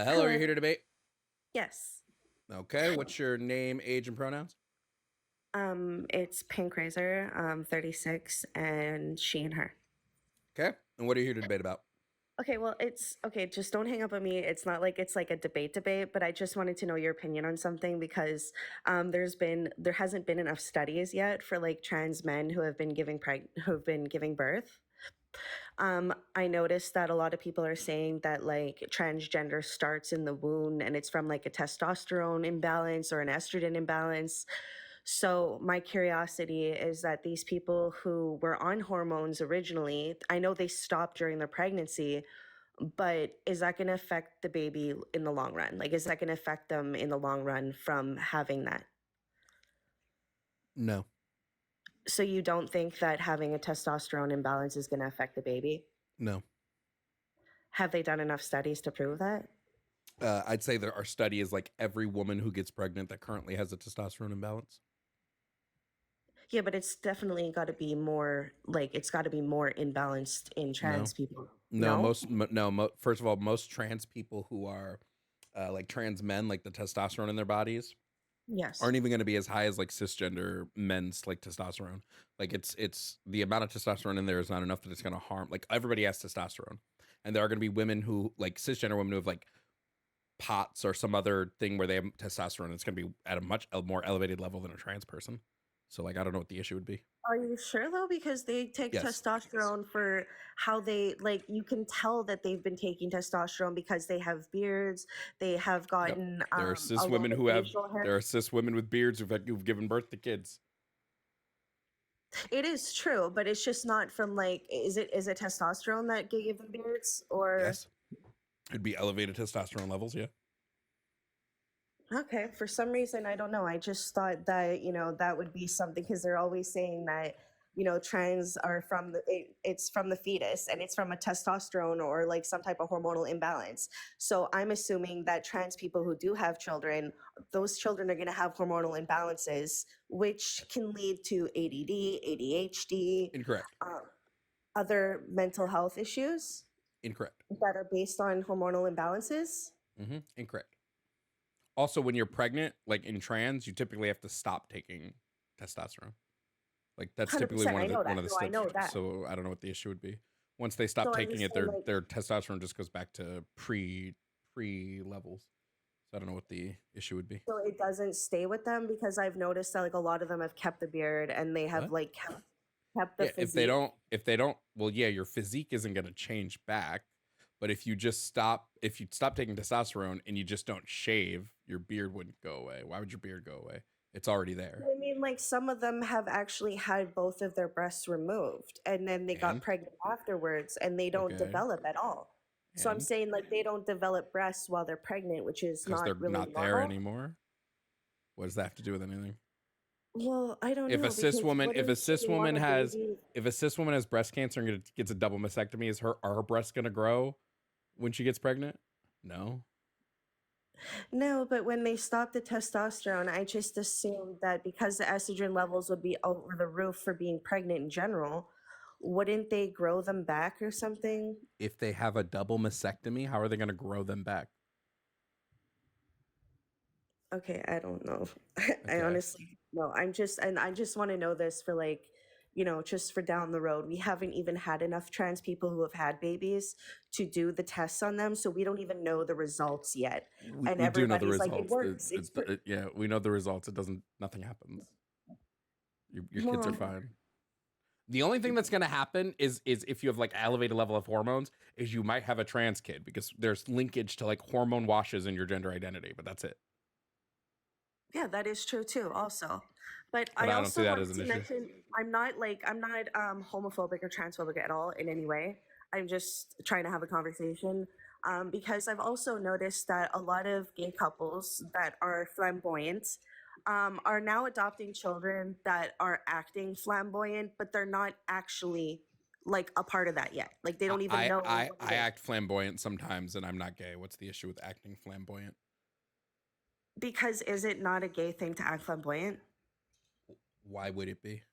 Hello, are you Hello. here to debate? Yes. Okay, what's your name, age, and pronouns? It's Pink Razor, 36, and she and her. Okay, and what are you here to debate about? Okay, well, it's okay. Just don't hang up on me. It's not like it's like a debate, but I just wanted to know your opinion on something because there hasn't been enough studies yet for like trans men who've been giving birth. I noticed that a lot of people are saying that like transgender starts in the womb and it's from like a testosterone imbalance or an estrogen imbalance. So my curiosity is that these people who were on hormones originally, I know they stopped during their pregnancy, but is that going to affect the baby in the long run? Like, is that going to affect them in the long run from having that? No. So you don't think that having a testosterone imbalance is going to affect the baby? No. Have they done enough studies to prove that? I'd say that our study is like every woman who gets pregnant that currently has a testosterone imbalance. Yeah, but it's definitely got to be more like it's got to be more imbalanced in No. trans people. No, No? first of all, most trans people who are like trans men, like the testosterone in their bodies, Yes. aren't even going to be as high as like cisgender men's like testosterone. Like it's the amount of testosterone in there is not enough that it's going to harm. Like everybody has testosterone, and there are going to be women who like cisgender women who have like POTS or some other thing where they have testosterone. It's going to be at a much more elevated level than a trans person. So like I don't know what the issue would be. Are you sure though? Because they take Yes. testosterone for how they like you can tell that they've been taking testosterone because they have beards, they have Yep. gotten There are a cis lot women of who have facial there hair. are cis women with beards who've given birth to kids. It is true, but it's just not from like is it testosterone that gave them beards or Yes. It'd be elevated testosterone levels, yeah. okay, for some reason, I don't know. I just thought that, that would be something because they're always saying that, trans are it's from the fetus and it's from a testosterone or like some type of hormonal imbalance. So I'm assuming that trans people who do have children, those children are going to have hormonal imbalances, which can lead to ADD, ADHD, Incorrect. other mental health issues Incorrect. that are based on hormonal imbalances. Incorrect. Also, when you're pregnant, like in trans, you typically have to stop taking testosterone. Like that's typically 100%. one I of the know one that. of the No, I steps. know that. So I don't know what the issue would be. Once they stop So I'm taking just it, saying, their like, testosterone just goes back to pre levels. So I don't know what the issue would be. so it doesn't stay with them because I've noticed that like a lot of them have kept the beard and they have What? like kept the Yeah, physique. if they don't, well, yeah, your physique isn't going to change back. But if you stop taking testosterone and you just don't shave, your beard wouldn't go away. Why would your beard go away? It's already there. I mean, like some of them have actually had both of their breasts removed and then they got And pregnant afterwards and they don't okay, develop at all. So I'm and saying like they don't develop breasts while they're pregnant, which is because they're not really not there normal. anymore. What does that have to do with anything? Well, I don't If a know cis because woman, if a wouldn't cis you want woman a has, baby? if a cis woman has breast cancer and gets a double mastectomy, are her breasts going to grow when she gets pregnant? No. No, but when they stopped the testosterone, I just assumed that because the estrogen levels would be over the roof for being pregnant in general, wouldn't they grow them back or something? If they have a double mastectomy, how are they going to grow them back? Okay, I don't know. I Okay. honestly no. And I just want to know this for like, just for down the road. We haven't even had enough trans people who have had babies to do the tests on them, so we don't even know the results yet. And We do know the everybody's like, it results. works. Yeah, we know the results. It doesn't. Nothing happens. Your kids are Well, fine. The only thing that's going to happen is if you have like elevated level of hormones, is you might have a trans kid because there's linkage to like hormone washes in your gender identity, but that's it. yeah, that is true too, also. But But I I don't see also that as wanted an to issue. mention I'm not homophobic or transphobic at all in any way. I'm just trying to have a conversation. Because I've also noticed that a lot of gay couples that are flamboyant are now adopting children that are acting flamboyant, but they're not actually like a part of that yet. Like they don't even know what it I is. act flamboyant sometimes, and I'm not gay. What's the issue with acting flamboyant? Because is it not a gay thing to act flamboyant? Why would it be?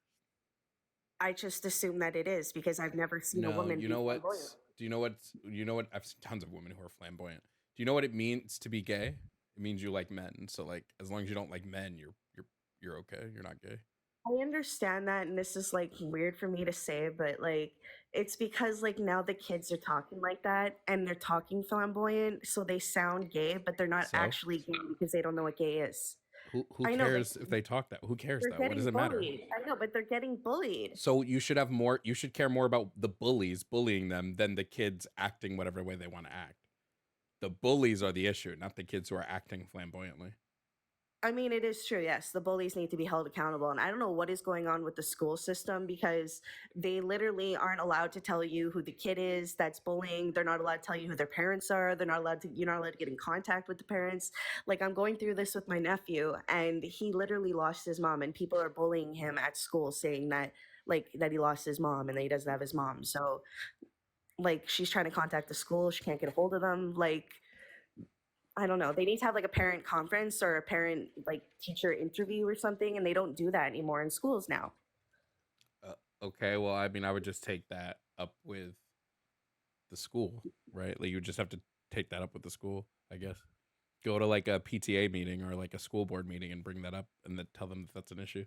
I just assume that it is because I've never seen a No, woman you be know flamboyant. what? Do you know what? You know what? I've seen tons of women who are flamboyant. you know what it means to be gay? It means you like men. So like, as long as you don't like men, you're okay. You're not gay. I understand that, and this is like weird for me to say, but like it's because like now the kids are talking like that and they're talking flamboyant, so they sound gay, but they're not So actually gay because they don't know what gay is. who I know, but cares if they talk that? Who cares they're though? What does getting it matter? bullied. I know, but they're getting bullied. So you should have more. You should care more about the bullies bullying them than the kids acting whatever way they want to act. The bullies are the issue, not the kids who are acting flamboyantly. I mean, it is true. Yes, the bullies need to be held accountable. And I don't know what is going on with the school system because they literally aren't allowed to tell you who the kid is that's bullying. They're not allowed to tell you who their parents are. You're not allowed to get in contact with the parents. Like, I'm going through this with my nephew, and he literally lost his mom, and people are bullying him at school saying that, like, that he lost his mom and that he doesn't have his mom. So, like, she's trying to contact the school. She can't get a hold of them. Like, I don't know. They need to have like a parent conference or a parent like teacher interview or something, and they don't do that anymore in schools now. Okay, well, I mean, I would just take that up with the school, right? Like, you would just have to take that up with the school, I guess. Go to like a PTA meeting or like a school board meeting and bring that up and then tell them that that's an issue.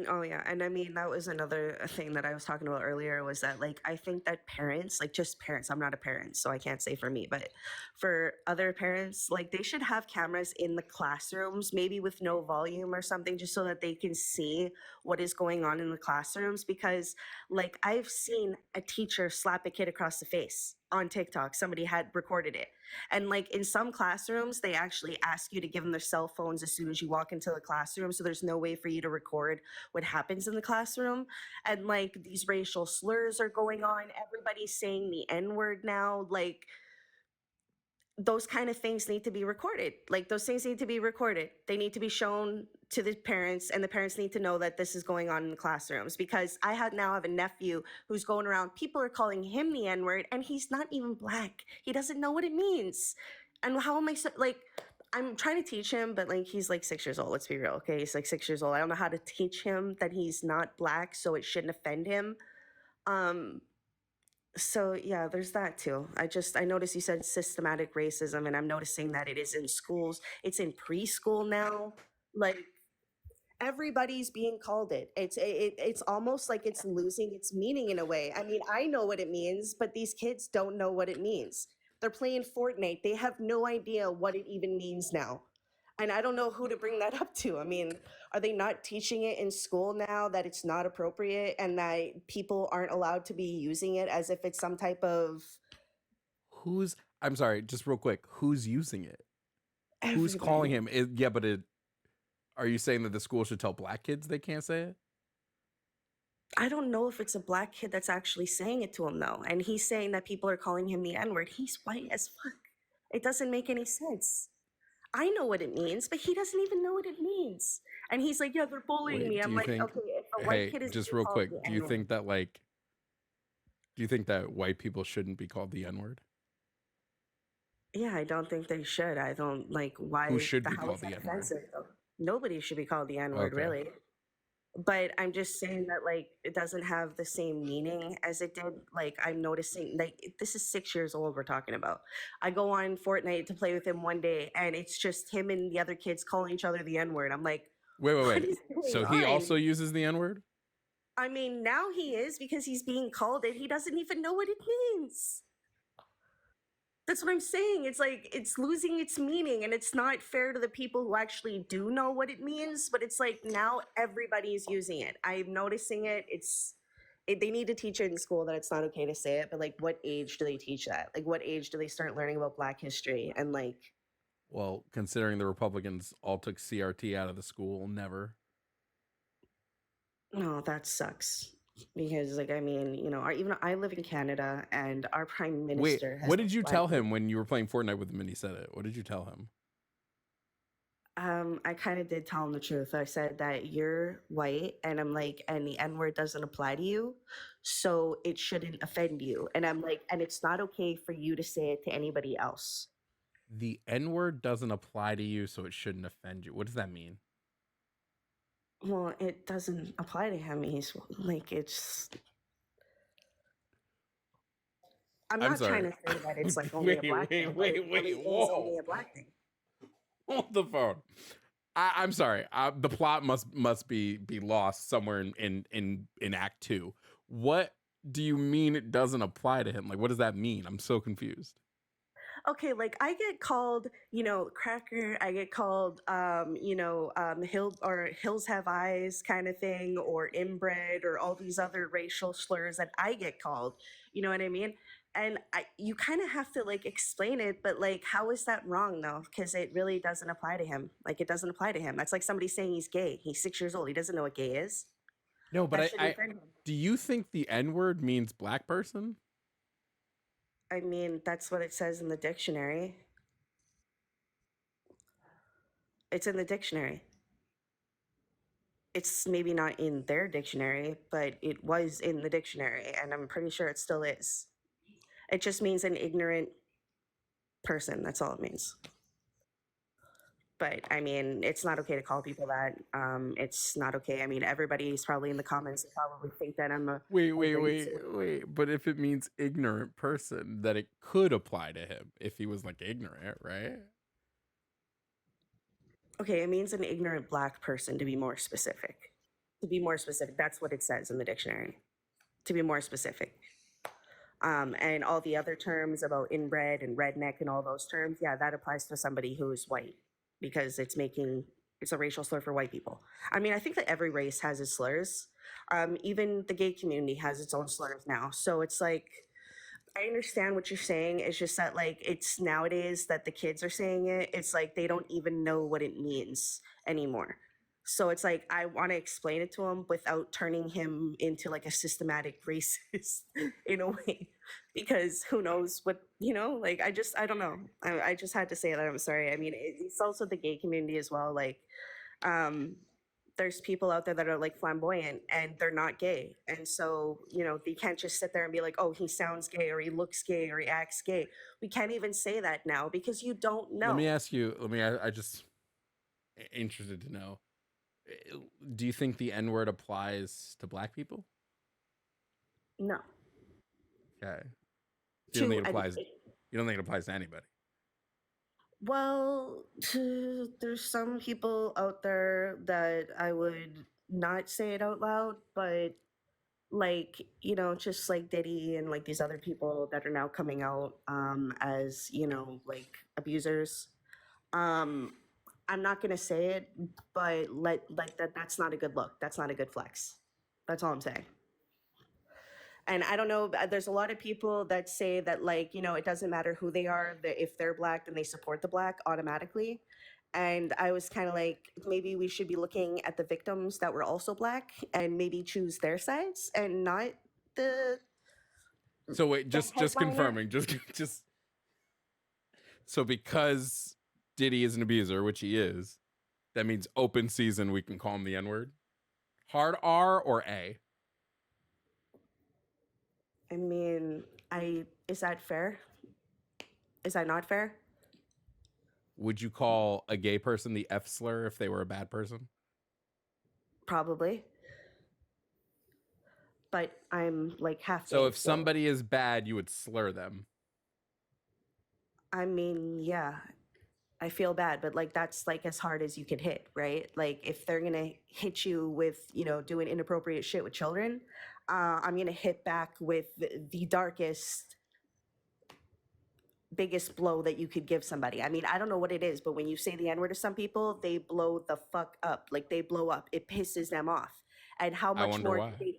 Oh yeah, and I mean that was another thing that I was talking about earlier was that like I think that parents, like just parents, I'm not a parent, so I can't say for me, but for other parents, like they should have cameras in the classrooms, maybe with no volume or something, just so that they can see what is going on in the classrooms. Because like I've seen a teacher slap a kid across the face on TikTok. Somebody had recorded it. And like in some classrooms, they actually ask you to give them their cell phones as soon as you walk into the classroom. So there's no way for you to record what happens in the classroom. And like these racial slurs are going on. Everybody's saying the N word now. Like those kind of things need to be recorded. Like those things need to be recorded. They need to be shown to the parents, and the parents need to know that this is going on in the classrooms. Because now have a nephew who's going around. People are calling him the N word, and he's not even black. He doesn't know what it means. And how am I like? I'm trying to teach him, but like he's like 6 years old. Let's be real, okay? He's like 6 years old. I don't know how to teach him that he's not black, so it shouldn't offend him. So yeah, there's that too. I noticed you said systematic racism, and I'm noticing that it is in schools. It's in preschool now. Like everybody's being called it. It's almost like it's losing its meaning in a way. I mean, I know what it means, but these kids don't know what it means. They're playing Fortnite. They have no idea what it even means now. And I don't know who to bring that up to. I mean, are they not teaching it in school now that it's not appropriate and that people aren't allowed to be using it as if it's some type of I'm sorry, just real quick, who's using it? Who's calling everybody? him? Yeah, but are you saying that the school should tell black kids they can't say it? I don't know if it's a black kid that's actually saying it to him though. And he's saying that people are calling him the N-word. He's white as fuck. It doesn't make any sense. I know what it means, but he doesn't even know what it means. And he's like, yeah, they're bullying Wait, me. do I'm you like, think, okay, if a white hey, kid is just being real called quick, the do you N-word, think that like, do you think that white people shouldn't be called the N word? yeah, I don't think they should. I don't like Who why should the be hell called is the that N word? offensive though? Nobody should be called the N-word, Okay. really. But I'm just saying that like it doesn't have the same meaning as it did. Like I'm noticing like this is 6 years old we're talking about. I go on Fortnite to play with him one day and it's just him and the other kids calling each other the N-word. I'm like, Wait, wait, what wait. is going So he on? also uses the N word? I mean, now he is because he's being called it. He doesn't even know what it means. That's what I'm saying. It's like it's losing its meaning and it's not fair to the people who actually do know what it means, but it's like now everybody's using it. I'm noticing it. They need to teach it in school that it's not okay to say it, but like what age do they teach that? Like what age do they start learning about black history and like Well, considering the Republicans all took CRT out of the school, never. oh, that sucks. Because like I mean, even I live in Canada and our prime Wait, minister has what did you black. tell him when you were playing Fortnite with him and he said it? What did you tell him? I kind of did tell him the truth. I said that you're white, and I'm like, and the N word doesn't apply to you, so it shouldn't offend you. And I'm like, and it's not okay for you to say it to anybody else. The N word doesn't apply to you, so it shouldn't offend you. What does that mean? Well, it doesn't apply to him. He's like, it's I'm I'm not trying sorry. to say that it's like only a Wait, black wait, thing, but it wait, really wait. is only Whoa. a black thing. Hold the phone. I'm sorry. The plot must be lost somewhere in Act Two. What do you mean it doesn't apply to him? Like, what does that mean? I'm so confused. Okay, like I get called, cracker. I get called, hills have eyes kind of thing, or inbred, or all these other racial slurs that I get called. You know what I mean? And you kind of have to like explain it, but like, how is that wrong though? Because it really doesn't apply to him. Like, it doesn't apply to him. That's like somebody saying he's gay. He's 6 years old. He doesn't know what gay is. No, but That shouldn't offend him. do you think the N word means black person? I mean, that's what it says in the dictionary. It's in the dictionary. It's maybe not in their dictionary, but it was in the dictionary, and I'm pretty sure it still is. It just means an ignorant person. That's all it means. But I mean, it's not okay to call people that. It's not okay. I mean, everybody's probably in the comments. They probably think that I'm Wait, a wait, wait, racist. wait. But if it means ignorant person, that it could apply to him if he was like ignorant, right? Okay, it means an ignorant black person, to be more specific. To be more specific, that's what it says in the dictionary. To be more specific. And all the other terms about inbred and redneck and all those terms, yeah, that applies to somebody who is white, because it's a racial slur for white people. I mean, I think that every race has its slurs. Even the gay community has its own slurs now. So it's like, I understand what you're saying. It's just that like, it's nowadays that the kids are saying it. It's like they don't even know what it means anymore. So it's like I want to explain it to him without turning him into like a systematic racist in a way, because who knows what, like I don't know. I just had to say that. I'm sorry. I mean, it's also the gay community as well. Like, um, there's people out there that are like flamboyant and they're not gay. And so, they can't just sit there and be like, oh, he sounds gay or he looks gay or he acts gay. We can't even say that now because you don't Let me know. ask you. I just interested to know. Do you think the N word applies to black people? No. Okay. You don't To think it applies? You don't think it applies to anybody? Well, there's some people out there that I would not say it out loud, but like, just like Diddy and like these other people that are now coming out as, like abusers. Um, I'm not gonna say it, but like that's not a good look. That's not a good flex. That's all I'm saying. And I don't know, there's a lot of people that say that like, it doesn't matter who they are, that if they're black, then they support the black automatically. And I was kind of like, maybe we should be looking at the victims that were also black and maybe choose their sides and not the So wait, the just headliner. confirming, just so because Diddy is an abuser, which he is, that means open season. We can call him the N word. Hard R or A? I mean, is that fair? Is that not fair? Would you call a gay person the F slur if they were a bad person? Probably. But I'm like half So gay, if so somebody is bad, you would slur them. I mean, yeah, I feel bad, but like that's like as hard as you can hit, right? Like if they're gonna hit you with, doing inappropriate shit with children, I'm gonna hit back with the darkest, biggest blow that you could give somebody. I mean, I don't know what it is, but when you say the N word to some people, they blow the fuck up. Like they blow up. It pisses them off. And how I much wonder more why. could they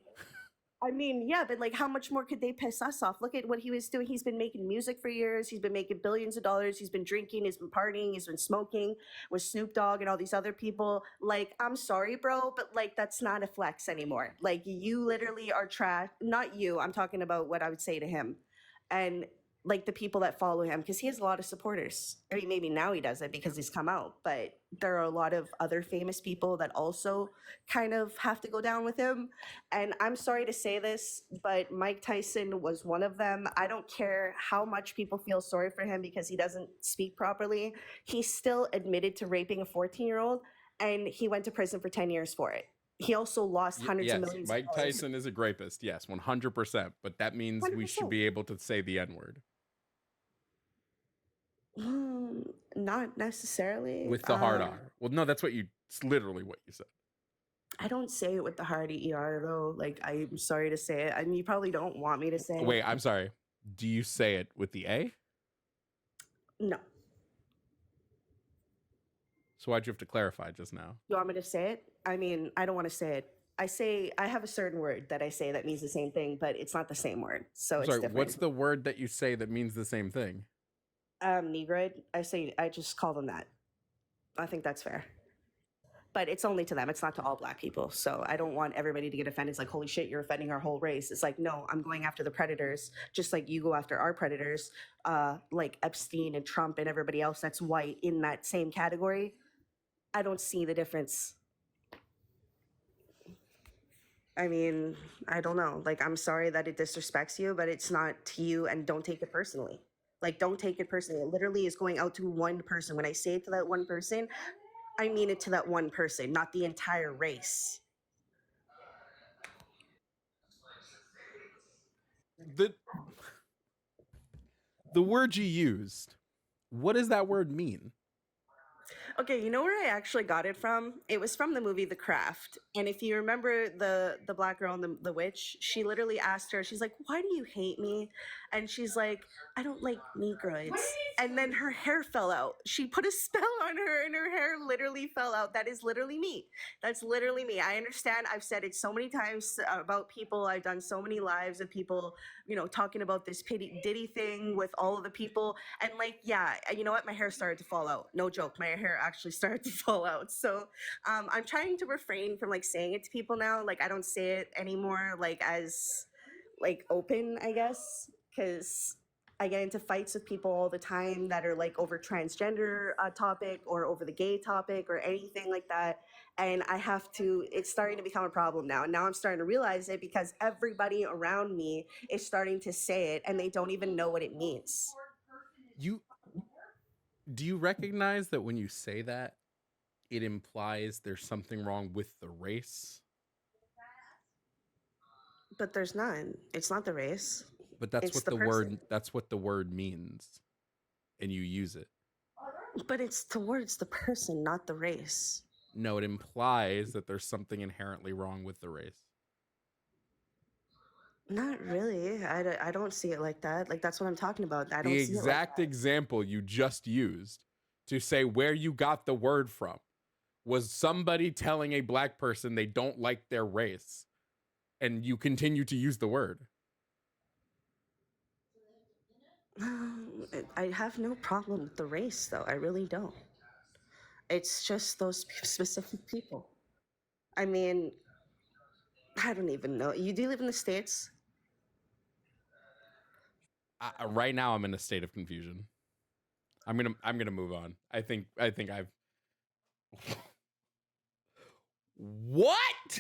I mean, yeah, but like how much more could they piss us off? Look at what he was doing. He's been making music for years. He's been making billions of dollars. He's been drinking, he's been partying, he's been smoking with Snoop Dogg and all these other people. Like, I'm sorry, bro, but like that's not a flex anymore. Like you literally are trash. Not you. I'm talking about what I would say to him. And like the people that follow him, because he has a lot of supporters. I mean, maybe now he doesn't because he's come out, but there are a lot of other famous people that also kind of have to go down with him. And I'm sorry to say this, but Mike Tyson was one of them. I don't care how much people feel sorry for him because he doesn't speak properly. He still admitted to raping a 14-year-old and he went to prison for 10 years for it. He also lost hundreds of Yes, millions of Mike dollars. Tyson is a rapist. Yes, 100%. But that means we should 100%. be able to say the N word Not necessarily. with the hard R. Well, no, it's literally what you said. I don't say it with the hard ER though. Like, I'm sorry to say it. I mean, you probably don't want me to say Wait, it. I'm sorry. Do you say it with the A? No. So why'd you have to clarify just now? You want me to say it? I mean, I don't want to say it. I have a certain word that I say that means the same thing, but it's not the same word. So I'm it's sorry, different. what's the word that you say that means the same thing? Negroid. I just call them that. I think that's fair. But it's only to them. It's not to all Black people. So I don't want everybody to get offended. It's like, holy shit, you're offending our whole race. It's like, no, I'm going after the predators, just like you go after our predators, like Epstein and Trump and everybody else that's white in that same category. I don't see the difference. I mean, I don't know. Like, I'm sorry that it disrespects you, but it's not to you, and don't take it personally. Like, don't take it personally. It literally is going out to one person. When I say it to that one person, I mean it to that one person, not the entire race. The word you used, what does that word mean? Okay, you know where I actually got it from? It was from the movie The Craft. And if you remember the black girl and the witch, she literally asked her, she's like, "Why do you hate me?" And she's like, "I don't like Negroids." And then her hair fell out. She put a spell on her and her hair literally fell out. That is literally me. That's literally me. I understand. I've said it so many times about people. I've done so many lives of people, talking about this Diddy thing with all of the people. And like, yeah, you know what? My hair started to fall out. No joke. My hair actually started to fall out. So I'm trying to refrain from like saying it to people now. Like, I don't say it anymore, like as like open, I guess, because I get into fights with people all the time that are like over transgender topic or over the gay topic or anything like that. And it's starting to become a problem now. And now I'm starting to realize it because everybody around me is starting to say it and they don't even know what it means. Do you recognize that when you say that, it implies there's something wrong with the race? But there's none. It's not the race. But that's It's what the person. that's what the word means. And you use it. But it's towards the person, not the race. No, it implies that there's something inherently wrong with the race. Not really. I don't see it like that. Like, that's what I'm talking about. I don't The see it like exact that. example you just used to say where you got the word from was somebody telling a black person they don't like their race, and you continue to use the word. I have no problem with the race, though. I really don't. It's just those specific people. I mean, I don't even know. You do live in the States? Right now, I'm in a state of confusion. I'm gonna move on. I think I've. What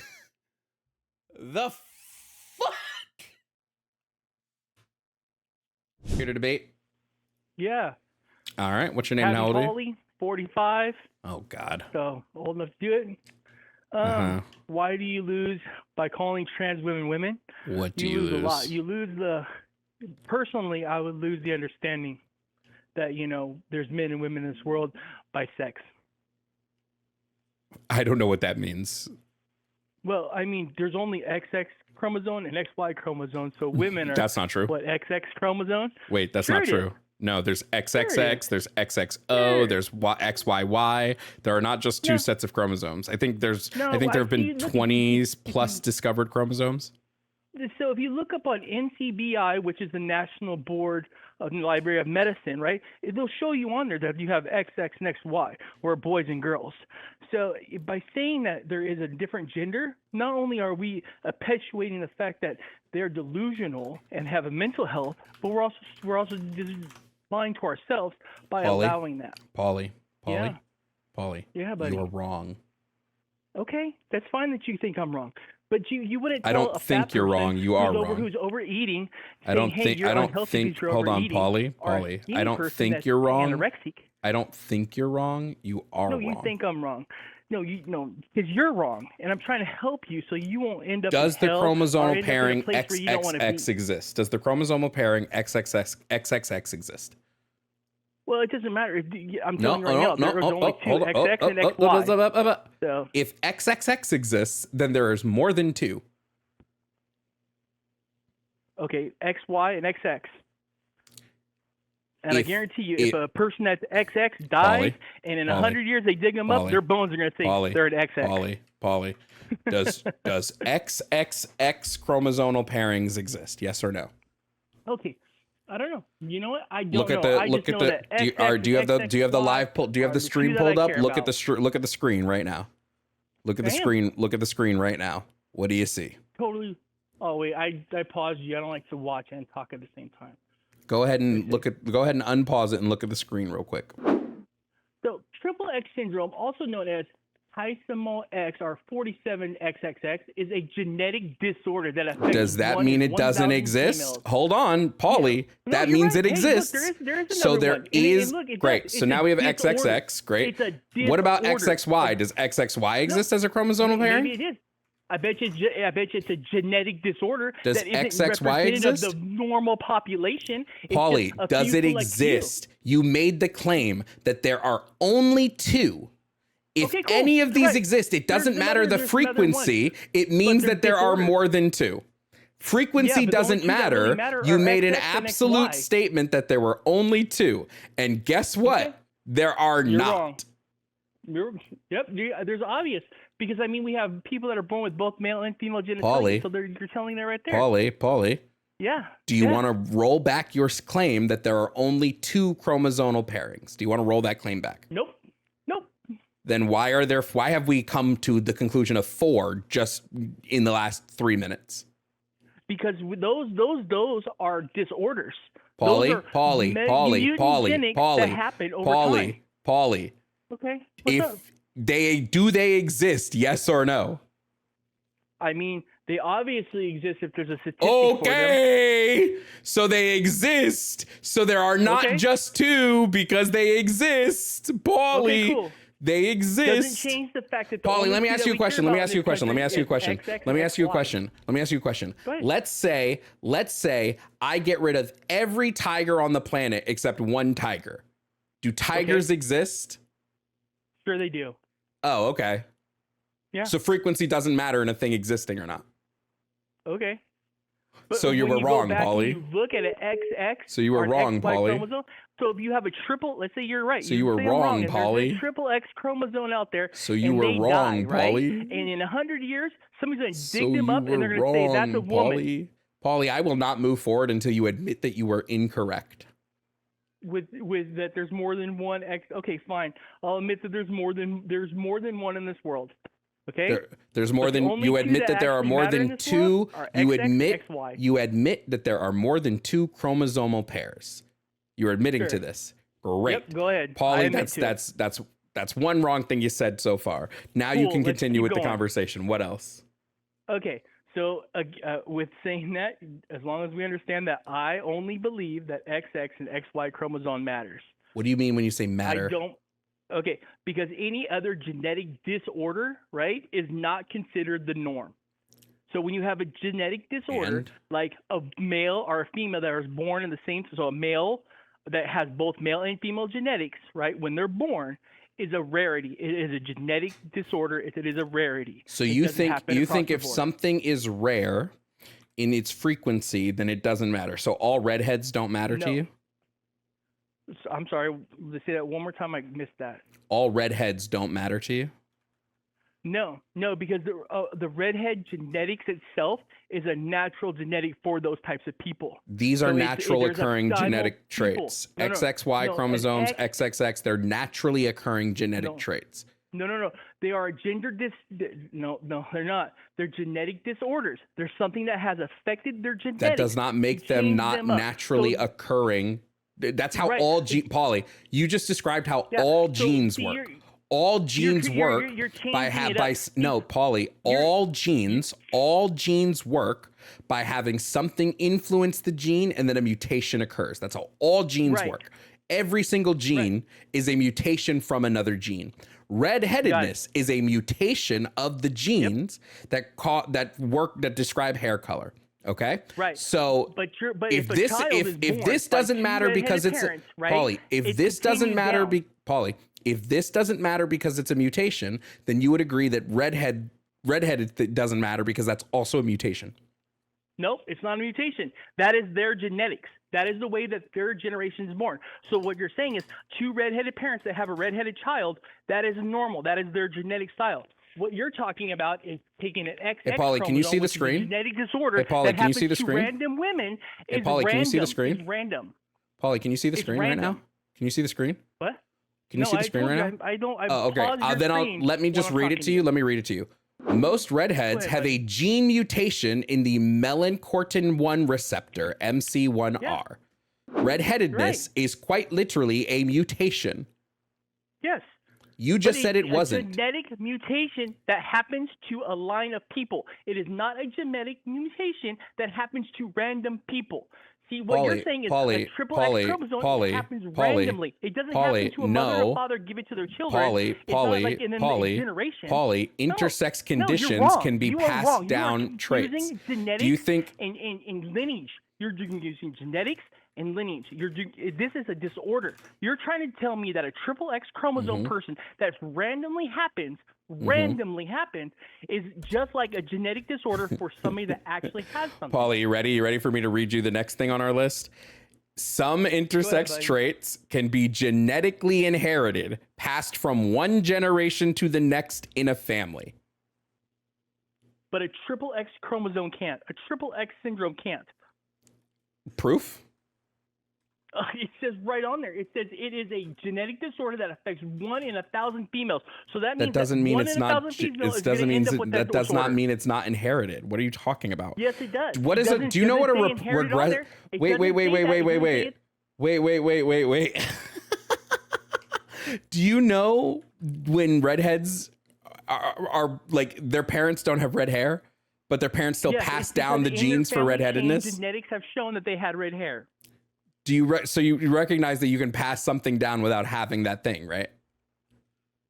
the fuck? Here to debate? Yeah. All right. What's your name? How old are you? 45. Oh God. So old enough to do it. Why do you lose by calling trans women women? What do you lose? lose? A lot. You lose personally, I would lose the understanding that, there's men and women in this world by sex. I don't know what that means. Well, I mean, there's only XX chromosome and XY chromosome. So women are. That's not true. What, XX chromosome? Wait, that's Sure not it true. is. No, there's XXX, there's XXO, Sure. there's XYY. There are not just two sets of chromosomes. I think there have been 20s plus discovered chromosomes. So if you look up on NCBI, which is the National Board of the Library of Medicine, right, it'll show you on there that you have XX and XY, or boys and girls. So by saying that there is a different gender, not only are we perpetuating the fact that they're delusional and have a mental health, but we're also lying to ourselves by allowing that. Paulie. Yeah, buddy. You are wrong. Okay, that's fine that you think I'm wrong. But you wouldn't tell I don't a think fat you're person wrong. You are wrong. Who's overeating. I don't think. You're unhealthy because you're Hold on, overeating, Paulie. or a skinny I don't person think that's you're wrong. anorexic. I don't think you're wrong. You are wrong. No, you think I'm wrong. No, because you're wrong, and I'm trying to help you so you won't end up. Does in the hell or chromosomal end up in a pairing place where you don't wanna be. XXX exist? Does the chromosomal pairing XXX exist? Well, it doesn't matter. I'm No, telling you right now, there's only two hold on. XX and XY. So, If XXX exists, then there is more than two. okay, XY and XX. And I guarantee you, if a person that's XX dies, and in 100 years they dig them up, their bones are going to say they're an XX. Polly, does XXX chromosomal pairings exist? Yes or no? Okay, I don't know. You know what? I don't Look at know. the I look just at know the. that Do you have the do you have the live pull? Do you have the are two screen that I pulled up? care Look at about. look at the screen right now. Look at the I am. screen. Look at the screen right now. What do you see? Totally. Oh wait, I paused you. I don't like to watch and talk at the same time. Go ahead and Go ahead and unpause it and look at the screen real quick. So triple X syndrome, also known as trisomy X or 47XXX, is a genetic disorder that affects. Does that mean it doesn't exist? Females. Hold on, Polly. No, that you're means right. it Hey, exists. look, there is So another there one. is. And look, it Great. does. So It's now a we have disorder. XXX. Great. It's a What about disorder. XXY? Does XXY exist as a chromosomal pairing? Maybe it is. I bet you it's a genetic disorder Does that isn't XXY representative exist? of the normal population. It's Polly, just a does few it select few. exist? You made the claim that there are only two. If Okay, cool. any of these Right. exist, it doesn't There's matter another- the there's another frequency. It means they're that there are disordered. more than two. Frequency Yeah, but the only doesn't two that matter. really matter You are made an XX and absolute XY. statement that there were only two. And guess what? Okay. There are You're not. wrong. Yep. There's obvious because I mean we have people that are born with both male and female genitalia. Polly. So you're telling that right there. Polly, Yeah. do you yeah. want to roll back your claim that there are only two chromosomal pairings? Do you want to roll that claim back? Nope. Then why have we come to the conclusion of four just in the last 3 minutes? Because those are disorders. Polly, Those are Polly, mutant Polly, genetics Polly, that happen over time. Polly. Okay. What's up? If they exist, yes or no? I mean, they obviously exist if there's a statistic for them. Okay, so they exist. So there are not Okay. just two because they exist, Polly. Okay, cool. They exist. Doesn't change the fact that the Polly, only let me two ask that you a we question. care Let me about ask in you a this question. Let me country ask you a is question. XX Let me and ask you a XY. question. Let me ask you a question. Go ahead. Let's say I get rid of every tiger on the planet except one tiger. Do tigers exist? Sure they do. Oh, okay. Yeah. So frequency doesn't matter in a thing existing or not. Okay. But So you when were go wrong, back and Polly. You look at an XX. So you were or an wrong, XY Polly. Chromosome. So if you have a triple, let's say you're right. So you were say I'm wrong, and Polly. There's a triple X chromosome out there. So you and were they wrong, die, right? Polly. And in 100 years, somebody's going to So dig them you up and they're were going to say that's a wrong, woman. Polly. Polly, I will not move forward until you admit that you were incorrect. With that, there's more than one X. Okay, fine. I'll admit that there's more than one in this world. Okay. There's more But the than only you two admit that there are actually more matter in than this two. world are You XX and admit XY. you admit that there are more than two chromosomal pairs. You're admitting to Sure. this. Great. Yep. Go ahead. I Polly, admit to it. that's one wrong thing you said so far. Now you Cool, can let's continue keep with the going. conversation. What else? Okay, so with saying that, as long as we understand that I only believe that XX and XY chromosome matters. What do you mean when you say matter? I don't. Okay, because any other genetic disorder, right, is not considered the norm. So when you have a genetic disorder, And? like a male or a female that was born in the same, so a male that has both male and female genetics, right, when they're born, is a rarity. It is a genetic disorder. It is a rarity. So It you doesn't think happen you across think the if board. something is rare in its frequency, then it doesn't matter. So all redheads don't matter to No. you? I'm sorry. Let's say that one more time. I missed that. All redheads don't matter to you? No, because the redhead genetics itself is a natural genetic for those types of people. These are So natural there's a occurring simul- genetic people. traits. No, XXY no, an chromosomes, X- XXX, they're naturally occurring genetic No. traits. No. They are no, they're not. They're genetic disorders. There's something that has affected their genetics. That does not make to them change not them up. naturally So- occurring. That's how Right. all Polly, you just described how Yeah, all so genes see, work. All genes work you're by changing it up. no, Polly, all genes work by having something influence the gene and then a mutation occurs. That's how all genes Right. work. Every single gene is a mutation from another gene. Redheadedness is a mutation of the genes that describe hair color. Okay. Right. So, but if this doesn't matter because it's Paulie, if this doesn't matter because it's a mutation, then you would agree that redheaded doesn't matter because that's also a mutation. Nope, it's not a mutation. That is their genetics. That is the way that their generation is born. So what you're saying is 2 redheaded parents that have a redheaded child, that is normal. That is their genetic style. What you're talking about is taking an XX Hey, Paulie, can you see the screen? Genetic disorder hey, Paulie, that can you see the happens to screen? random women. Hey, Paulie, can you see the screen? It's random. Paulie, can you see the It's screen random. right now? Can you see the screen? What? Can you see the screen right now? I don't. Oh, okay. Then let me just read it to you. Let me read it to you. Most redheads have a gene mutation in the melanocortin-1 receptor, MC1R. Yeah. Redheadedness is quite literally a mutation. Yes. You just said it wasn't. A genetic mutation that happens to a line of people. It is not a genetic mutation that happens to random people. See, what you're saying is a triple X chromosome happens randomly. It doesn't happen to a mother or father give it to their children. It's not like in the next generation. Intersex conditions can be passed down traits. Genetics Do you think and lineage? You're using genetics and lineage. This is a disorder. You're trying to tell me that a triple X chromosome person that randomly happens is just like a genetic disorder for somebody that actually has something. Paulie, you ready? You ready for me to read you the next thing on our list? Some intersex traits can be genetically inherited, passed from one generation to the next in a family. But a triple X chromosome can't. A triple X syndrome can't. Proof? It says right on there. It says it is a genetic disorder that affects 1 in 1,000 females. So that means that doesn't mean it's not. It doesn't mean that does not mean it's not inherited. What are you talking about? Yes, it does. What is it? Do you know what a regret? Wait. Do you know when redheads are like their parents don't have red hair, but their parents still pass down the genes for redheadedness? Genetics have shown that they had red hair. Do you so you recognize that you can pass something down without having that thing, right?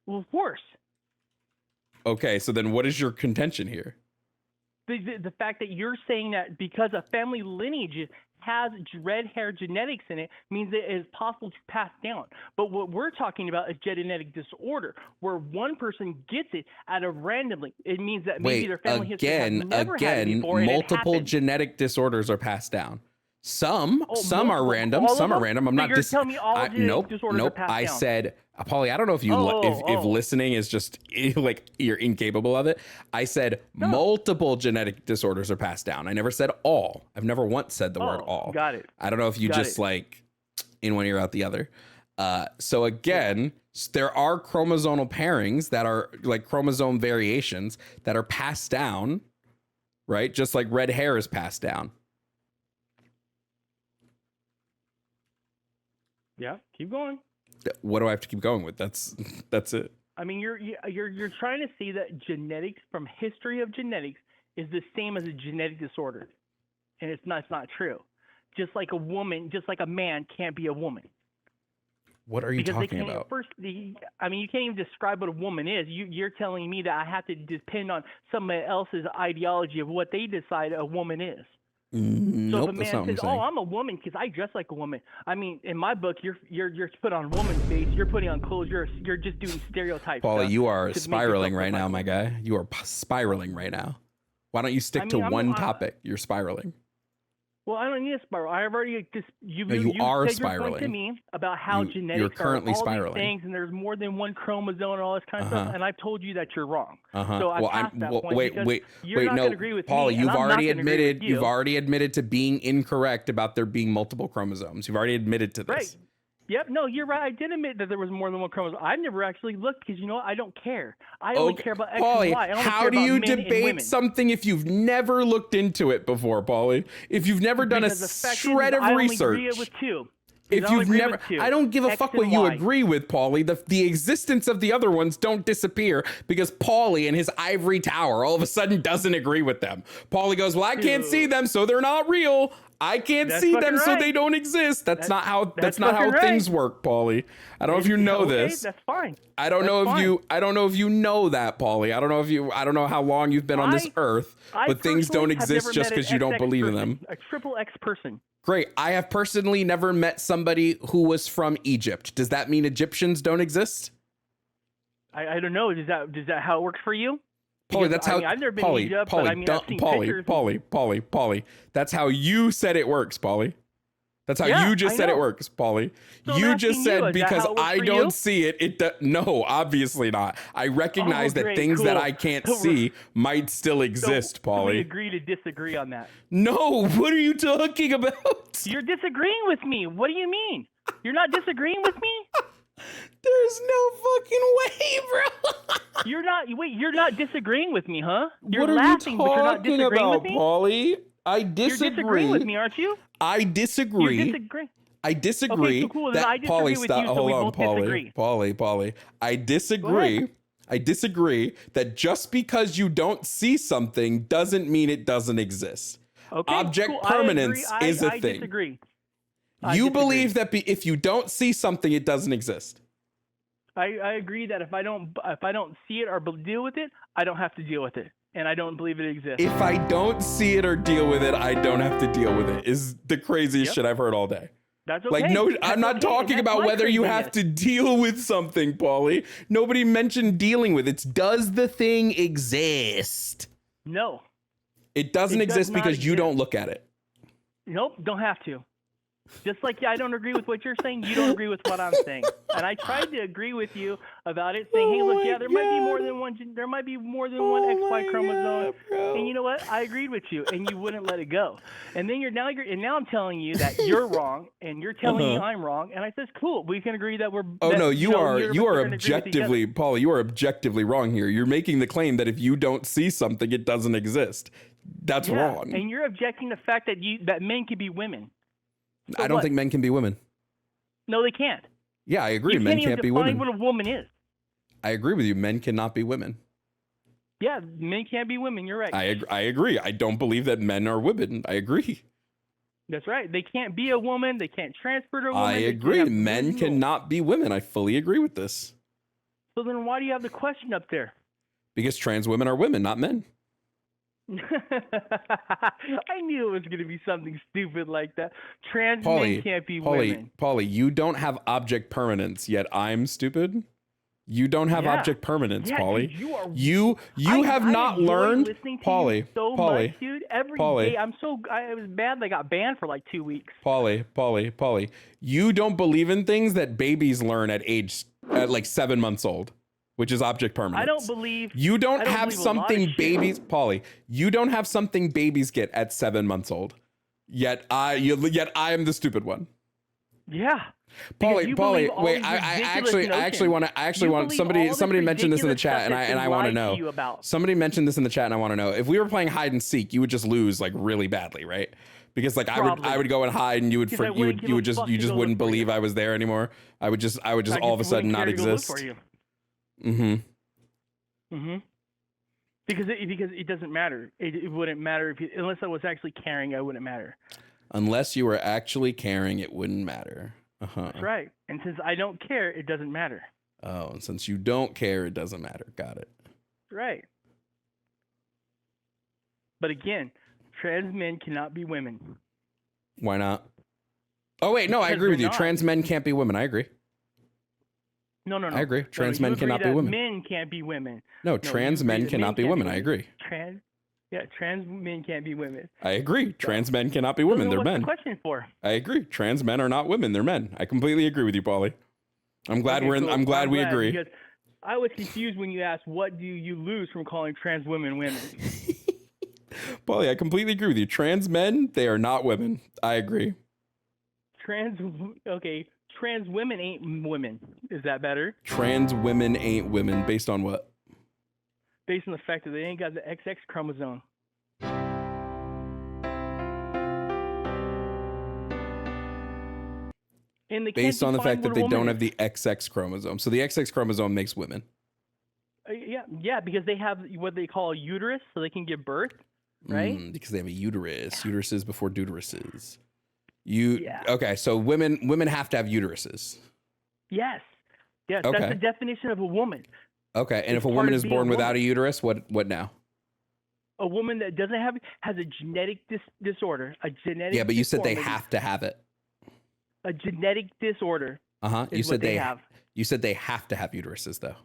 Well, of course. Okay, so then what is your contention here? The fact that you're saying that because a family lineage has red hair genetics in it means that it is possible to pass down. But what we're talking about is genetic disorder, where one person gets it out of randomly. It means that maybe their family history has never had it before, multiple genetic disorders are passed down. Some are random. Some are random. I'm not just telling me all genetic disorders are passed I down. said, Paulie, I don't know if you if listening is just like you're incapable of it. I said multiple genetic disorders are passed down. I never said all. I've never once said the word all. Got it. I don't know if you just like in one ear out the other. So again, there are chromosomal pairings that are like chromosome variations that are passed down, right? Just like red hair is passed down. Yeah, keep going. What do I have to keep going with? That's it. I mean, you're trying to see that genetics from history of genetics is the same as a genetic disorder, and it's not true. Just like a woman, just like a man can't be a woman. What are you talking about? You can't even describe what a woman is. You're telling me that I have to depend on somebody else's ideology of what they decide a woman is. So if a man says, "Oh, I'm a woman because I dress like a woman," I mean, in my book, you're put on woman's face. You're putting on clothes. You're just doing stereotypes. Paulie, you are spiraling right now, my guy. You are spiraling right now. Why don't you stick to one topic? You're spiraling. Well, I don't need a spiral. I have already just you are said spiraling. your point to me about how genetics you're currently are all spiraling. these things, and there's more than one chromosome and all this kind of stuff. And I've told you that you're wrong. So I passed that point. Wait, no, agree with Paulie, you've already admitted to being incorrect about there being multiple chromosomes. You've already admitted to this. Right. Yep. No, you're right. I did admit that there was more than one chromosome. I've never actually looked because I don't care. I only care about X Paulie, and Y. I only how care do about you men and debate women. something if you've never looked into it before, Paulie? If you've never done a shred of research. I only agree with two. If you've never, I don't give a fuck what you agree with, Paulie. The existence of the other ones don't disappear because Paulie in his ivory tower all of a sudden doesn't agree with them. Paulie goes, well, I can't see them, so they're not real. I can't That's see fucking them, so right. they don't exist. That's not how fucking things right. work, Paulie. I don't know if you know Okay, this. that's fine. I don't know if you know that, Paulie. I don't know how long you've been on this earth, but things don't personally have exist never just met because an you don't XX believe in person, them. A triple X person. Great. I have personally never met somebody who was from Egypt. Does that mean Egyptians don't exist? I don't know. Is that how it works for you? Paulie, that's how. I've never been Paulie, to Egypt, Paulie, but I mean, I've seen pictures. Paulie. That's how you said it works, Paulie. That's how Yeah, you just I said it know. works, Paulie. So I'm You asking just you, said is that because how it works I for don't you? see it. No, obviously not. I recognize that great, things that cool. I can't So see might still exist, So we Paulie. agree to disagree on that. No, what are you talking about? You're disagreeing with me. What do you mean? You're not disagreeing with me? There's no fucking way, bro. You're not disagreeing with me, huh? You're What are laughing, you but you're not talking disagreeing about, with me? Paulie? I disagree. You're disagreeing with me, aren't you? I disagree. You're disagreeing. I disagree. Okay, so cool. Then That I disagree Paulie, with stop. you, so Hold we on, both Paulie. disagree. Paulie. I disagree. I disagree that just because you don't see something doesn't mean it doesn't exist. Okay, Object cool. permanence is a I thing. Disagree. You believe that if you don't see something, it doesn't exist. I agree that if I don't see it or deal with it, I don't have to deal with it, and I don't believe it exists. If I don't see it or deal with it, I don't have to deal with it. Is the craziest shit I've heard all day. That's okay. Like, no, That's I'm not okay. talking That's about my whether you have craziness. to deal with something, Paulie. Nobody mentioned dealing with it. It's does the thing exist? No. It doesn't It does exist not because you exist. don't look at it. Nope, don't have to. Just like I don't agree with what you're saying, you don't agree with what I'm saying. And I tried to agree with you about it, saying, "Hey, look, yeah, there might be more than one. There might be more than one XY chromosome." And you know what? I agreed with you, and you wouldn't let it go. And then now I'm telling you that you're wrong, and you're telling me I'm wrong. And I says, "Cool, we can agree that we're." Oh that, no, you are neither of us gonna agree with each other. objectively, Paulie. You are objectively wrong here. You're making the claim that if you don't see something, it doesn't exist. That's wrong. And you're objecting the fact that men can be women. So I don't think men can be women. No, they can't. Yeah, I agree. You Men can't can't be even women. define what a woman is. I agree with you. Men cannot be women. Yeah, men can't be women. You're right. I agree. I don't believe that men are women. I agree. That's right. They can't be a woman. They can't transfer to a woman. I They can't agree. have Men original- cannot be women. I fully agree with this. So then why do you have the question up there? Because trans women are women, not men. I knew it was going to be something stupid like that. Trans men can't be women. Paulie, you don't have object permanence, yet I'm stupid. You don't have object permanence, Paulie. Dude, you have not learned, Paulie. Much, dude. Every day, I was bad. I got banned for like 2 weeks. Paulie. You don't believe in things that babies learn at like 7 months old, which is object permanence. I don't believe. You don't have believe a lot of something shit. babies, Paulie. You don't have something babies get at 7 months old. Yet I am the stupid one. Yeah. Paulie, wait, I actually want somebody mentioned this in the chat and I want to know. Somebody mentioned this in the chat and I want to know. If we were playing hide and seek, you would just lose like really badly, right? Because like I would go and hide and you just wouldn't believe I was there anymore. I would just all of a sudden not exist. Because it doesn't matter. It wouldn't matter unless I was actually caring. I wouldn't matter. Unless you were actually caring, it wouldn't matter. That's right. And since I don't care, it doesn't matter. Oh, and since you don't care, it doesn't matter. Got it. Right. But again, trans men cannot be women. Why not? Oh wait, no, I agree with you. Trans men can't be women. I agree. No. I agree. Trans men cannot be women. Men can't be women. No, trans men cannot be women. I agree. Trans men can't be women. I agree. Trans men cannot be women. They're men. What's the question for? I agree. Trans men are not women. They're men. I completely agree with you, Paulie. I'm glad I'm glad we agree. Because I was confused when you asked, "What do you lose from calling trans women women?" Paulie, I completely agree with you. Trans men, they are not women. I agree. Trans women ain't women. Is that better? Trans women ain't women. Based on what? Based on the fact that they ain't got the XX chromosome. Based on the fact that they don't have the XX chromosome. So the XX chromosome makes women. Yeah, because they have what they call a uterus, so they can give birth. right? Because they have a uterus. Uteruses before deuteruses. Yeah. Okay, so women have to have uteruses. Yes. Yes, that's Okay. the definition of a woman. Okay, and It's if a part woman of is being a born without woman. a uterus, what now? A woman that doesn't have has a genetic disorder, a genetic Yeah, but you said they deformity, have to have it. a genetic disorder. You Is said what they have. You said they have to have uteruses though.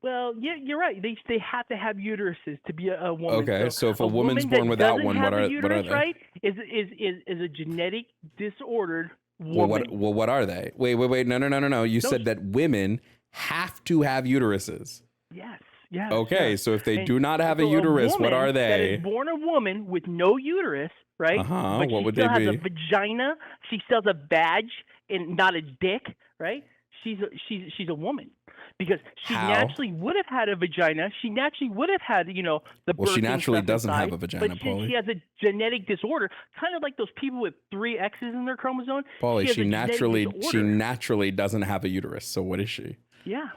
Well, yeah, you're right. They have to have uteruses to be a woman. Okay, so if a woman's woman born that without doesn't one, have what a are uterus, they? right? Is a genetic disordered Well, woman. what are they? Wait. No. You said that women have to have uteruses. Yes. Yes. Okay, yes. so if they And do not have a so uterus, what woman are That they? is born a woman with no uterus, right? But What she would still they has a be? vagina. She still has a vag and not a dick, right? She's a woman because she How? naturally would have had a vagina. She naturally would have had the Well, she birthing naturally stuff doesn't have inside, a vagina, but Paulie. she has a genetic disorder, kind of like those people with 3 X's in their chromosome. Paulie, has she a genetic disorder. naturally doesn't have a uterus. So what is she? Yeah.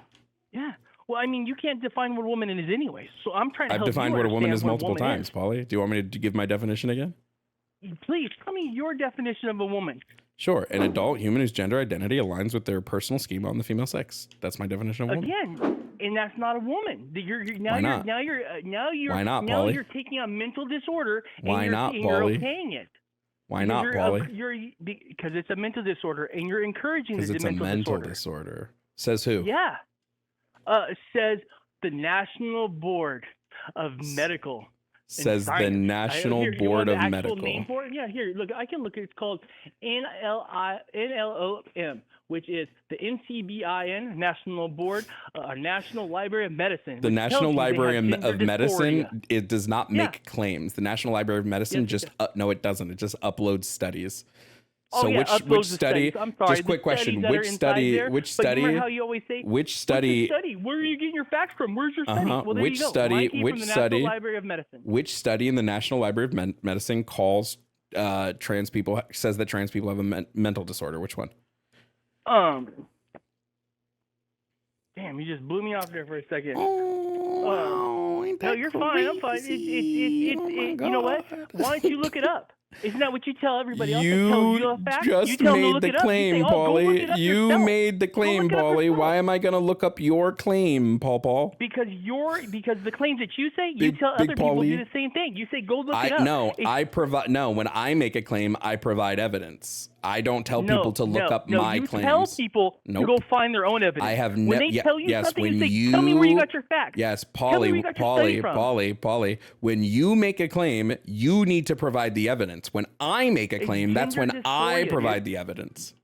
Well, I mean, you can't define what a woman is anyway. So I'm trying to I've help defined you what a woman is understand multiple what a woman times, Paulie. Do you want me to give my definition again? is. Please tell me your definition of a woman. Sure. An adult human whose gender identity aligns with their personal schema on the female sex. That's my definition of a woman. Again, and that's not a woman. Why not? Now you're Why not, now Paulie? you're taking a mental disorder and Why you're, not, and you're Paulie? okaying it. Why not, Paulie? Because it's a mental disorder and you're encouraging the Because it's a mental mental disorder. disorder. Says who? Yeah. It says the National Board of Medical. Says the Science. National You Board want of the actual Medical. name for it? Yeah, here, look, I can look. It's called NLOM, which is the NCBIN, National Board, National Library of Medicine. The which National tells you they Library have of gender Medicine, dysphoria. it does not make claims. The National Library of Medicine Yes, it does. no, it doesn't. It just uploads studies. Oh, So yeah, which uploads the study? studies. I'm sorry. Just quick the studies question. that are Which inside study? there, Which but you study? remember how you always say, Which What's study? your study? Where are you getting your facts from? Where's your study? Well, there Which you go. study? Mine came Which from the study? National Library of Medicine. Which study in the National Library of Medicine calls trans people, says that trans people have a mental disorder? Which one? Damn, you just blew me off there for a second. Oh, ain't No, that you're fine. I'm fine. crazy? Oh my You know what? God. Why don't you look it up? Isn't that what you tell everybody else? That You tells you a fact? You just tell them to made look the it up. You claim, say, oh, go look Paulie. it up You yourself. made the claim, look it up Paulie. yourself. Why am I gonna look up your claim, Paul? Because the claims that you say, you Big- tell Big other people Paulie. do the same thing. You say, go look it up. No, when I make a claim, I provide evidence. I don't tell people to look up my you claims. tell people to go find their own evidence. I have when never. they tell you Yes, something, when you say, tell me where you got your facts. Yes, Tell me where you got your study from. Paulie. When you make a claim, you need to provide the evidence. When I make a claim, that's when gender I dysphoria, provide dude. the evidence.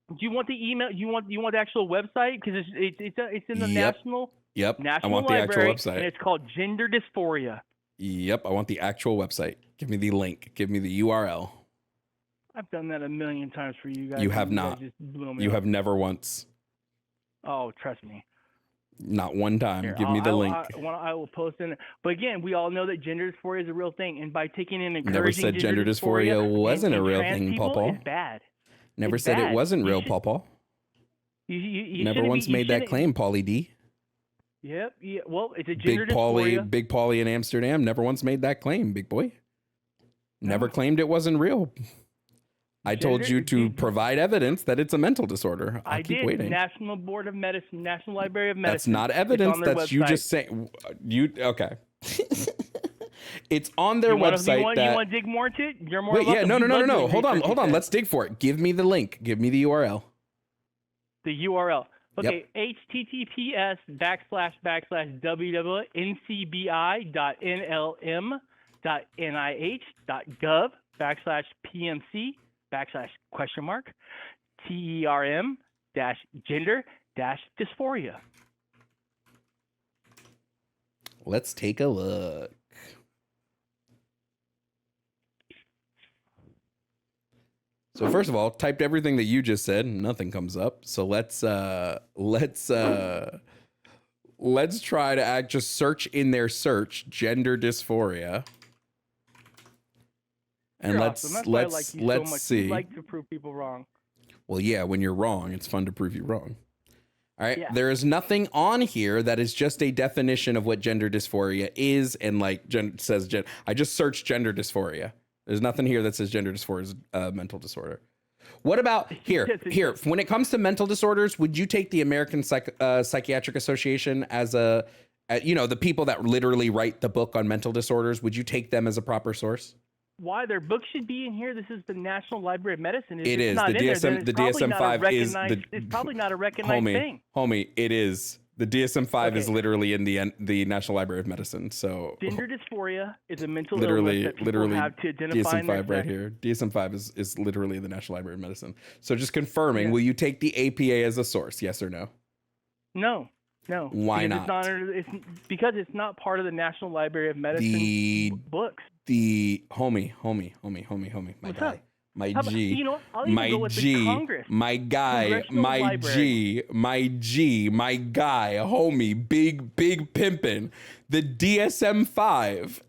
Do you want the email? You want the actual website? Because it's in the Yep. National I want the Library, actual website. and it's called Gender Dysphoria. Yep, I want the actual website. Give me the link. Give me the URL. I've done that a million times for you guys. You have and not. guys just blew me You up. have never once. Oh, trust me. Not one time. Here, Give me the link. I will post in it. But again, we all know that gender dysphoria is a real thing, and by taking in encouraging Never said gender dysphoria wasn't a real trans thing, people Paul. is bad. Never It's said bad. it wasn't You real, should- Paul. You Never shouldn't once be- you made that shouldn't- claim, Paulie D. Yep. Yeah. Well, it's a gender Big dysphoria. Paulie in Amsterdam never once made that claim, big boy. Never No. claimed it wasn't real. I told Gender- you to dude, provide evidence that it's a mental disorder. I'll I keep did. waiting. National Board of Medicine, National Library of Medicine. That's not It's evidence. on their That's you website. just saying. Okay. It's on their You wanna- website. You want that, to dig more into it? You're more wait, yeah, welcome. no. We'd love to Hold on. research it. Let's dig for it. Give me the link. Give me the URL. The URL. Yep. Okay, https://www.ncbi.nlm.nih.gov/PMC/question mark TERM-gender-dysphoria. Let's take a look. So first of all, typed everything that you just said, nothing comes up. So let's try to just search in their search gender dysphoria. And You're let's awesome. That's why I like you so much. see. You like to prove people wrong. Well, yeah, when you're wrong, it's fun to prove you wrong. All right. Yeah. There is nothing on here that is just a definition of what gender dysphoria is. And like I just searched gender dysphoria. There's nothing here that says gender dysphoria is a mental disorder. What about here? When it comes to mental disorders, would you take the American Psychiatric Association as the people that literally write the book on mental disorders? Would you take them as a proper source? Why their book should be in here? This is the National Library of Medicine. It is. The DSM-5 is it's probably not a recognized thing. Homie, it is. The DSM-5 is literally in the National Library of Medicine. So gender dysphoria is a mental illness that people have to identify in their DSM-5 right sex. here. DSM-5 is literally the National Library of Medicine. So just confirming, Yeah. will you take the APA as a source? Yes or no? No. Why because not? It's because it's not part of the National Library of Medicine books. The homie, my What's guy, up? my How about- G, you know what? I'll even my go with the G, Congress. my guy, Congressional my Library. G, my guy, homie, big pimpin'. The DSM-5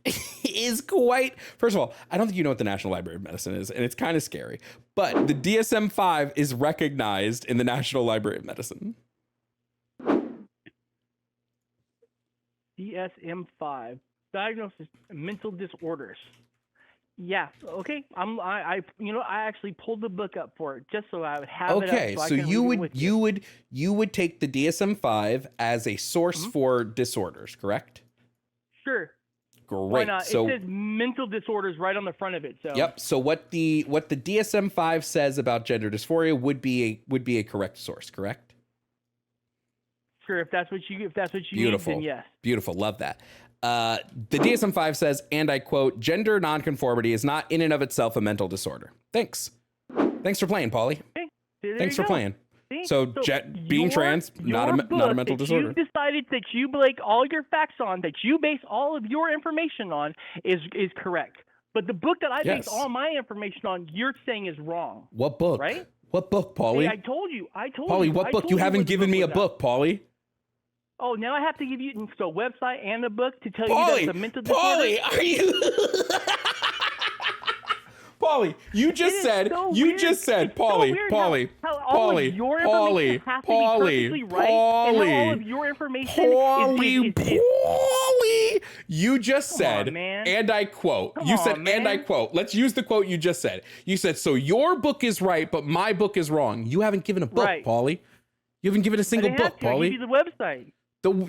is quite. First of all, I don't think you know what the National Library of Medicine is, and it's kind of scary. But the DSM-5 is recognized in the National Library of Medicine. DSM-5, diagnosis mental disorders. Yeah. Okay. I actually pulled the book up for it just so I would have it. Okay, so you would take the DSM-5 as a source for disorders, correct? Sure. Great. Why not? So it says mental disorders right on the front of it. So yep. So what the DSM-5 says about gender dysphoria would be a correct source, correct? Sure. If that's what you Beautiful. need, then yes. Beautiful. Love that. The DSM-5 says, and I quote, gender nonconformity is not in and of itself a mental disorder. Thanks for playing, Paulie. Okay. There Thanks you for go. playing. See? So being trans, not a mental disorder. You decided that you base all your facts on, that you base all of your information on, is correct. But the book that I base all my information on, you're saying is wrong. What book? Right? What book, Paulie? Hey, I told you. Paulie, what book? You haven't given me a book, Paulie. Oh, now I have to give you a website and a book to tell you that it's a mental disorder? Paulie, are you... Paulie, you just said, Paulie, how all of your information has to be perfectly right, and how all of your information Paulie, you just said, and I quote, and I quote, let's use the quote you just said. You said, so your book is right, but my book is wrong. You haven't given a book, Right. Paulie. You haven't given a single book, I Paulie. give you the website.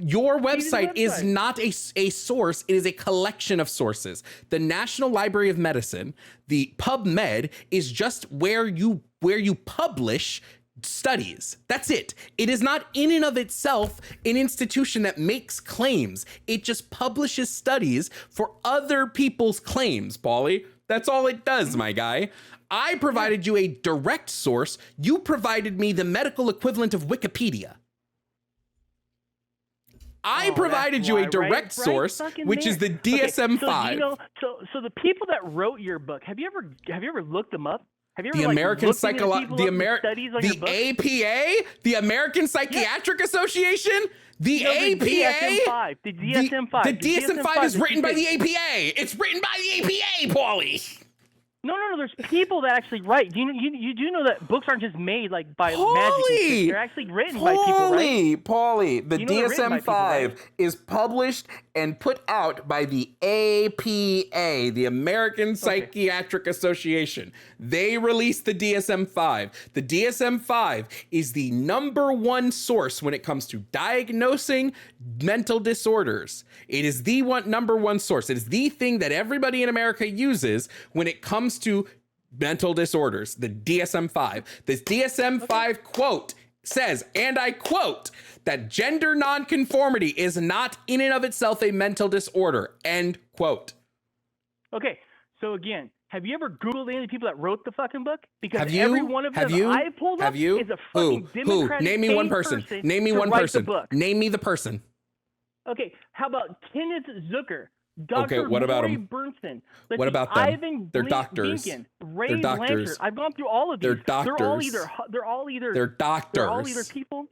Your website is not a source. It is a collection of sources. The National Library of Medicine, the PubMed, is just where you publish studies. That's it. It is not in and of itself an institution that makes claims. It just publishes studies for other people's claims, Paulie. That's all it does, my guy. I provided you a direct source. You provided me the medical equivalent of Wikipedia. I provided you a direct source, which is the DSM-5. Okay, so the people that wrote your book, have you ever looked them up? Have you ever the American studies on your book? APA, the American Psychiatric Association, the APA, the DSM-5. The DSM-5 is written by the APA. It's written by the APA, Paulie. No. There's people that actually write. You do know that books aren't just made like by magic. They're actually written by people, right? Paulie, the DSM-5 is published and put out by the APA, the American Psychiatric Association. They released the DSM-5. The DSM-5 is the #1 source when it comes to diagnosing mental disorders. It is the #1 source. It is the thing that everybody in America uses when it comes to mental disorders, the DSM-5. This DSM-5 quote says, and I quote, that gender nonconformity is not in and of itself a mental disorder, end quote. Okay, so again, have you ever Googled any of the people that wrote the fucking book? Because Have you? every one of them I pulled up is a fucking Democratic Name me one person. Name me one person. Name me the person. Okay, how about Kenneth Zucker? Dr. What about Roy them? Bernstein. What about them? Ivan They're doctors. Blinken, Ray They're doctors. Blanchard. I've gone through all of these. They're doctors. They're all either They're doctors. They're all either people.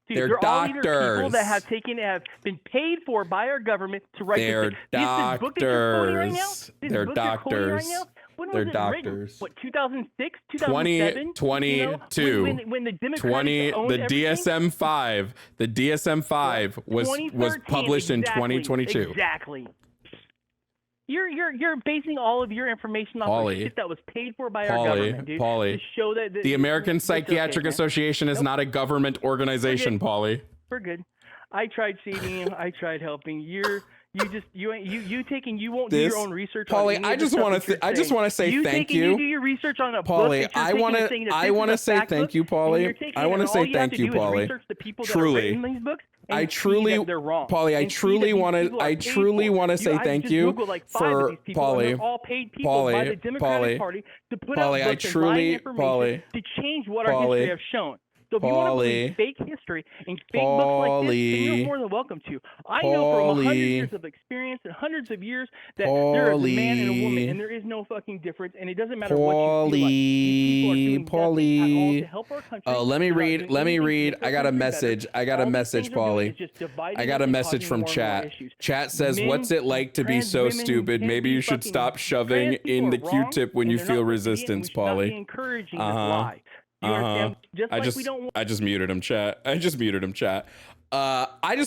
Dude, They're all either people doctors. that have been paid for by our government to write They're this thing. This book that you're quoting right now? doctors. They're book you're quoting right doctors. now? When They're was it written? doctors. What, 2006, 2007? 2022. When the Democrats 20 owned the everything? DSM-5 was 2013, published in 2022. Exactly. You're basing all of your information off of shit that was paid for by our government, dude. To show that the American Psychiatric Association is not a government organization, Paulie. We're good. I tried saving you. I tried helping. You won't do your own research. Paulie, I just want to say thank you. You do your research on a Paulie, book. I want to say thank you, Paulie. I want to say thank you, Paulie. Truly, I truly, Paulie, I truly want to say thank you for Paulie. All paid people by the Democratic Party to put out books and buy information to change what our history have shown. So if you want to believe fake history and fake books like this, then you're more than welcome to. I know from 100 years of experience and hundreds of years that there is a man and a woman, and there is no fucking difference, and it doesn't matter what you feel like. These people are doing nothing at all to help our country. Let me read. I got a message, Paulie. I got a message from chat. Chat says, "What's it like to be so stupid? Maybe you should stop shoving in the Q-tip when you feel resistance, Paulie." Encouraging this lie. I just muted him, chat. I just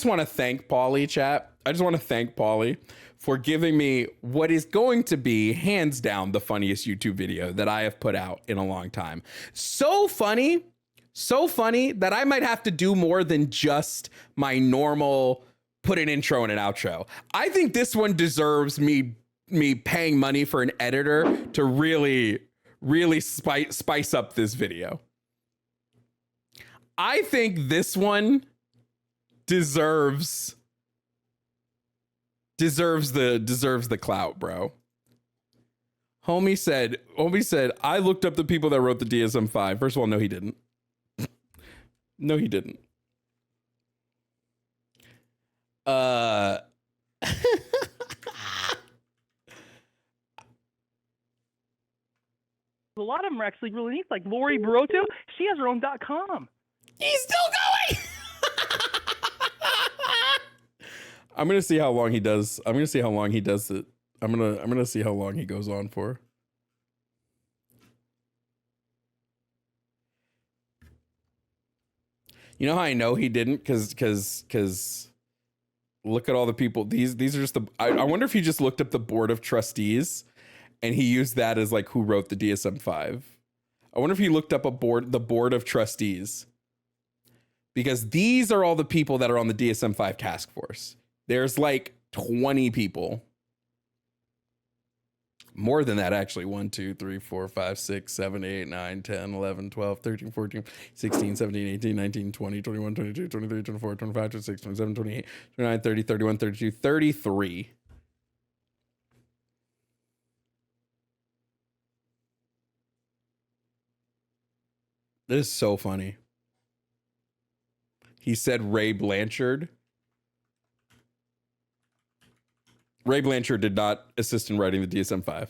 want to thank Paulie, chat. I just want to thank Paulie for giving me what is going to be hands down the funniest YouTube video that I have put out in a long time. So funny that I might have to do more than just my normal put an intro and an outro. I think this one deserves me paying money for an editor to really spice up this video. I think this one deserves the clout, bro. Homie said, I looked up the people that wrote the DSM-5. First of all, no, he didn't. No, he didn't. A lot of them are actually really neat. Like Lori Barotto, she has her own .com. He's still going. I'm gonna see how long he does. I'm gonna see how long he does it. I'm gonna see how long he goes on for. You know how I know he didn't? Cause look at all the people. These are just the. I wonder if he just looked up the board of trustees, and he used that as like who wrote the DSM-5. I wonder if he looked up the board of trustees, because these are all the people that are on the DSM-5 task force. There's like 20 people. More than that, actually. 1, 2, 3, 4, 5, 6, 7, 8, 9, 10, 11, 12, 13, 14, 16, 17, 18, 19, 20, 21, 22, 23, 24, 25, 26, 27, 28, 29, 30, 31, 32, 33. This is so funny. He said Ray Blanchard. Ray Blanchard did not assist in writing the DSM-5.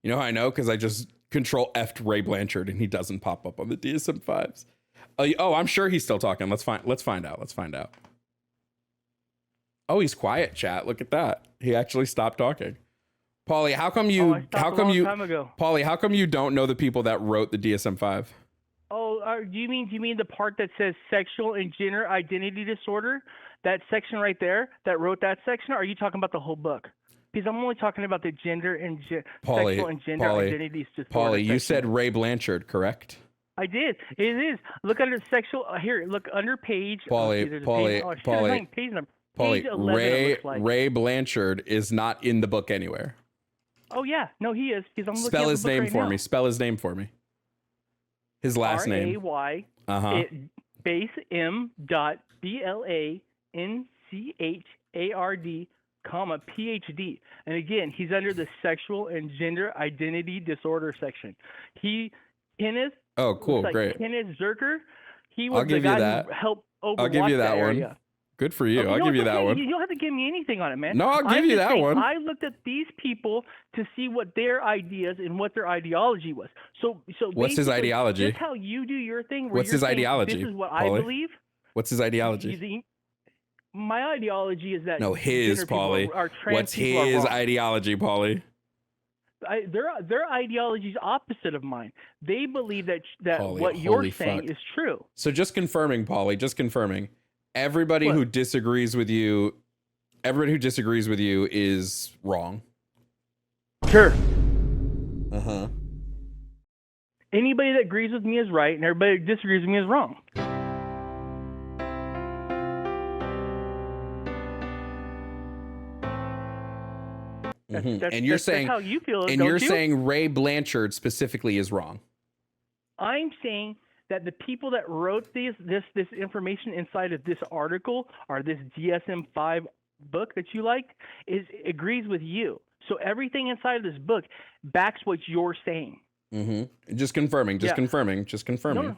You know how I know? Because I just control F'd Ray Blanchard and he doesn't pop up on the DSM-5s. Oh, I'm sure he's still talking. Let's find out. Oh, he's quiet, chat. Look at that. He actually stopped talking. Paulie, how come you don't know the people that wrote the DSM-5? Oh, do you mean the part that says sexual and gender identity disorder? That section right there that wrote that section? Or are you talking about the whole book? Because I'm only talking about the gender and sexual and gender identities disorder. Paulie, you said Ray Blanchard, correct? I did. It is. Look under sexual. Here, look under page. Paulie, Ray Blanchard is not in the book anywhere. Oh yeah, no, he is. Because I'm looking Spell at his the book name right for now. me. Spell his name for me. His last name. R-A-Y. Base M. BLANCHARD, PhD. And again, he's under the sexual and gender identity disorder section. Kenneth. Oh, cool, great. Kenneth Zerker. He was the guy who helped overwatch I'll give you that one. Area. Good for you. I'll give you that one. You don't have to give me anything on it, man. No, I'll give you that one. I looked at these people to see what their ideas and what their ideology was. So what's his ideology? Just how you do your thing. What's his ideology? This is what Paulie? I believe. What's his ideology? My ideology is that his, Paulie. What's his ideology, Paulie? Their ideology is opposite of mine. They believe that Pauly, what you're holy saying fuck. is true. So just confirming, Pauly, just confirming. Everybody What? who disagrees with you is wrong. Sure. Uh-huh. Anybody that agrees with me is right, and everybody that disagrees with me is wrong. And you're saying that's how you feel, and don't you're you? saying Ray Blanchard specifically is wrong. I'm saying that the people that wrote this information inside of this article or this DSM-5 book that you liked agrees with you. So everything inside of this book backs what you're saying. Just confirming. Yeah. No.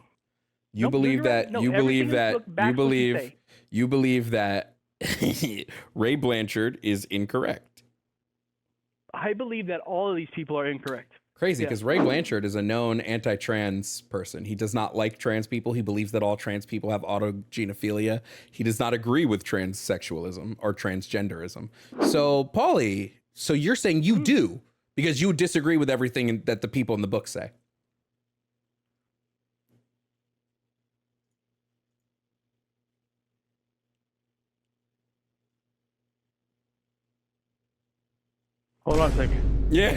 You Nope, believe you're right. that No, you everything believe in this that book you backs what you believe say. you believe that Ray Blanchard is incorrect. I believe that all of these people are incorrect. Crazy, Yeah. because Ray Blanchard is a known anti-trans person. He does not like trans people. He believes that all trans people have autogenophilia. He does not agree with transsexualism or transgenderism. So, Pauly, so you're saying you do because you disagree with everything that the people in the book say. Hold on a second. Yeah.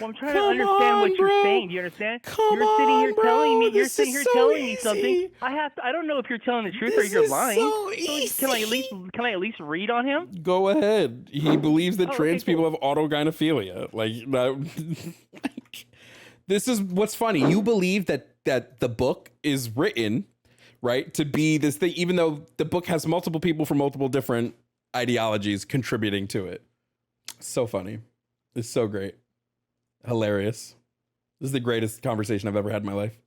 Well, I'm trying to understand what you're saying. Do you understand? You're sitting here telling me. You're sitting here telling me something. I don't know if you're telling the truth or you're lying. So easy. Can I at least read on him? Go ahead. He believes that trans okay, people have autogynephilia. This is what's funny. You believe that the book is written, right, to be this thing, even though the book has multiple people from multiple different ideologies contributing to it. So funny. It's so great. Hilarious. This is the greatest conversation I've ever had in my life.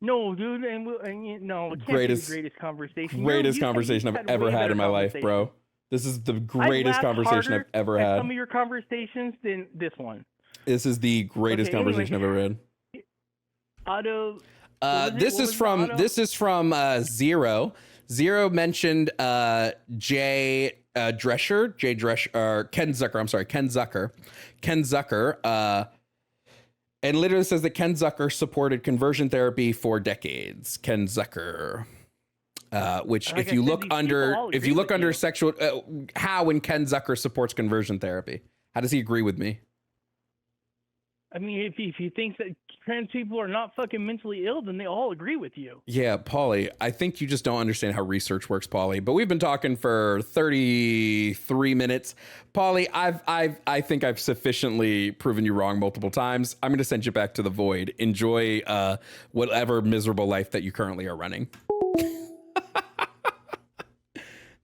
No, dude, no, it can't be the greatest conversation. Greatest conversation I've ever had in my life, bro. This is the greatest conversation I've ever had. Some of your conversations than this one. This is the greatest conversation I've ever had. This is from Zero. Zero mentioned Ken Zucker, and literally says that Ken Zucker supported conversion therapy for decades. Ken Zucker, which like if you look how when Ken Zucker supports conversion therapy, how does he agree with me? I mean, if he thinks that trans people are not fucking mentally ill, then they all agree with you. Yeah, Pauly, I think you just don't understand how research works, Pauly. But we've been talking for 33 minutes. Pauly, I think I've sufficiently proven you wrong multiple times. I'm going to send you back to the void. Enjoy whatever miserable life that you currently are running.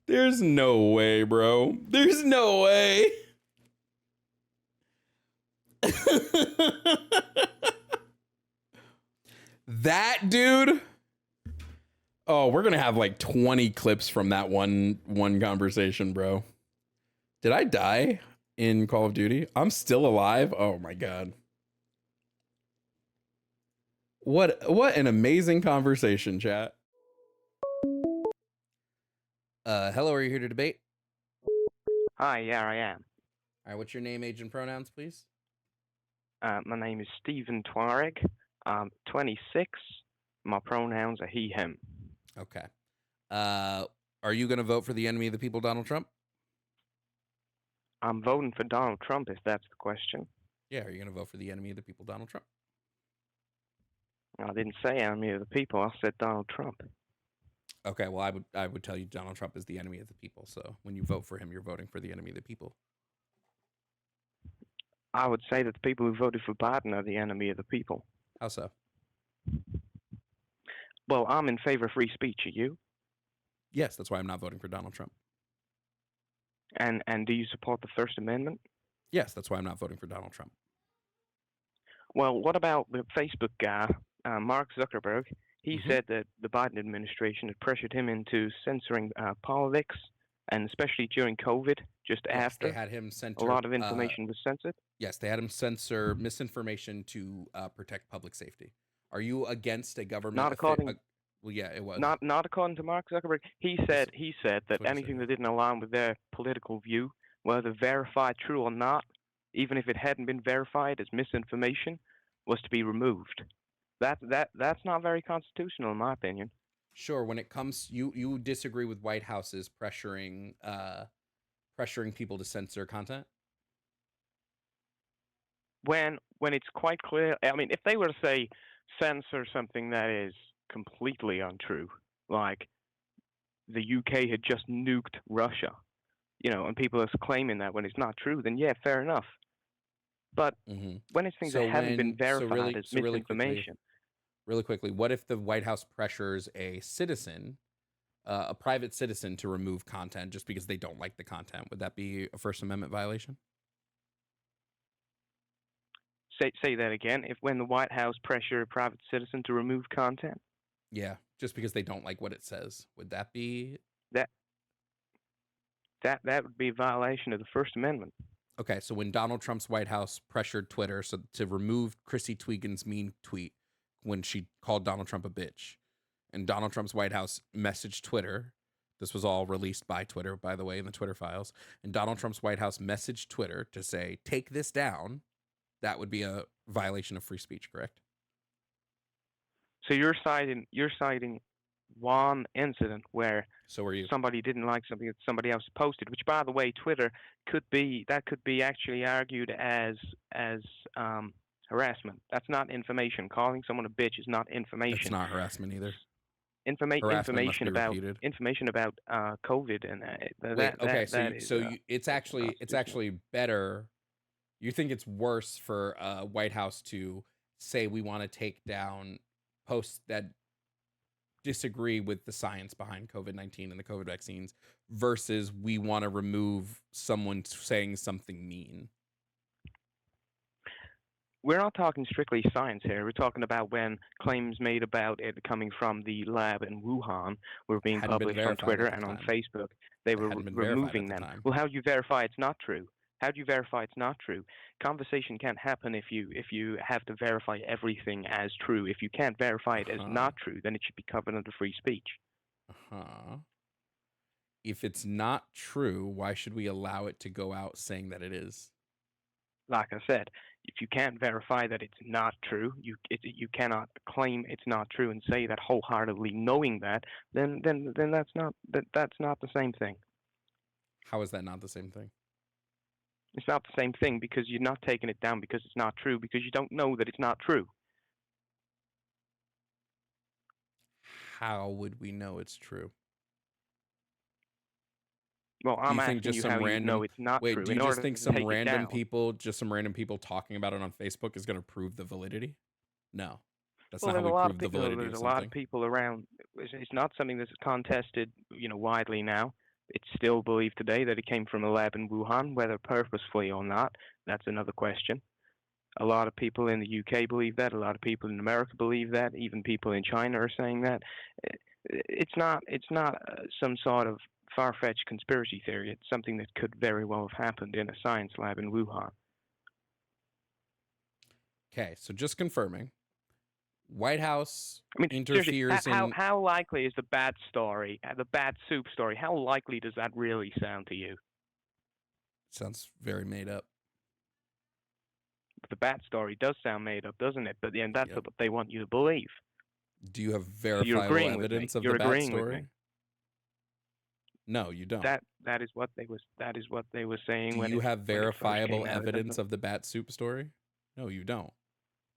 There's no way, bro. There's no way. That dude. Oh, we're gonna have like 20 clips from that one conversation, bro. Did I die in Call of Duty? I'm still alive. Oh my god. What an amazing conversation, chat. Hello, are you here to debate? Hi, yeah, I am. All right, what's your name, age, and pronouns, please? My name is Stephen Tuareg. I'm 26. My pronouns are he, him. Okay. Are you going to vote for the enemy of the people, Donald Trump? I'm voting for Donald Trump, if that's the question. Yeah, are you going to vote for the enemy of the people, Donald Trump? I didn't say enemy of the people. I said Donald Trump. Okay, well, I would tell you Donald Trump is the enemy of the people. So when you vote for him, you're voting for the enemy of the people. I would say that the people who voted for Biden are the enemy of the people. How so? Well, I'm in favor of free speech. Are you? Yes, that's why I'm not voting for Donald Trump. And do you support the First Amendment? Yes, that's why I'm not voting for Donald Trump. Well, what about the Facebook guy, Mark Zuckerberg? He said that the Biden administration had pressured him into censoring politics, and especially during COVID, just after they had him censor, a lot of information was censored. Yes, they had him censor misinformation to protect public safety. Are you against a government? Not according. Well, yeah, it was. Not according to Mark Zuckerberg. He said that That's what he anything said. that didn't align with their political view, whether verified true or not, even if it hadn't been verified as misinformation, was to be removed. That's not very constitutional in my opinion. Sure, when it comes, you disagree with White House's pressuring people to censor content. When it's quite clear, I mean, if they were to say censor something that is completely untrue, like the UK had just nuked Russia, and people are claiming that when it's not true, then yeah, fair enough. But Mm-hmm. when it's things that haven't been verified as really quickly, misinformation, what if the White House pressures a citizen, a private citizen, to remove content just because they don't like the content? Would that be a First Amendment violation? say that again. If when the White House pressure a private citizen to remove content, Yeah, just because they don't like what it says. Would that be that that would be a violation of the First Amendment. okay? So when Donald Trump's White House pressured Twitter to remove Chrissy Teigen's mean tweet when she called Donald Trump a bitch, and Donald Trump's White House messaged Twitter. This was all released by Twitter, by the way, in the Twitter files. And Donald Trump's White House messaged Twitter to say, take this down. That would be a violation of free speech, correct? So you're citing one incident where So are you. somebody didn't like something that somebody else posted, which, by the way, Twitter could be actually argued as harassment. That's not information. Calling someone a bitch is not information. It's not harassment either. Information must be about repeated. COVID and Wait, okay, that it's actually better. You think it's worse for White House to say we want to take down posts that disagree with the science behind COVID-19 and the COVID vaccines versus we want to remove someone saying something mean? We're not talking strictly science here. We're talking about when claims made about it coming from the lab in Wuhan were being Hadn't been published on verified Twitter at the and on time. Facebook. They were hadn't been verified removing at the them. time. Well, how do you verify it's not true? How do you verify it's not true? Conversation can't happen if you have to verify everything as true. If you can't verify it as not true, then it should be covered under free speech. If it's not true, why should we allow it to go out saying that it is? Like I said, if you can't verify that it's not true, you cannot claim it's not true and say that wholeheartedly, knowing that, then that's not the same thing. How is that not the same thing? It's not the same thing because you're not taking it down because it's not true, because you don't know that it's not true. How would we know it's true? Well, Do I'm you think asking just you some how you random know it's not wait? true. Do in you just order think to some take it random down. people, just some random people talking about it on Facebook, is going to prove the validity? No, that's Well, not how there's we a lot prove of the people. validity There's of a lot of something. people around. It's not something that's contested, widely now. It's still believed today that it came from a lab in Wuhan, whether purposefully or not. That's another question. A lot of people in the UK believe that. A lot of people in America believe that. Even people in China are saying that. It's not some sort of far-fetched conspiracy theory. It's something that could very well have happened in a science lab in Wuhan. Okay, so just confirming, White House I mean, seriously, interferes in. how likely is the bat story, the bat soup story? How likely does that really sound to you? Sounds very made up. The bat story does sound made up, doesn't it? But that's Yep. what they want you to believe. Do you have So you're verifiable agreeing with me. evidence of You're the bat agreeing with story? me. No, you don't. That is what they were saying. Do when you it, have when it first verifiable came out. evidence of the bat soup story? No, you don't.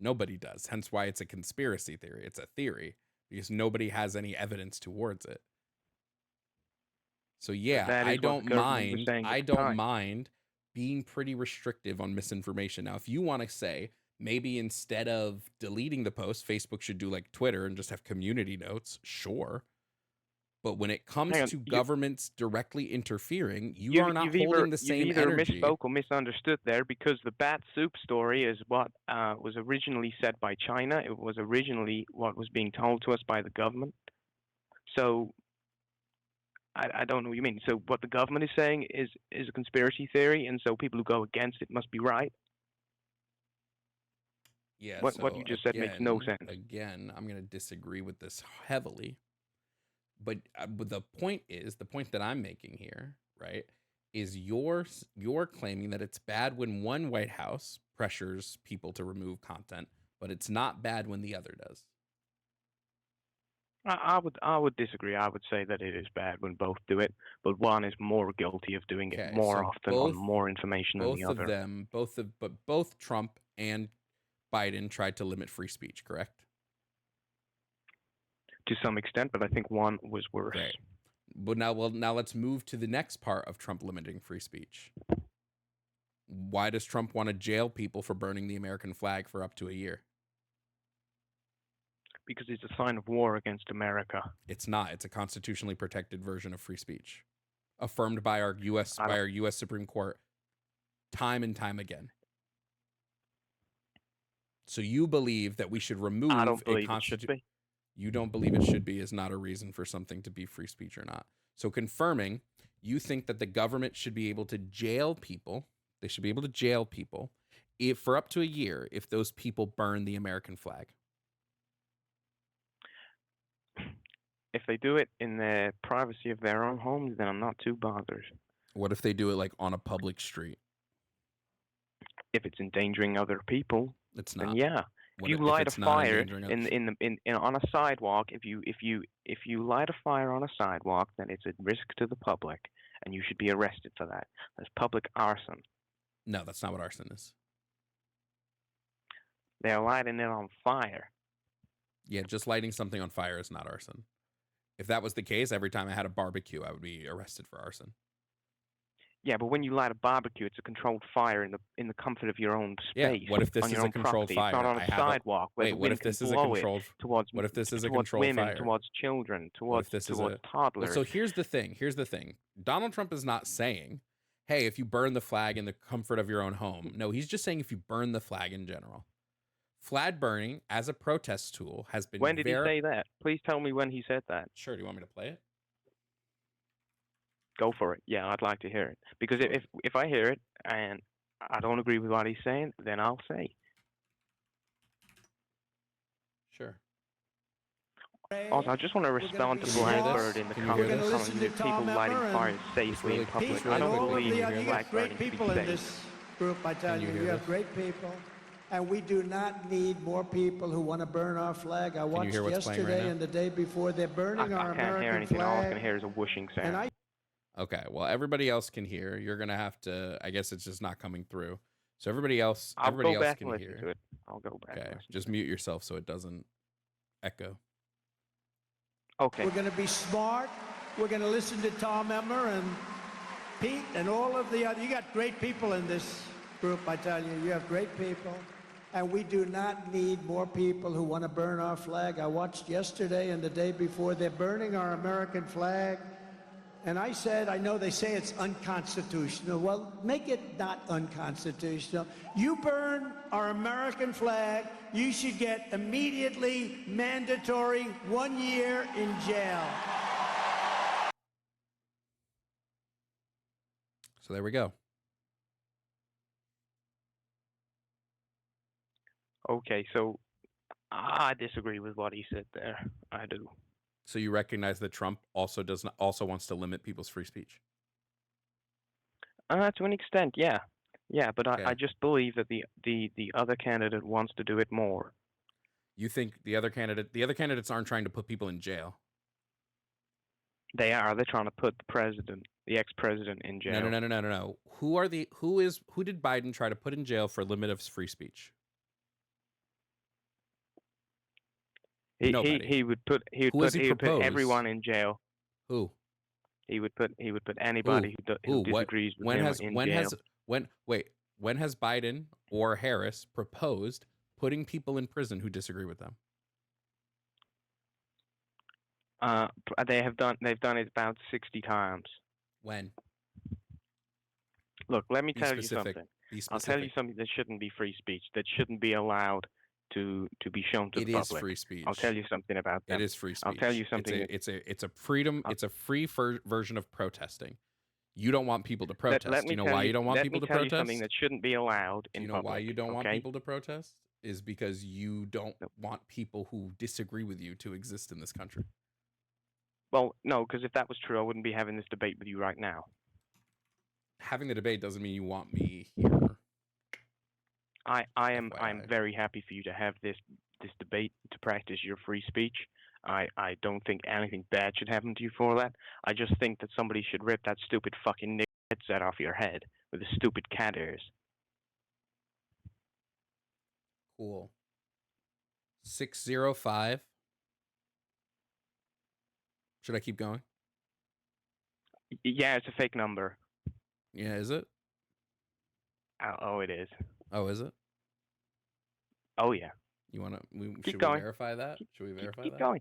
Nobody does. Hence why it's a conspiracy theory. It's a theory because nobody has any evidence towards it. So yeah, That is I what the don't government was mind. saying at I the don't time. mind being pretty restrictive on misinformation. Now, if you want to say maybe instead of deleting the post, Facebook should do like Twitter and just have community notes, sure. But when it comes Hang on, to you- governments directly interfering, you are not you've holding the same either energy. misspoke or misunderstood there, because the bat soup story is what was originally said by China. It was originally what was being told to us by the government. So I don't know what you mean. So what the government is saying is a conspiracy theory, and so people who go against it must be right. Yeah, What you so just said makes no sense. again, I'm going to disagree with this heavily. But the point that I'm making here, right, is you're claiming that it's bad when one White House pressures people to remove content, but it's not bad when the other does. I would disagree. I would say that it is bad when both do it, but one is more guilty of doing it Okay, more so often on more information than the both of other. them, both Trump and Biden tried to limit free speech, correct? To some extent, but I think one was worse. Great. But now let's move to the next part of Trump limiting free speech. Why does Trump want to jail people for burning the American flag for up to a year? Because it's a sign of war against America. It's not. It's a constitutionally protected version of free speech, affirmed by our U.S. Supreme Court time and time again. So you believe that we should remove I don't believe it should be. You don't believe it should be is not a reason for something to be free speech or not. So confirming, you think that the government should be able to jail people. They should be able to jail people if for up to a year if those people burn the American flag. If they do it in the privacy of their own homes, then I'm not too bothered. What if they do it like on a public street? If it's endangering other people, It's then not. yeah. If you light a it's not fire endangering on a sidewalk, if you light a fire on a sidewalk, then it's a risk to the public, and you should be arrested for that. That's public arson. No, that's not what arson is. They're lighting it on fire. Yeah, just lighting something on fire is not arson. If that was the case, every time I had a barbecue, I would be arrested for arson. Yeah, but when you light a barbecue, it's a controlled fire in the comfort of your own space. Yeah. What if this on is your a own controlled property. fire? It's not on a sidewalk where the Wait, what wind if this can is a blow controlled? it towards What if this is a towards controlled women, fire? towards children, towards toddlers? toddlers. So here's the thing. Donald Trump is not saying, "Hey, if you burn the flag in the comfort of your own home." No, he's just saying if you burn the flag in general. Flag burning as a protest tool has been. When did he say that? Please tell me when he said that. Sure. Do you want me to play it? Go for it. Yeah, I'd like to hear it. Because if I hear it and I don't agree with what he's saying, then I'll say. Sure. Also, I just want to respond to Blackbird in the comments telling you that people lighting fires safely in public. I don't believe you got great Blackbird people to be in safe. this group, I tell you. You have great people. And we do not need more people who want to burn our flag. I watched hear what's playing right yesterday now? and the day before. They're burning our I can't hear American anything. All I flag. can hear is a whooshing sound. And Okay. Well, everybody else can hear. You're gonna have to. I guess it's just not coming through. So everybody else I'll go back can and listen hear. to it. I'll go back. Okay. And listen. Just mute yourself so it doesn't echo. Okay. we're going to be smart. We're going to listen to Tom Emmer and Pete and all of the other. You got great people in this group, I tell you. You have great people. And we do not need more people who want to burn our flag. I watched yesterday and the day before. They're burning our American flag. And I said, I know they say it's unconstitutional. Well, make it not unconstitutional. You burn our American flag, you should get immediately mandatory 1 year in jail. So there we go. Okay, so I disagree with what he said there. I do. So you recognize that Trump also wants to limit people's free speech. To an extent, yeah. Yeah, but Okay. I just believe that the other candidate wants to do it more. You think the other candidates aren't trying to put people in jail? They are. They're trying to put the ex-president in jail. No. Who did Biden try to put in jail for limit of free speech? Nobody. He would put propose? everyone in jail. Who? He would put anybody who disagrees with him in jail. When has Biden or Harris proposed putting people in prison who disagree with them? They've done it about 60 times. When? Look, let me Be tell you specific. something. Be specific. I'll tell you something that shouldn't be free speech. That shouldn't be allowed to be shown to the It is public. free speech. I'll tell you something about that. It is free speech. I'll tell you something. It's a freedom. It's a free version of protesting. You don't want people to protest. Do you know why you don't want people to Let me tell you protest? something that shouldn't be allowed Do in you know public. why you don't want okay? people to protest? is because you don't want people who disagree with you to exist in this country. Well, no, because if that was true, I wouldn't be having this debate with you right now. Having the debate doesn't mean you want me here. I'm FYI. very happy for you to have this debate to practice your free speech. I don't think anything bad should happen to you for that. I just think that somebody should rip that stupid fucking headset off your head with the stupid cat ears. Cool. 605. Should I keep going? Yeah, it's a fake number. Yeah, is it? Oh, it is. Oh, is it? Oh, yeah. You want to? Keep Should going. we verify that? Should we verify Keep that? going.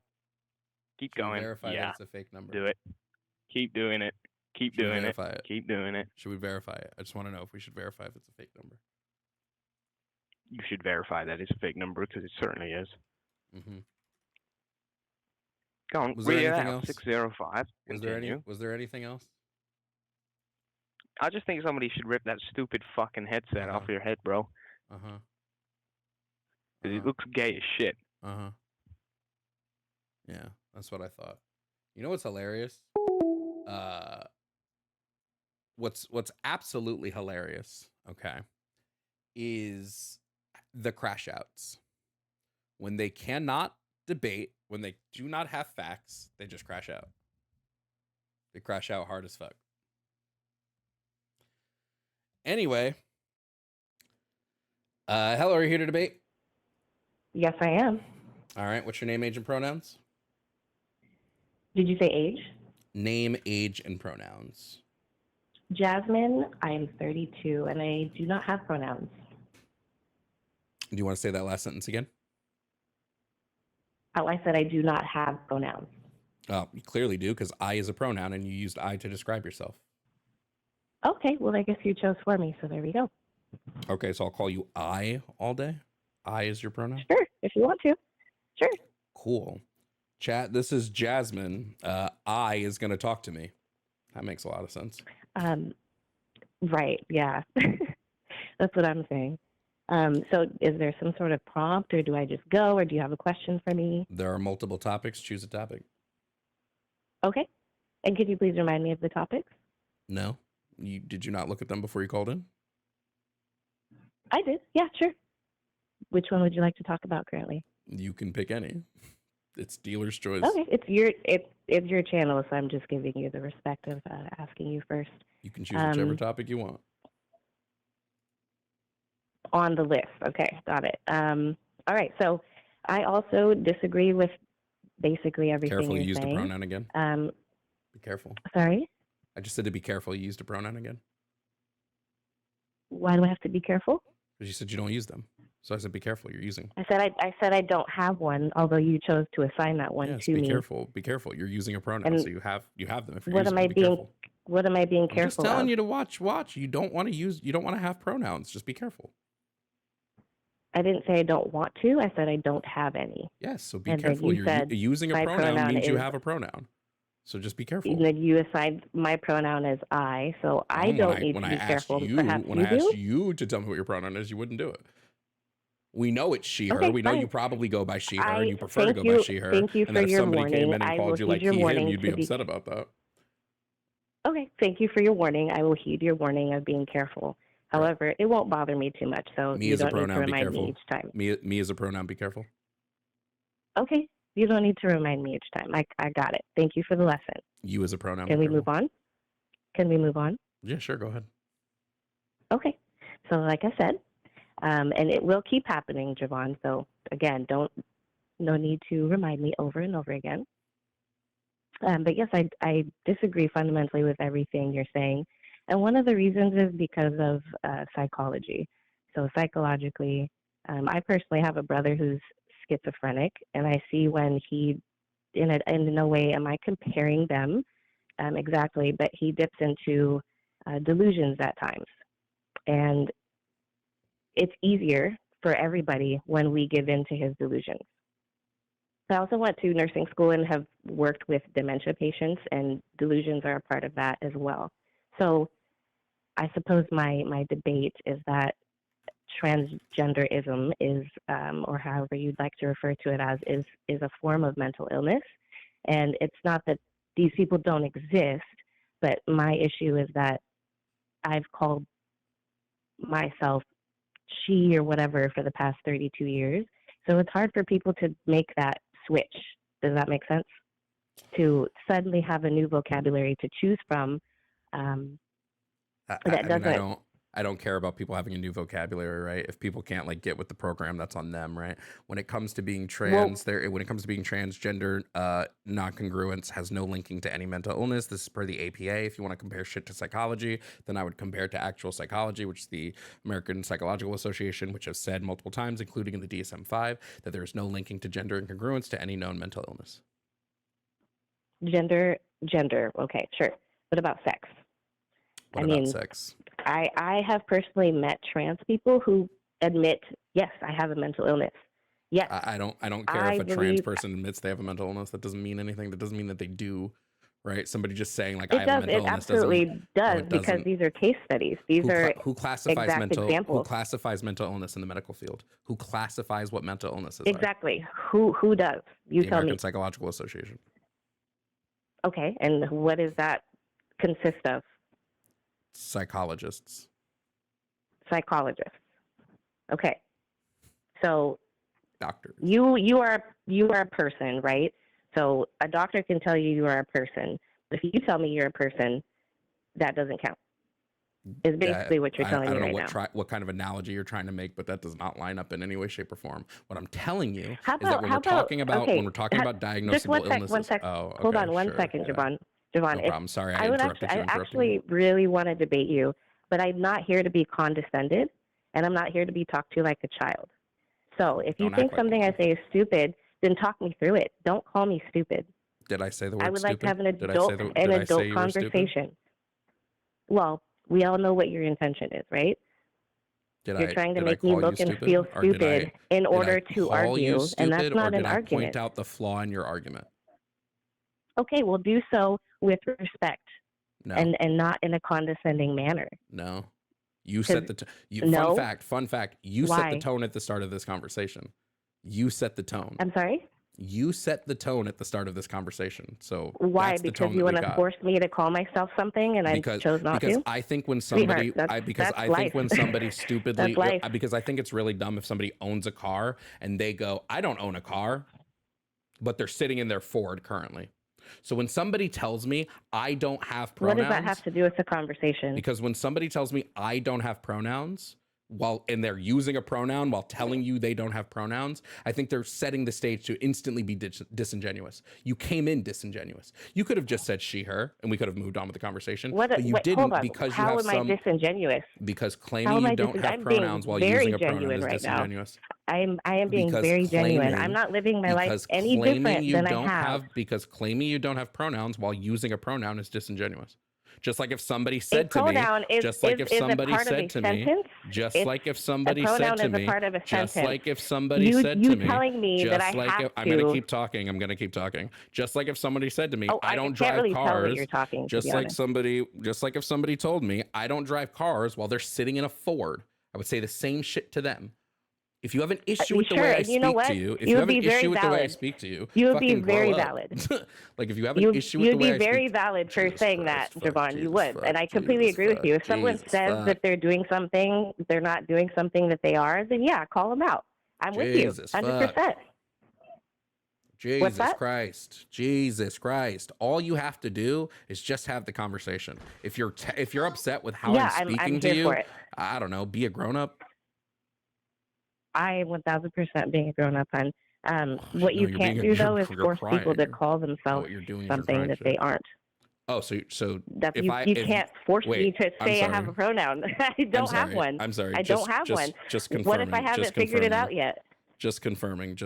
Keep Should we going. verify Yeah. that it's a fake number? Do it. Keep doing it. Keep Should we doing it. verify it? Keep doing it. Should we verify it? I just want to know if we should verify if it's a fake number. You should verify that it's a fake number because it certainly is. Mm-hmm. Go on. Was there read it anything out. else? 605. Was there anything else? I just think somebody should rip that stupid fucking headset off your head, bro. Uh-huh. 'Cause it looks gay as shit. Uh-huh. Yeah, that's what I thought. You know what's hilarious? What's absolutely hilarious, okay, is the crash outs. When they cannot debate, when they do not have facts, they just crash out. They crash out hard as fuck. Anyway, Hella, are you here to debate? Yes, I am. All right, what's your name, age, and pronouns? Did you say age? Name, age, and pronouns. Jasmine, I am 32, and I do not have pronouns. Do you want to say that last sentence again? Oh, I said I do not have pronouns. Oh, you clearly do, because I is a pronoun, and you used I to describe yourself. Okay, well, I guess you chose for me, so there we go. Okay, so I'll call you I all day? I is your pronoun? Sure, if you want to. Sure. Cool. Chat, this is Jasmine. I is going to talk to me. That makes a lot of sense. Right, yeah. That's what I'm saying. So is there some sort of prompt, or do I just go, or do you have a question for me? There are multiple topics. Choose a topic. Okay. And could you please remind me of the topics? No? Did you not look at them before you called in? I did. Yeah, sure. Which one would you like to talk about currently? You can pick any. It's dealer's choice. Okay, it's your channel, so I'm just giving you the respect of asking you first. You can choose whichever topic you want. On the list. Okay, got it. All right, so I also disagree with basically everything Careful, you you're used saying. a pronoun again. Be careful. Sorry? I just said to be careful, you used a pronoun again. Why do I have to be careful? Because you said you don't use them. So I said be careful, you're using. I said I don't have one, although you chose to assign that one Yes, to be me. careful. Be careful. You're using a pronoun, And so you have them. If you're What using am I them, be being careful. what am I being I'm careful just telling of? you to watch. You don't want to have pronouns. Just be careful. I didn't say I don't want to. I said I don't have any. Yes, so be And then careful. you said Using a my pronoun pronoun means you is- have a pronoun. So just be careful. And then you assigned my pronoun as I, so I don't need to be careful. Perhaps When you I do? asked you to tell me what your pronoun is, you wouldn't do it. We know it's she, her. Okay, We know you fine. probably go by she, her, and you prefer to Thank go you- by she, her. thank you And then for if your somebody came warning. in and I called will you heed like your he, him, warning you'd be to be- upset about that. Okay, thank you for your warning. I will heed your warning of being careful. However, it won't bother me too much, so Me you as a don't need to pronoun, be remind careful. me each time. Me as a pronoun, be careful. Okay, you don't need to remind me each time. I got it. Thank you for the lesson. You as a pronoun, Can be we careful. move on? Can we move on? Yeah, sure, go ahead. Okay. So like I said, and it will keep happening, Jovan. So again, no need to remind me over and over again. But yes, I disagree fundamentally with everything you're saying. And one of the reasons is because of psychology. So psychologically, I personally have a brother who's schizophrenic, and I see when he, in no way am I comparing them exactly, but he dips into delusions at times. And it's easier for everybody when we give in to his delusions. I also went to nursing school and have worked with dementia patients, and delusions are a part of that as well. So I suppose my debate is that transgenderism is, or however you'd like to refer to it as, is a form of mental illness. And it's not that these people don't exist, but my issue is that I've called myself she or whatever for the past 32 years. So it's hard for people to make that switch. Does that make sense? To suddenly have a new vocabulary to choose from. I don't care about people having a new vocabulary, right? If people can't like get with the program, that's on them, right? When it comes to being trans, when it comes to being transgender, non-congruence has no linking to any mental illness. This is per the APA. If you want to compare shit to psychology, then I would compare it to actual psychology, which is the American Psychological Association, which has said multiple times, including in the DSM-5, that there is no linking to gender incongruence to any known mental illness. Gender, okay, sure. What about sex? What about sex? I have personally met trans people who admit, yes, I have a mental illness. Yes. I don't care if a trans person admits they have a mental illness. That doesn't mean anything. That doesn't mean that they do, right? Somebody just saying like I have a mental illness. It absolutely does, because these are case studies. These are who classifies mental examples. Who classifies mental illness in the medical field? Who classifies what mental illness is? Exactly. Who does? You tell me. The American Psychological Association. Okay, and what does that consist of? Psychologists. Okay. So doctors. You are a person, right? So a doctor can tell you are a person. But if you tell me you're a person, that doesn't count. Is basically what you're telling me right now. I don't know what kind of analogy you're trying to make, but that does not line up in any way, shape, or form. What I'm telling you is that when we're talking about diagnosable illnesses. Hold on one second, Jovan. No problem. Sorry, I actually really want to debate you, but I'm not here to be condescended, and I'm not here to be talked to like a child. So if you think something I say is stupid, then talk me through it. Don't call me stupid. Did I say the word stupid? I would like to have an adult conversation. Well, we all know what your intention is, right? You're trying to make me look and feel stupid in order to argue, and that's not an argument. Point out the flaw in your argument. Okay, well, do so with respect, and not in a condescending manner. No, you set the fun fact. You Why? set the tone at the start of this conversation. You set the tone. I'm sorry? You set the tone at the start of this conversation. So why? Because you want to force me to call myself something, and I chose not to. Because I think when somebody, when somebody stupidly, that's because I think it's really dumb if somebody owns a car and they go, I don't own a car, but they're sitting in their Ford currently. So when somebody tells me I don't have pronouns, what does that have to do with the conversation? Because when somebody tells me I don't have pronouns, and they're using a pronoun while telling you they don't have pronouns, I think they're setting the stage to instantly be disingenuous. You came in disingenuous. You could have just said she, her, and we could have moved on with the conversation. But you didn't, because you have some. How am I disingenuous? Because claiming you don't have pronouns while using a pronoun is disingenuous. I am being very genuine. I'm not living my life any different than I have. Because claiming you don't have pronouns while using a pronoun is disingenuous. Just like if somebody said to me, just like if somebody said to me, just like if somebody said to me, just like if somebody said to me, telling me that I have to. I'm going to keep talking. I'm going to keep talking. Just like if somebody said to me, I don't drive cars. Just like if somebody told me I don't drive cars while they're sitting in a Ford, I would say the same shit to them. If you have an issue with the way I speak to you, if you have an issue with the way I speak to you, you would be very valid. Like if you have an issue with the way I speak, you'd be very valid for saying that, Jovan. You would, and I completely agree with you. If someone says that they're doing something, they're not doing something that they are, then yeah, call them out. I'm with you, 100%. Jesus Christ. All you have to do is just have the conversation. If you're upset with how I'm speaking to you, I don't know, be a grown up. I am 1,000% being a grown up, hon. What you can't do though is force people to call themselves something that they aren't. Oh, so you can't force me to say I have a pronoun. I don't have one. I'm sorry. I don't have one. Just confirming. What if I haven't figured it out yet? Just confirming.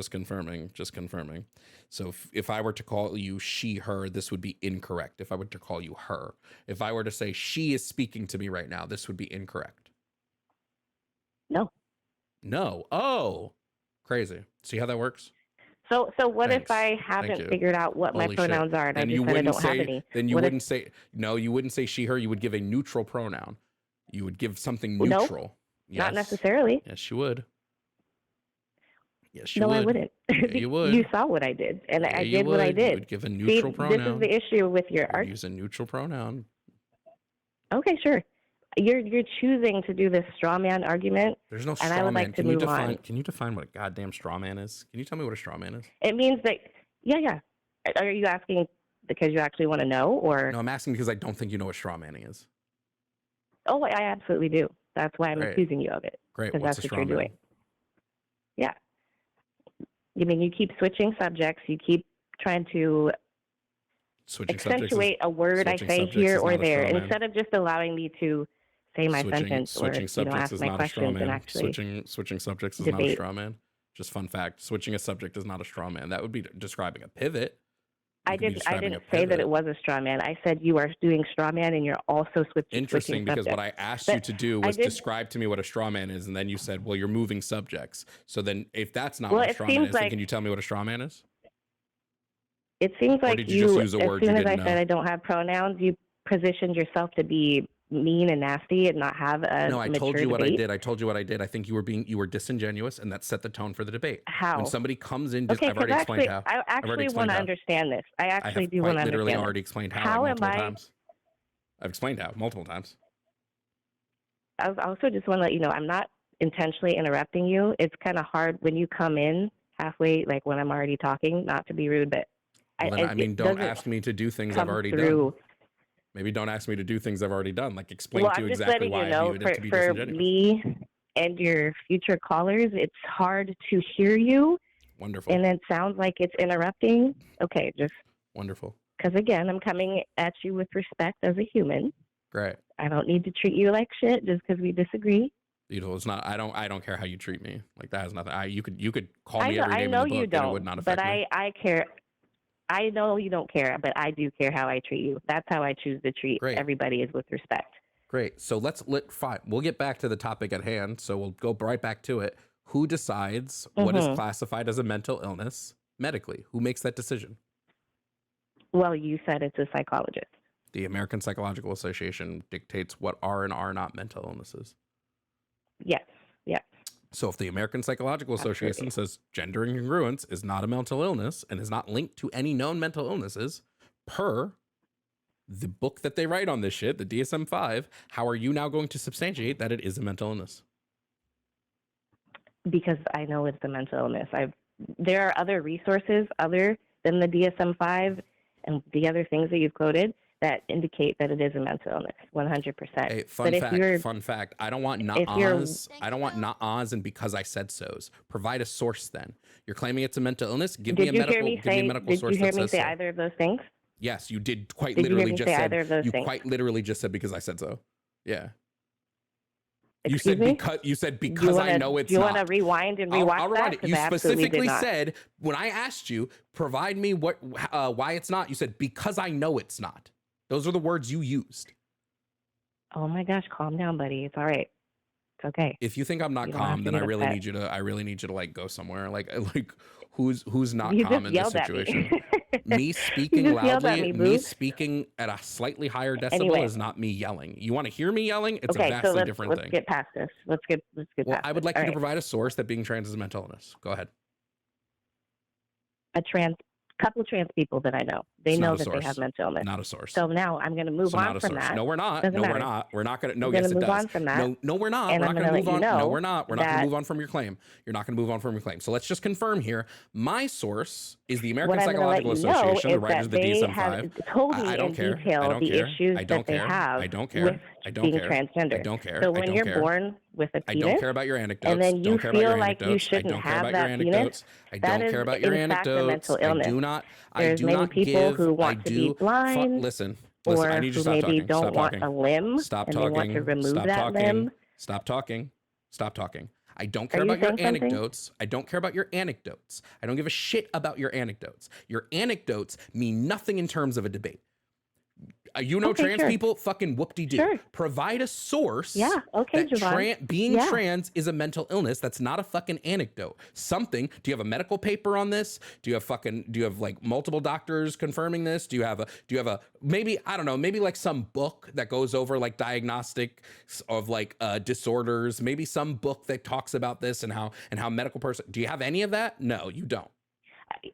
So if I were to call you she, her, this would be incorrect. If I were to call you her, if I were to say she is speaking to me right now, this would be incorrect. No. Oh, crazy. See how that works? So what if I haven't figured out what my pronouns are and I just said I don't have any? Then you wouldn't say she, her. You would give a neutral pronoun. You would give something neutral. Not Yes. necessarily. Yes, you would. Yes, you No, would. I wouldn't. Yeah, you would. You saw what I did, and Yeah, I you did what I would. You did. would give a See, neutral this pronoun. is the issue with your You would art. use a neutral pronoun. Okay, sure. You're choosing to do this straw man argument, There's no and I straw would man. like to Can you move define? on. Can you define what a goddamn straw man is? Can you tell me what a straw man is? It means that, yeah. Are you asking because you actually want to know, or? No, I'm asking because I don't think you know what straw manning is. Oh, I absolutely do. That's why I'm Great. accusing you of it, Great. because What's that's a what straw you're man? doing. Yeah. You mean you keep switching subjects, you keep trying to Switching subjects. accentuate a word I switching say subjects here is or not a there, straw man. instead of just allowing me to say my sentence or Switching subjects ask is my not a straw questions and man. actually Switching subjects is not a debate. straw man. Just fun fact: switching a subject is not a straw man. That would be describing a pivot. You I could be didn't describing a say that pivot. it was a straw man. I said you are doing straw man and you're also switching Interesting, because what subjects. I asked But you to do I was did- describe to me what a straw man is, and then you said, "Well, you're moving subjects." So then, if that's not Well, what a it straw man seems is, then like- can you tell me what a straw man is? It seems Or like did you just use a as word you soon as I didn't said know? I don't have pronouns, you positioned yourself to be mean and nasty and not have a No, I mature told you what I debate. did. I told you what I did. I think you were disingenuous, and that set the tone for the debate. How? When somebody comes in, Okay, I've already because explained how. I already actually want explained to how. understand this. I I actually have do quite want to literally understand already this. explained how, How like, am multiple I- times. I've explained how multiple times. I also just want to let you know I'm not intentionally interrupting you. It's kind of hard when you come in halfway, like when I'm already talking, not to be rude, but Well, then, I mean, it don't doesn't ask me to do things I've come already through. done. Maybe don't ask me to do things I've already done. Like, explain Well, to I'm you just exactly letting why you I know viewed it to be for disingenuous. me and your future callers, it's hard to hear you, Wonderful. and it sounds like it's interrupting. Okay, just Wonderful. because again, I'm coming at you with respect as a human. Great. I don't need to treat you like shit just because we disagree. Beautiful. It's not. I don't care how you treat me. Like, that has nothing. You could call I me know, every I name know in the you book, and it don't, would not but affect me. I care. I know you don't care, but I do care how I treat you. That's how I choose to treat Great. everybody, is with respect. Great. So fine. We'll get back to the topic at hand. So we'll go right back to it. Who decides what is classified as a mental illness medically? Who makes that decision? Well, you said it's a psychologist. The American Psychological Association dictates what are and are not mental illnesses. Yes. So if the American Psychological Association says gender incongruence is not a mental illness and is not linked to any known mental illnesses, per the book that they write on this shit, the DSM-5, how are you now going to substantiate that it is a mental illness? Because I know it's a mental illness. There are other resources other than the DSM-5 and the other things that you've quoted that indicate that it is a mental illness, 100%. Hey, But fun fact. I don't want if you're- not-ahs. I don't want not-ahs and because I said so's. Provide a source then. You're claiming it's a mental illness? Give me a medical source Did you hear that me says say so. either of those things? Yes, you did quite Did you hear literally me just say said either of those you things? quite literally just said because I said so. Yeah. You Excuse said me? because I know it's Do you not. want to rewind and I'll rewatch rewind that? it. 'Cause You I absolutely did specifically not. said when I asked you, provide me why it's not. You said because I know it's not. Those are the words you used. Oh my gosh, calm down, buddy. It's all right. It's okay. If you think I'm not You don't have calm, to then I get really upset. need you to. I really need you to like go somewhere. Like who's not You calm just in this yelled at situation? me. Me speaking You just yelled at loudly, me, me boo. speaking at a slightly higher decibel Anyway. is not me yelling. You want to hear me yelling? It's a Okay, vastly so different let's thing. get past this. Let's get Well, past I would this. like you All to right. provide a source that being trans is a mental illness. Go ahead. A couple of trans people that I know. They It's not know a that they source. have mental illness. Not a source. So now I'm going to move So on not a from source. that. No, we're not. Doesn't No, we're matter. not. We're not gonna. No, I'm yes, gonna it move does. on from that. No, we're not. And We're I'm not gonna gonna move let on. you No, know we're not. We're not gonna that- move on from your claim. You're not gonna move on from your claim. So let's just confirm here. My source is the American What I'm going to let Psychological you know Association, the is writers that of the they DSM-5. have told me I don't in care. detail I don't the care. issues I don't that they care. have I don't care. with I don't being care. transgender. I don't care. So I when don't you're care. born with a I penis, don't care about your anecdotes. and then you don't care about feel your like you anecdotes. shouldn't I don't care have about your that penis, anecdotes. I that don't care is about your in fact a anecdotes. mental illness. I do not. There's many not people give. who want I to do. be blind, Listen. or I need you to who stop maybe talking. don't Stop want talking. a limb, Stop and talking. they want to remove Stop that talking. limb. Stop talking. Stop talking. I don't Are care you about your saying something? anecdotes. I don't care about your anecdotes. I don't give a shit about your anecdotes. Your anecdotes mean nothing in terms of a debate. trans sure. people fucking whoop-de-doo. Sure. Provide a source. Yeah, okay, that Jovan. being trans is a mental illness. That's not a fucking anecdote. Something. Do you have a medical paper on this? Do you have like multiple doctors confirming this? Do you have a maybe, I don't know, maybe like some book that goes over like diagnostics of like disorders, maybe some book that talks about this and how medical person. Do you have any of that? No, you don't.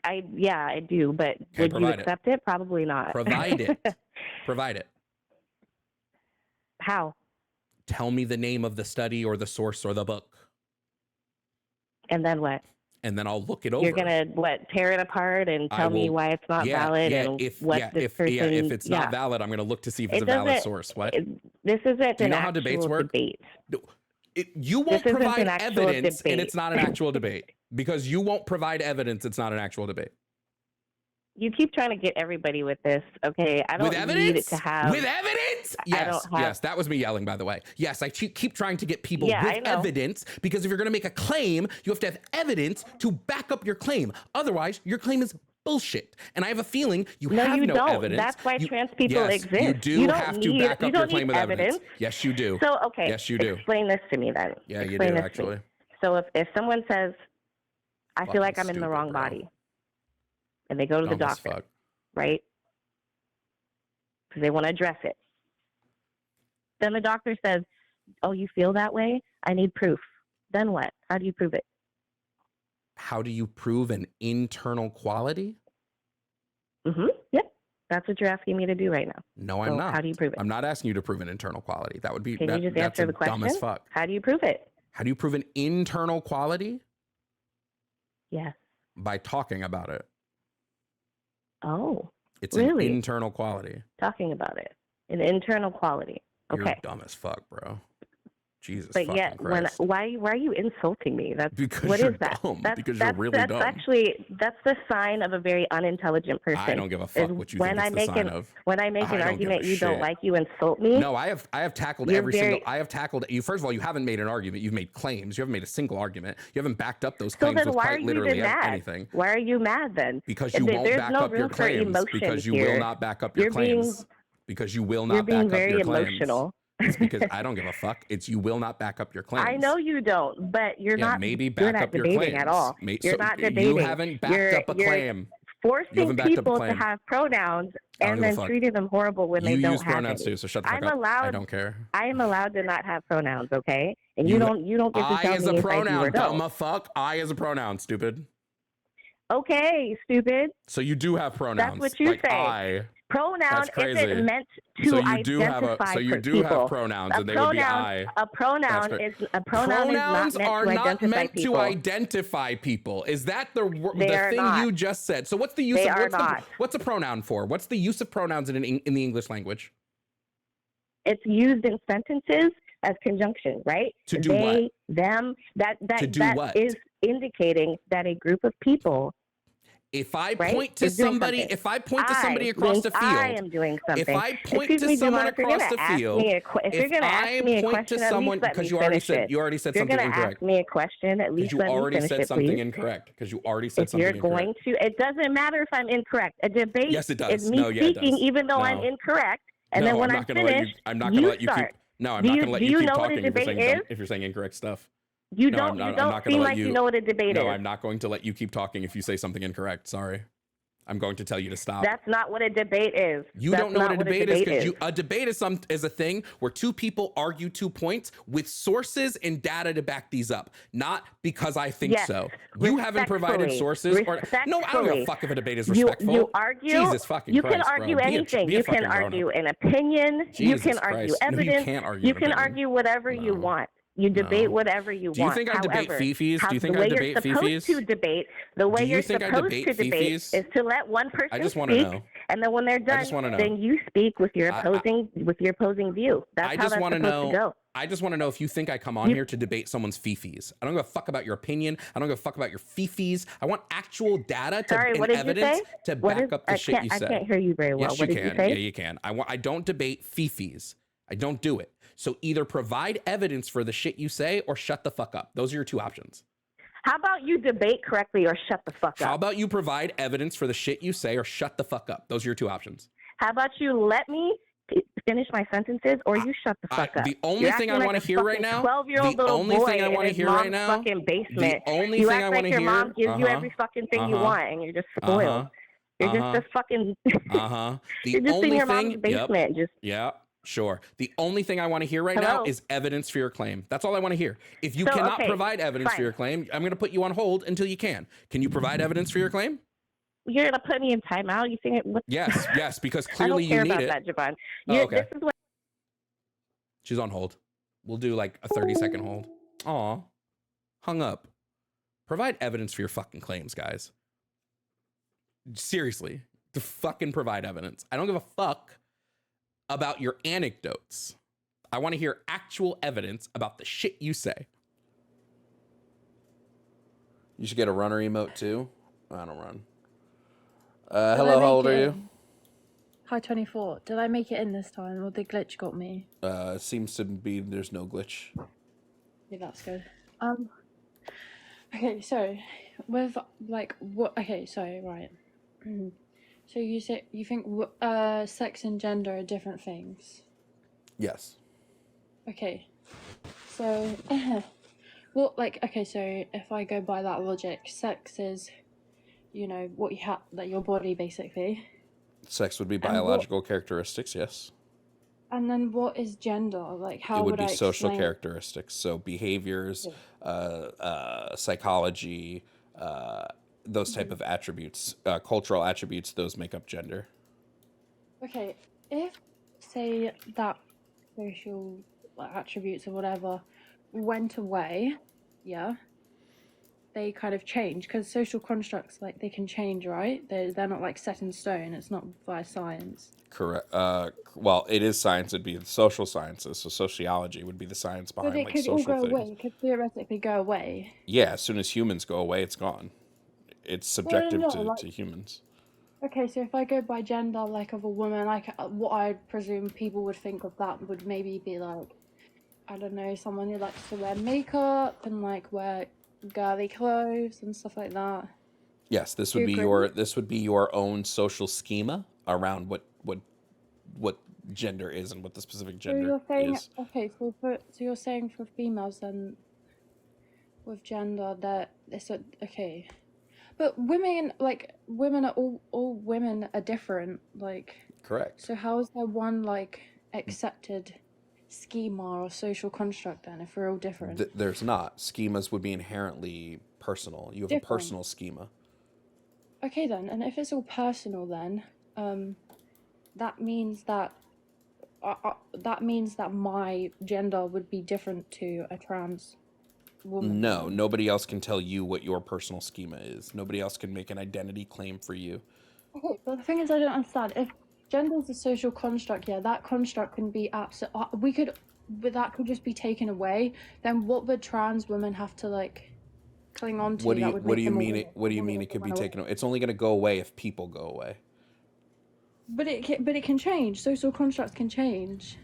I do, but Okay, would you accept it? Probably not. Provide it. Provide it. How? Tell me the name of the study or the source or the book. And then what? And then I'll look it over. You're gonna tear it apart and tell me why it's not valid and if it's not valid, I'm gonna look to see if it's a valid source. What? This isn't Do you an know how debates work? debate. You won't This isn't provide an actual evidence, debate. and it's not an actual debate because you won't provide evidence. It's not an actual debate. You keep trying to get everybody with this, okay? I don't need it to have... With evidence? Yes, that was me yelling, by the way. Yes, I keep trying to get people with evidence because if you're going to make a claim, you have to have evidence to back up your claim. Otherwise, your claim is bullshit. And I have a feeling you have no evidence. That's why trans people exist. You do have to back up your claim with evidence. Yes, you do. So, okay. Yes, you do. Explain this to me then. Yeah, you do, actually. So if someone says, I feel like I'm in the wrong body, and they go to the doctor, right? Because they want to address it. Then the doctor says, oh, you feel that way? I need proof. Then what? How do you prove it? How do you prove an internal quality? Yep. That's what you're asking me to do right now. No, I'm not. How do you prove it? I'm not asking you to prove an internal quality. That would be Can you just answer the question? Dumb as fuck. How do you prove it? How do you prove an internal quality? Yes. By talking about it. Oh. It's really? an internal quality. Talking about it. An internal quality. Okay. You're dumb as fuck, bro. Jesus but fucking yet, Christ. why are you insulting me? That's because what you're is that? dumb. That's, because that's, you're really that's dumb. Actually, that's the sign of a very unintelligent person. I don't give a fuck what you think it's the sign of. When I make an argument you don't like, you insult me. No, I have tackled I have tackled you. First of all, you haven't made an argument. You've made claims. You haven't made a single argument. You haven't backed up those claims with quite literally anything. Why are you mad then? Because you won't back up your claims. Because you will not back up your claims. Because you will not back up your claims. You're being very emotional. It's because I don't give a fuck. It's you will not back up your claims. I know you don't, but you're not maybe back up your claims at all. You're not debating. You haven't backed up a claim. Forcing people to have pronouns and then treating them horrible when they don't have use pronouns too, so shut the fuck up. I don't care. I am allowed to not have pronouns, okay? And you don't get to tell me if I do or don't. I is a pronoun, dumb fuck. I is a pronoun, stupid. Okay, stupid. So you do have pronouns. That's what you say. I. Pronoun isn't meant to identify So you do people. have pronouns, and they would be I. A pronoun is pronouns are not meant to identify people. Is that the thing not. you just said? So what's the use what's a pronoun for? What's the use of pronouns in the English language? It's used in sentences as conjunction, right? To do they, what? them. That what? is indicating that a group of people. If I point to somebody, across the field, I am doing something. If I point to someone across the field, if you're going to ask me a question, because you already said something incorrect. Ask me a question, at least let me finish it, please. Incorrect. Because you already said something incorrect. If you're going to, it doesn't matter if I'm incorrect. A debate is me speaking, even though I'm incorrect, and then when I'm finished, I'm not going to let you keep. No, I'm not going to let you keep talking if you're saying incorrect stuff. You don't seem like you know what a debate is. No, I'm not going to let you keep talking if you say something incorrect. Sorry. I'm going to tell you to stop. That's not what a debate is. You don't know what a debate is because a debate is a thing where two people argue 2 points with sources and data to back these up, not because I think so. You haven't provided sources. No, I don't give a fuck if a debate is respectful. You argue. Jesus fucking you Christ, can argue bro. anything. You can argue an opinion. You can argue evidence. No, you can't argue. You can argue whatever you want. You debate whatever you want. Do you think I debate fifis? Do you think I debate fifis? The way you're supposed to debate is to let one person speak, and then when they're done, then you speak with your opposing view. That's how that's supposed to go. I just want to know if you think I come on here to debate someone's fifis. I don't give a fuck about your opinion. I don't give a fuck about your fifis. I want actual data and evidence to back up the shit you said. I can't hear you very well. Yes, what did you say? Yeah, you can. I don't debate fifis. I don't do it. So either provide evidence for the shit you say or shut the fuck up. Those are your two options. How about you debate correctly or shut the fuck up? How about you provide evidence for the shit you say or shut the fuck up? Those are your two options. How about you let me finish my sentences, or you shut the fuck up. The only You're thing acting I like want a to hear right fucking now, 12-year-old the little only boy thing I in want to his hear right mom's now, fucking the basement. only You thing act I like want to your hear, mom gives you every fucking thing you want, and you're just spoiled. You're just a fucking. The You're just in only your mom's thing, basement. Just yeah, sure. The only thing I want to hear right now hello. is evidence for your claim. That's all I want to hear. If you So, cannot okay, provide evidence for fine. your claim, I'm going to put you on hold until you can. Can you provide evidence for your claim? You're gonna put me in timeout. You think it? What? Yes, because I clearly don't care you need about it. that, Jovan. Oh, okay. This is what. She's on hold. We'll do like a 30-second hold. Aw, hung up. Provide evidence for your fucking claims, guys. Seriously, to fucking provide evidence. I don't give a fuck about your anecdotes. I want to hear actual evidence about the shit you say. You should get a runner emote too. I don't run. Hello, how old are you? Hi, 24. Did I make it in this time, or the glitch got me? Seems to be there's no glitch. Yeah, that's good. Okay, so with like what? Okay, so right. So you think sex and gender are different things? Yes. Okay. So, well, like, okay, so if I go by that logic, sex is, you know, what you have, like your body basically. Sex would be biological characteristics, yes. And then what is gender? Like, how it would be I social explain... characteristics, so behaviors, psychology, those type of attributes, cultural attributes. Those make up gender. Okay, if say that social attributes or whatever went away, yeah, they kind of change because social constructs like they can change, right? They're not like set in stone. It's not via science. Correct. Well, it is science. It'd be the social sciences. So sociology would be the science behind But it like could all social go things. away. It could theoretically go away. Yeah, as soon as humans go away, it's gone. It's subjective to humans. Okay, so if I go by gender, like of a woman, like what I presume people would think of that would maybe be like, I don't know, someone who likes to wear makeup and like wear girly clothes and stuff like that. Yes, this would be your own social schema around what gender is and what the specific gender so you're saying, is. Okay, so you're saying for females then with gender that it's okay. But women are all women are different, like. Correct. So how is there one like accepted schema or social construct then if we're all different? There's not. Schemas would be inherently personal. You have a personal schema. Okay then, and if it's all personal then, that means that my gender would be different to a trans woman. No, nobody else can tell you what your personal schema is. Nobody else can make an identity claim for you. Okay, but the thing is, I don't understand. If gender is a social construct, yeah, that construct can be but that could just be taken away. Then what would trans women have to like cling on to? What do you mean it could be taken away? It's only going to go away if people go away. But it can change. Social constructs can change.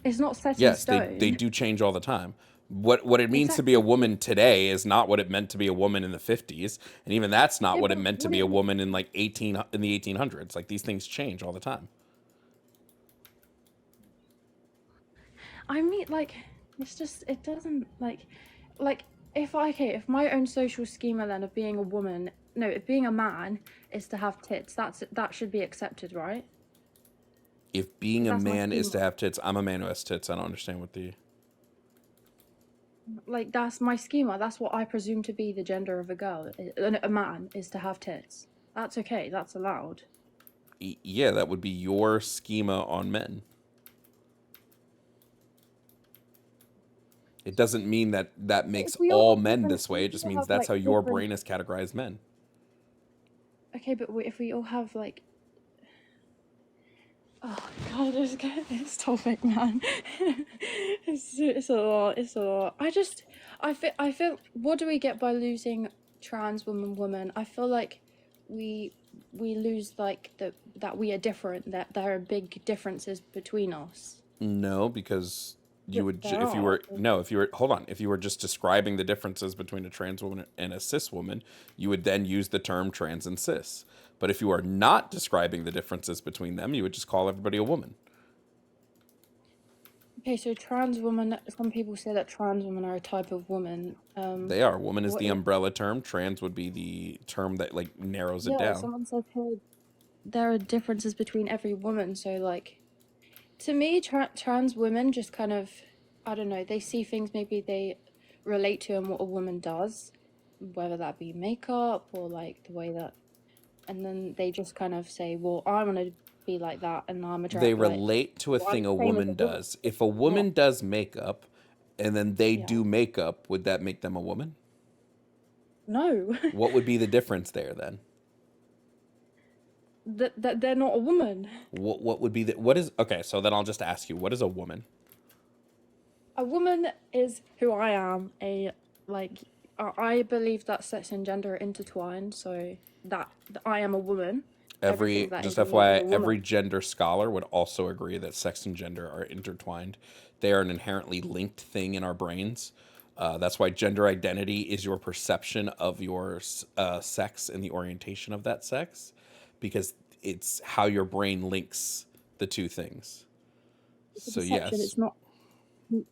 It's not set in stone. Yes, they do change all the time. What it means to be a woman today is not what it meant to be a woman in the 50s, and even that's not what it meant to be a woman in like in the 1800s. Like these things change all the time. I mean, like, it's just it doesn't like if my own social schema then of being a woman, no, if being a man is to have tits, that should be accepted, right? If being a man is to have tits, I'm a man who has tits. I don't understand what the. Like, that's my schema. That's what I presume to be the gender of a girl. A man is to have tits. That's okay. That's allowed. Yeah, that would be your schema on men. It doesn't mean that makes all men this way. It just means that's how your brain has categorized men. Okay, but if we all have like... Oh god, this topic, man. it's a lot. I feel. What do we get by losing trans woman? I feel like we lose like that we are different. That there are big differences between us. No, because if you were just describing the differences between a trans woman and a cis woman, you would then use the term trans and cis. But if you are not describing the differences between them, you would just call everybody a woman. Okay, so trans woman. Some people say that trans women are a type of woman. They are. Woman is What? the umbrella term. Trans would be the term that like narrows it Yeah, down. someone said here there are differences between every woman. So like, to me, trans women just kind of, I don't know. They see things maybe they relate to and what a woman does, whether that be makeup or like the way that, and then they just kind of say, well, I want to be like that, and I'm They like, relate to a well, I'm thing the a same as a woman woman. does. If a Not, woman does makeup and then they yeah, do makeup, would that make them a woman? no, What would be the difference there then? that they're not a woman. What would be the what is okay, so then I'll just ask you, what is a woman? A woman is who I am. I believe that sex and gender are intertwined. So that I am a woman. Everything that Just is in me is FYI, a woman. every gender scholar would also agree that sex and gender are intertwined. They are an inherently linked thing in our brains. That's why gender identity is your perception of your sex and the orientation of that sex, because it's how your brain links the two things. It's a So perception. yes, It's not.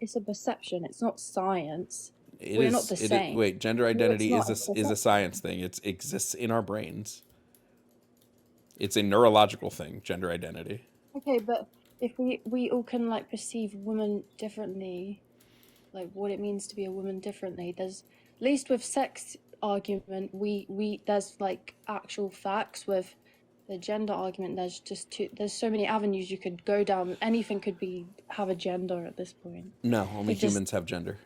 It's a perception. It's not science. it We're not is. the It is. same. Wait, gender No, it's identity not. is It's a is a perception. science thing. It exists in our brains. It's a neurological thing. Gender identity. Okay, but if we all can like perceive women differently, like what it means to be a woman differently, there's at least with sex argument, we there's like actual facts. With the gender argument, there's so many avenues you could go down. Anything could have a gender at this point. No, only It just humans have gender.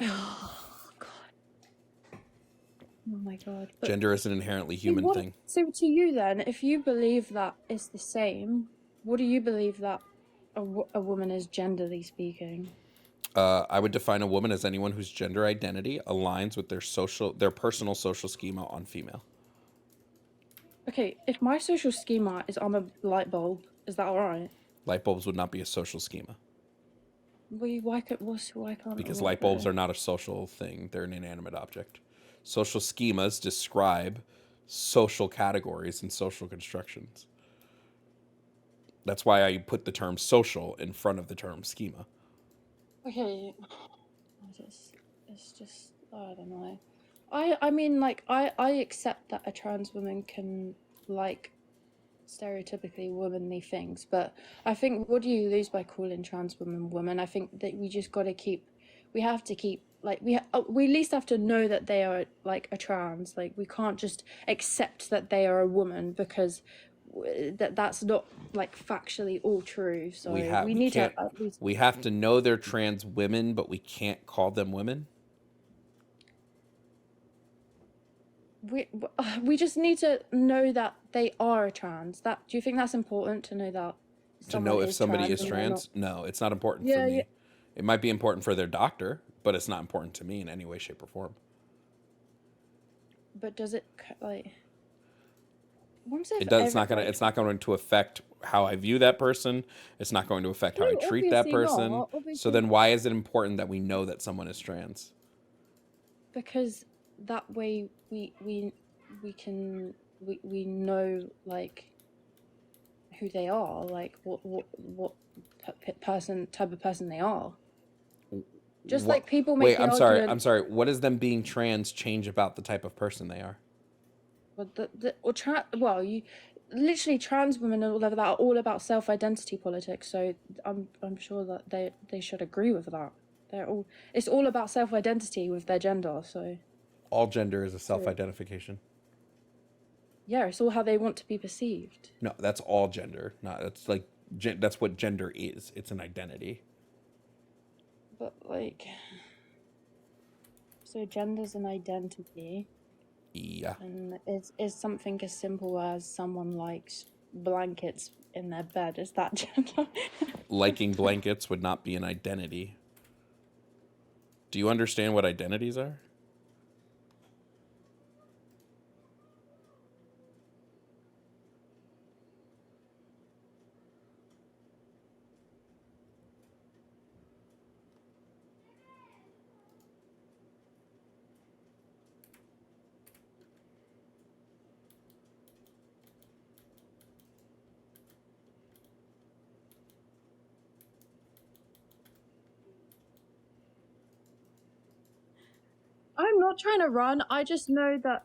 oh god, oh my god. But Gender is an inherently human thing. so to you then, if you believe that it's the same, what do you believe that a woman is genderly speaking? I would define a woman as anyone whose gender identity aligns with their personal social schema on female. Okay, if my social schema is I'm a light bulb, is that alright? Light bulbs would not be a social schema Why can't because it light work bulbs there? are not a social thing. They're an inanimate object. Social schemas describe social categories and social constructions. That's why I put the term social in front of the term schema. Okay, it's just I don't know. I mean like I accept that a trans woman can like stereotypically womanly things, but I think what do you lose by calling trans women women? I think that we have to keep like we at least have to know that they are like a trans. Like we can't just accept that they are a woman because that's not like factually all true. So we need to at least we have to know they're trans women, but we can't call them women. we just need to know that they are a trans. That do you think that's important to know that To know if is somebody trans is and they're not? trans? No, it's not important for Yeah, yeah. me. It might be important for their doctor, but it's not important to me in any way, shape, or form. But does it like? What I'm saying It for does. every It's not going to affect how I view that person. It's not going to affect how I no, treat that obviously person. not. So Obviously, then, why is it important that we know that someone is trans? because that way we can we know like who they are, like what person type of person they are. Just What? like people Wait, make the argument. I'm sorry. What does them being trans change about the type of person they are? Well, you literally trans women and all of that are all about self-identity politics. So I'm sure that they should agree with that. It's all about self-identity with their gender. So All gender is a self-identification. yeah, it's all how they want to be perceived. No, that's all gender. No, that's like that's what gender is. It's an identity. But like, so gender's an identity. Yeah. And is something as simple as someone likes blankets in their bed. Is that gender? Liking blankets would not be an identity. Do you understand what identities are? not trying to run. I just know that,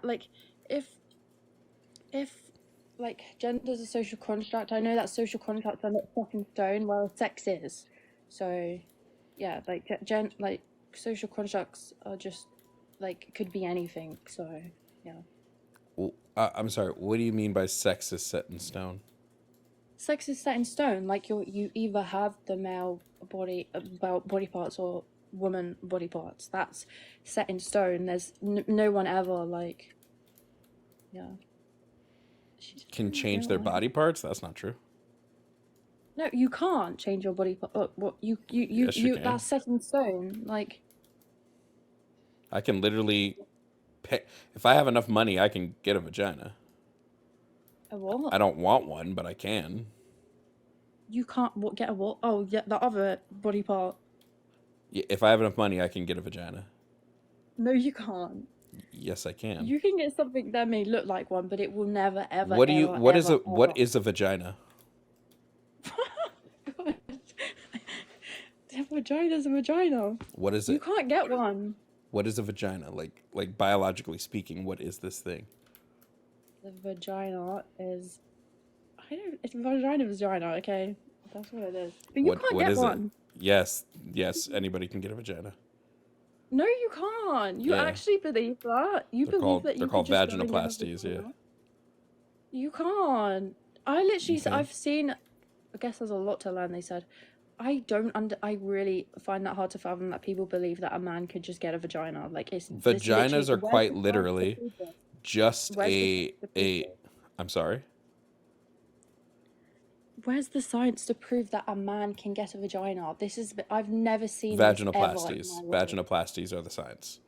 like, if like gender's a social construct, I know that social constructs are not set in stone, while sex is. So, yeah, like like social constructs are just like could be anything. So, yeah. Well, I'm sorry. What do you mean by sex is set in stone? Sex is set in stone. Like you either have the male body body parts or woman body parts. That's set in stone. There's no one ever like, yeah. Can change their body parts? That's not true. No, you can't change your body part. What Yes, you can. that's set in stone. Like, I can literally pay. If I have enough money, I can get a vagina. a what? I don't want one, but I can. You can't get a what? Oh, yeah, the other body part. If I have enough money, I can get a vagina. No, you can't. Yes, I can. You can get something that may look like one, but it will never ever. What do you? Ever, What ever, is a? ever. What is a vagina? A vagina's a vagina. What is You it? can't get one. What is a vagina? Like biologically speaking, what is this thing? The vagina is. It's vagina. Okay, that's what it is. But you can't What get is one. it? Yes, anybody can get a vagina. No, you can't. You Yeah. actually believe that? You They're believe called that you they're could called just go and get a vaginoplasties. Yeah. vagina? You can't. I literally, Okay. I've seen. I guess there's a lot to learn. They said, I really find that hard to fathom that people believe that a man could just get a vagina. Like it's Vaginas are where's quite the science to literally prove this? just Where's the science to prove a. this? I'm sorry. Where's the science to prove that a man can get a vagina? I've never seen this ever in Vaginoplasties. my life. Vaginoplasties are the science.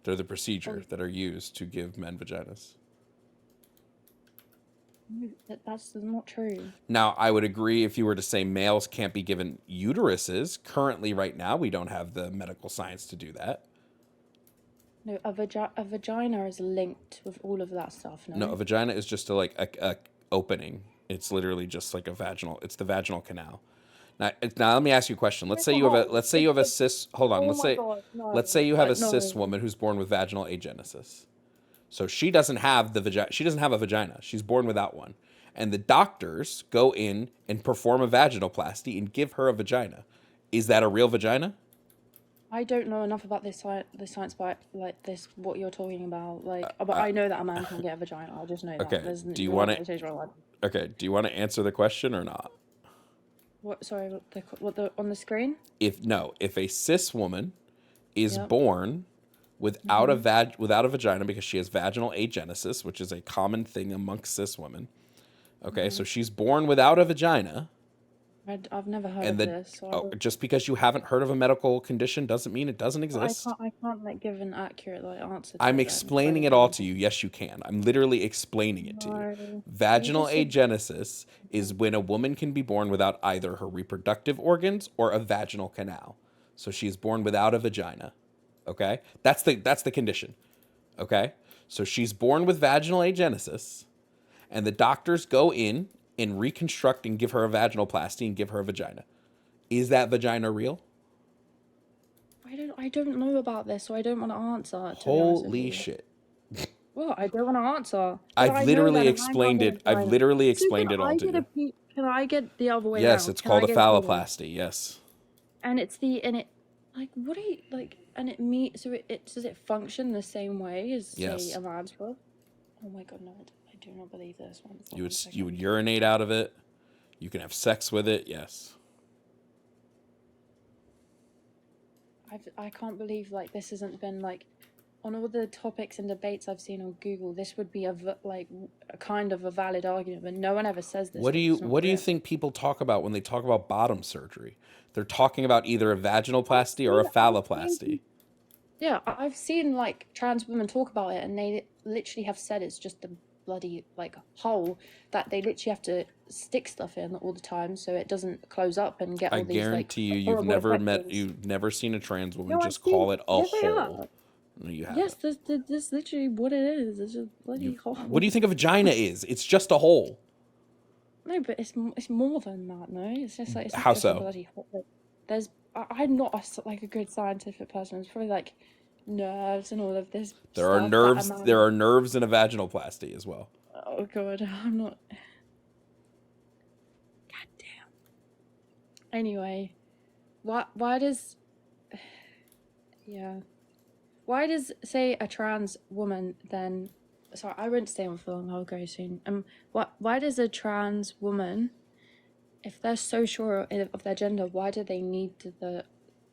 They're the procedure Oh. that are used to give men vaginas. No, that's not true. Now, I would agree if you were to say males can't be given uteruses. Currently, right now, we don't have the medical science to do that. No, a vagina is linked with all of that stuff. No, a vagina is just a opening. It's literally just like a vaginal. It's the vaginal canal. Now let me ask you a question. Let's say you have a cis. Hold on. Oh Let's my say God, no. let's say you have a No. cis woman who's born with vaginal agenesis. So she doesn't have the vagina. She doesn't have a vagina. She's born without one. And the doctors go in and perform a vaginoplasty and give her a vagina. Is that a real vagina? I don't know enough about this science, but like this, what you're talking about, but I know that a man can get a vagina. I just know that. Okay. Do you want to? Okay. Do you want to answer the question or not? What? Sorry. What on the screen? If a cis woman is Yep. born without a vagina because she has vaginal agenesis, which is a common thing amongst cis women. Okay, so she's born without a vagina. I've never heard And of this. So just because you haven't heard of a medical condition doesn't mean it doesn't exist. I can't like give an accurate answer. To I'm it explaining then. it all to you. Yes, you can. I'm literally explaining it to you. No. Vaginal You just agenesis is when a woman can be born without either her reproductive organs or a vaginal canal. So she is born without a vagina. Okay? That's the condition. Okay? So she's born with vaginal agenesis, and the doctors go in and reconstruct and give her a vaginoplasty and give her a vagina. Is that vagina real? I don't know about this, so I don't want to answer. To be honest with Holy you. shit. Well, I don't want to answer. But I I've know literally that a man explained can't it. get a I've vagina. literally So explained it all to you. Can I get the other way Yes, around? it's Can called I a get penis? phalloplasty. Yes. And it's like what do you like? And it so it does it function the same way as Yes. say a man's bra? Oh my God, no! I do not believe this one. You would urinate out of it. You can have sex with it. Yes. I can't believe like this hasn't been like on all the topics and debates I've seen on Google. This would be a kind of a valid argument, but no one ever says this. What do you think people talk about when they talk about bottom surgery? They're talking about either a vaginoplasty or a phalloplasty. Yeah, I've seen like trans women talk about it, and they literally have said it's just a bloody like hole that they literally have to stick stuff in all the time so it doesn't close up and get all I these guarantee you, you've never seen a trans woman No, just I've seen- call it a yes, I hole. have. No, you haven't. Yes, this literally what it is. It's just bloody hole. What do you think a vagina is? It's just a hole. No, but it's more than that. No, it's just like it's not How just so? a bloody hole. I'm not like a good scientific person. It's probably like nerves and all of this There are stuff that a nerves. man. There are nerves in a vaginoplasty as well. Oh god, I'm not. God damn. Anyway, why does yeah why does say a trans woman then? Sorry, I won't stay on for long. I'll go soon. Why does a trans woman, if they're so sure of their gender, why do they need the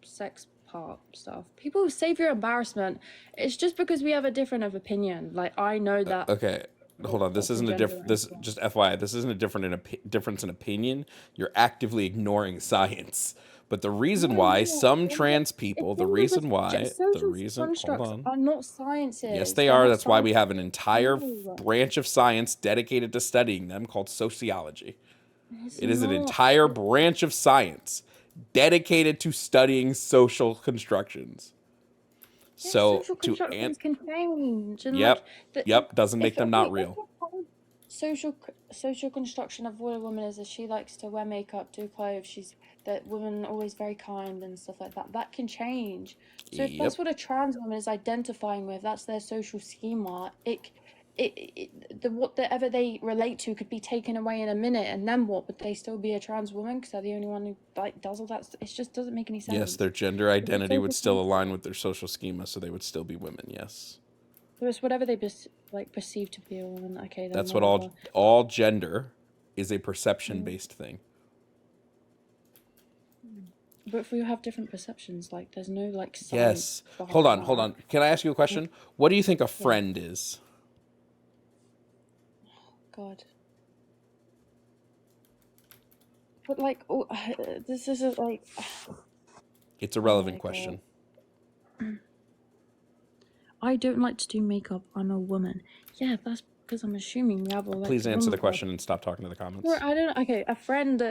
sex part stuff? People save your embarrassment. It's just because we have a different of opinion. Like I know that. Okay, hold on. This isn't a different. This just FYI. This isn't a difference in opinion. You're actively ignoring science. But the reason why some trans people, the reason why, hold on. Are not sciences. Yes, they They're are. not That's why we have an sciences. entire No. branch of science dedicated to studying them called sociology. It's It is an not. entire branch of science dedicated to studying social constructions. Yeah, So social to constructions can change. And Yep, like, yep, doesn't make if them not if real. the whole social construction of what a woman is that she likes to wear makeup, do clothes, that women are always very kind and stuff like that. That can change. So if Yep. that's what a trans woman is identifying with, that's their social schema. Whatever they relate to could be taken away in a minute, and then what? Would they still be a trans woman because they're the only one who like does all that? It just doesn't make any sense. Yes, their gender identity would still align with their social schema, so they would still be women. Yes. So it's whatever they perceive to be a woman. Okay, then That's what whatever. all gender is, a perception-based thing. But if we have different perceptions, like there's no like science. Yes. behind Hold on. Can I ask you a question? What do you think a friend is? God. But like, this is like. It's a relevant my question. I don't like to do makeup. I'm a woman. Yeah, that's because I'm assuming we have all. Please answer the question and stop talking to the comments. Well, I don't. Okay, a friend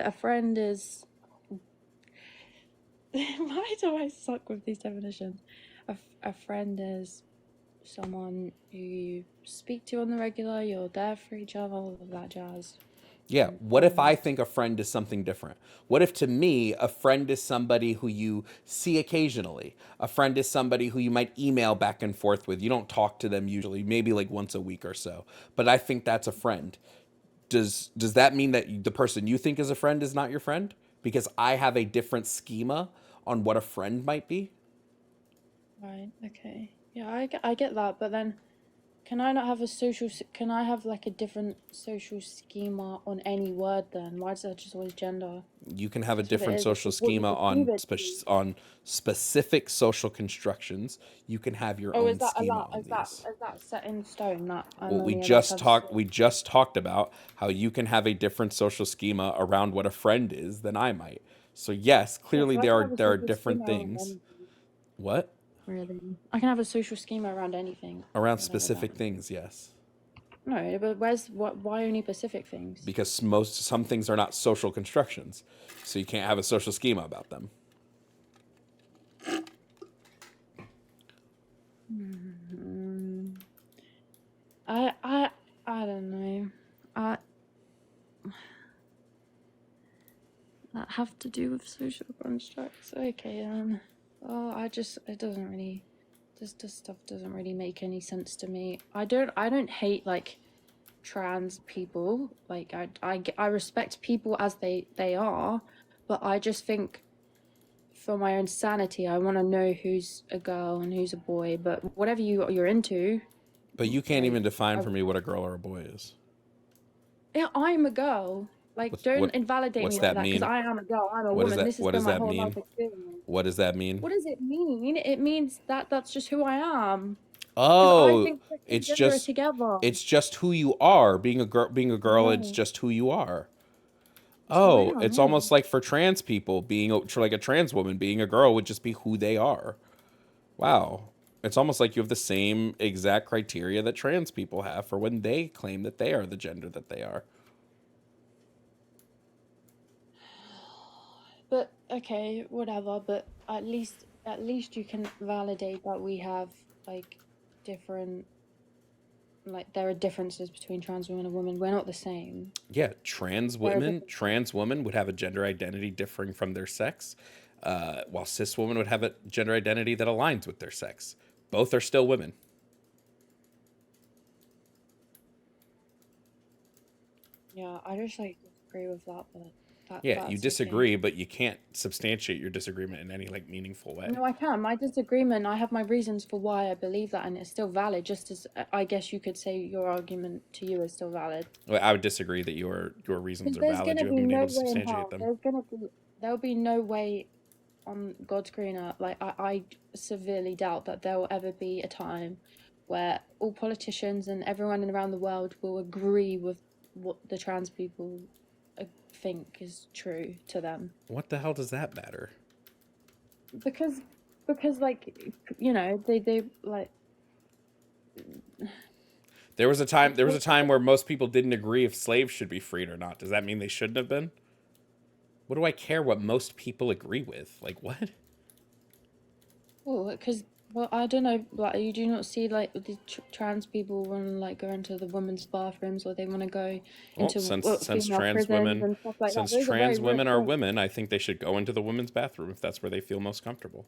is. Why do I suck with these definitions? A friend is someone who you speak to on the regular. You're there for each other. All of that jazz. Yeah. What if I think a friend is something different? What if to me, a friend is somebody who you see occasionally? A friend is somebody who you might email back and forth with. You don't talk to them usually, maybe like once a week or so. But I think that's a friend. Does that mean that the person you think is a friend is not your friend? Because I have a different schema on what a friend might be? Right. Okay. Yeah, I get that, but then can I not have can I have like a different social schema on any word then? Why is that just always gender? You can have a That's what it different is. social It's what you schema perceive it to be. on specific social constructions. You can have your Oh, own schema on is these. that set in stone? That I'm Well, only allowed to have we just talked about how you can have a different social schema around what a friend is than I might. So yes, clearly I can have a there are social different schema around things. anything, What? really. I can have a social schema around anything. Around whatever specific that. things, yes. No, but why only specific things? Because some things are not social constructions. So you can't have a social schema about them. I don't know. That have to do with social constructs. Okay then. Oh, it doesn't really. This stuff doesn't really make any sense to me. I don't hate like trans people. Like I respect people as they are, but I just think for my own sanity, I want to know who's a girl and who's a boy. But whatever you're into. But you can't even define for me what a girl or a boy is. Yeah, I'm a girl. Like, don't invalidate me like that because I am a girl. I'm a woman. This has been my whole life experience. What does that mean? What does it mean? It means that's just who I am. Oh, I think it's just who you are. Being a girl, it's just who you are. Oh, it's almost like for trans people, like a trans woman, being a girl would just be who they are. Wow. It's almost like you have the same exact criteria that trans people have for when they claim that they are the gender that they are. But okay, whatever. But at least you can validate that we have like different. Like there are differences between trans women and women. We're not the same. Yeah, trans women would have a gender identity differing from their sex, while cis women would have a gender identity that aligns with their sex. Both are still women. Yeah, I just like agree with that, but Yeah, that's you okay. disagree, but you can't substantiate your disagreement in any like meaningful way. No, I can. My disagreement, I have my reasons for why I believe that, and it's still valid. Just as I guess you could say your argument to you is still valid. Well, I would disagree that your reasons are There's valid. gonna You be haven't been no able to way in substantiate hell. them. There'll be no way on God's green earth. Like I severely doubt that there will ever be a time where all politicians and everyone around the world will agree with what the trans people think is true to them. What the hell does that matter? Because like, you know, they like. There was a time where most people didn't agree if slaves should be freed or not. Does that mean they shouldn't have been? What do I care what most people agree with? Like, what? Well, because, well, I don't know, like, you do not see, like, the trans people want to, like, go into the women's bathrooms, or they want to go into Since female trans prisons women, and stuff like that. since Those are very trans women real are things. women, I think they should go into the women's bathroom if that's where they feel most comfortable.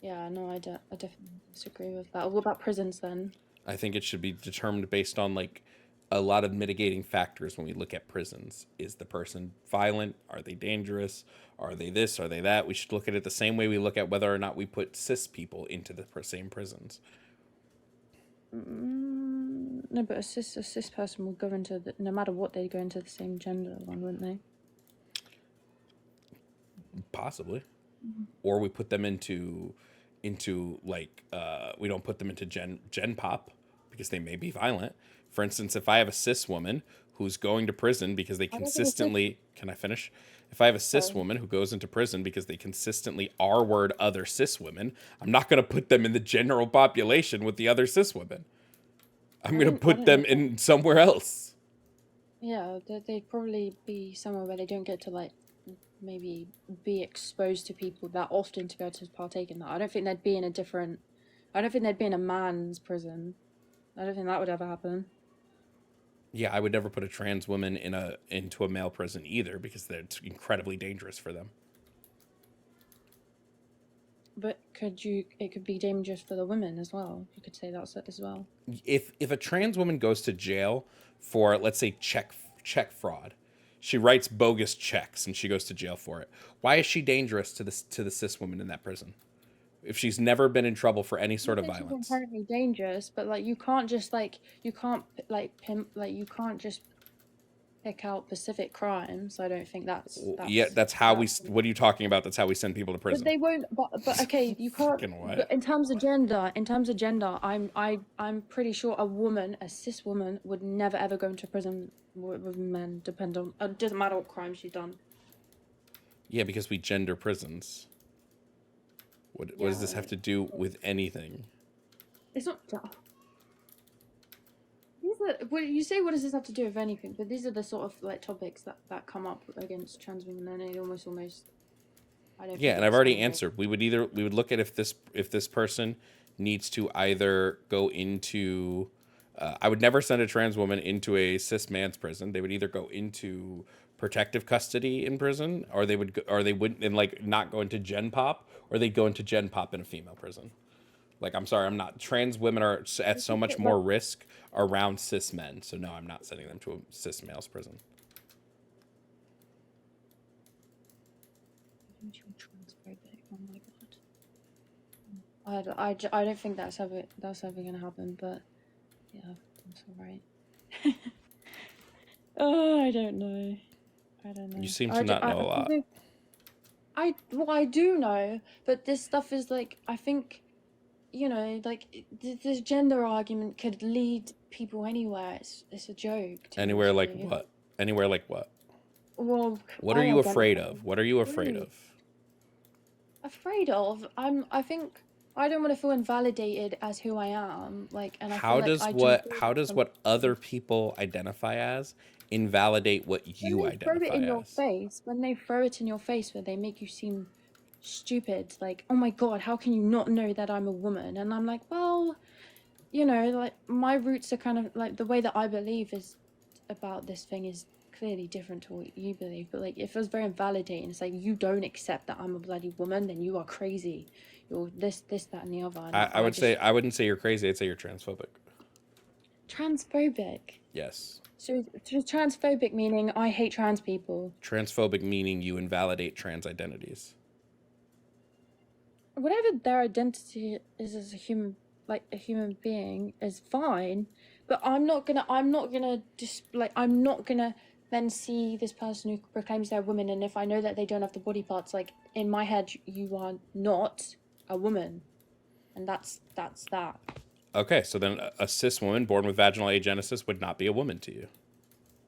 Yeah, no, I definitely disagree with that. What about prisons then? I think it should be determined based on like a lot of mitigating factors when we look at prisons. Is the person violent? Are they dangerous? Are they this? Are they that? We should look at it the same way we look at whether or not we put cis people into the same prisons. No, but a cis person will go into no matter what, they go into the same gender one, wouldn't they? Possibly. Or we put them into like we don't put them into gen pop because they may be violent. For instance, if I have a cis woman who's going to prison because they consistently can I finish? If I have a cis woman who goes into prison because they consistently R-word other cis women, I'm not going to put them in the general population with the other cis women. I'm going to put them in somewhere else. Yeah, they'd probably be somewhere where they don't get to, like, maybe be exposed to people that often to be able to partake in that. I don't think they'd be in a man's prison. I don't think that would ever happen. Yeah, I would never put a trans woman into a male prison either because it's incredibly dangerous for them. But it could be dangerous for the women as well. You could say that as well. If a trans woman goes to jail for, let's say, check fraud, she writes bogus checks and she goes to jail for it. Why is she dangerous to the cis woman in that prison? If she's never been in trouble for any sort of violence. She's inherently dangerous, but like you can't just pick out specific crimes. I don't think that's yeah. That's how we. What are you talking about? That's how we send people to prison. But they won't. But okay, you can't. But in terms of gender, I'm pretty sure a cis woman would never ever go into prison with men. It doesn't matter what crime she's done. Yeah, because we gender prisons. What does this have to do with anything? It's not. What you say? What does this have to do with anything? But these are the sort of like topics that come up against trans women, and it almost. I don't. Yeah, and I've already answered. We would look at if this person needs to either go into. I would never send a trans woman into a cis man's prison. They would either go into protective custody in prison, or they wouldn't, and like not go into gen pop, or they'd go into gen pop in a female prison. Like, I'm sorry, I'm not. Trans women are at so much more risk around cis men. So no, I'm not sending them to a cis male's prison. Oh my god. I don't think that's ever going to happen, but yeah, that's all right. Oh, I don't know. You seem to not know a lot. I do know, but this stuff is like, I think, you know, like this gender argument could lead people anywhere. It's a joke. Anywhere like what? Anywhere like what? Well, what are you afraid of? What are you afraid of? Afraid of? I think I don't want to feel invalidated as who I am. Like, and how does what other people identify as invalidate what you identify as? When they throw it in your face, when they throw it in your face, where they make you seem stupid, like, oh my god, how can you not know that I'm a woman? And I'm like, well, you know, like my roots are kind of like the way that I believe is about this thing is clearly different to what you believe. But like, if it was very invalidating, it's like, you don't accept that I'm a bloody woman, then you are crazy. you're this, that, and the other. And I would say I wouldn't say you're crazy. I'd say you're transphobic. transphobic. Yes. So transphobic meaning I hate trans people. Transphobic meaning you invalidate trans identities. Whatever their identity is as a human, like a human being, is fine. But I'm not gonna then see this person who proclaims they're a woman, and if I know that they don't have the body parts, like in my head, you are not a woman, and that's that. Okay, so then a cis woman born with vaginal agenesis would not be a woman to you.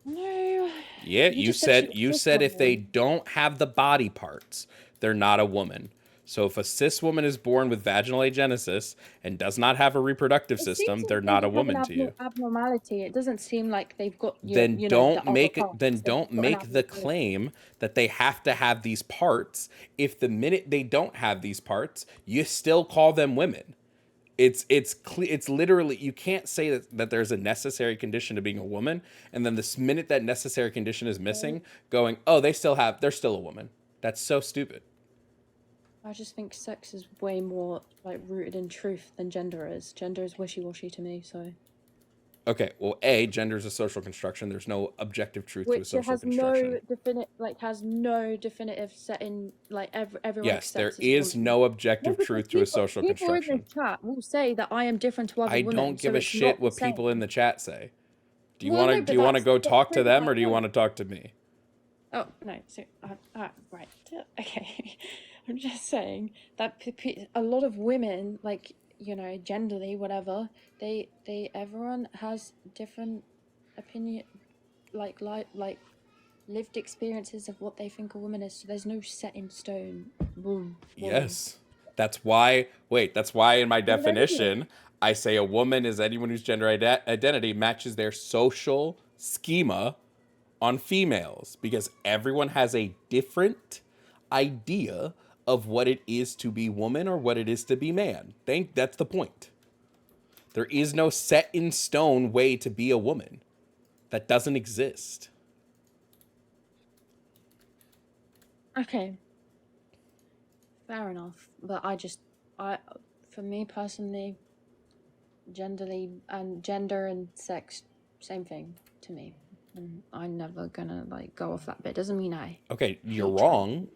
No. Yeah, you said she was if they woman. don't have the body parts, they're not a woman. So if a cis woman is born with vaginal agenesis and does not have a reproductive It system, seems they're like not a they have an woman to you. abnormality. It doesn't seem like they've got Then the don't other make parts. then They've don't got an make the abnormality. claim that they have to have these parts. If the minute they don't have these parts, you still call them women. It's literally, you can't say that there's a necessary condition to being a woman, and then this minute that necessary condition is missing, going, oh, they're still a woman. That's so stupid. I just think sex is way more like rooted in truth than gender is. Gender is wishy-washy to me, so. Okay, well, gender is a social construction. There's no objective truth to a Which it social has construction. no definitive setting, like everyone Yes, there accepts as a is woman. no objective because truth to a social people in construction. this chat will say that I am different to other I women. don't give so a it's shit not the what people in same. the chat say. Do you Well, want no, to but go that's talk to proven them, my or do you point. want to talk to me? Oh no, so right, okay. I'm just saying that a lot of women, like genderly, whatever, everyone has different opinion, like lived experiences of what they think a woman is. So there's no set in stone. Boom. Yes. That's why in my Well, there definition, I say a woman is anyone whose gender identity matches their social schema on females, because everyone has a different idea of what it is to be woman or what it is to be man. That's the point. There is no set in stone way to be a woman. That doesn't exist. Okay. Fair enough, but for me personally, gender and sex, same thing to me. And I'm never gonna go off that bit. Doesn't mean I. Okay, you're hate wrong.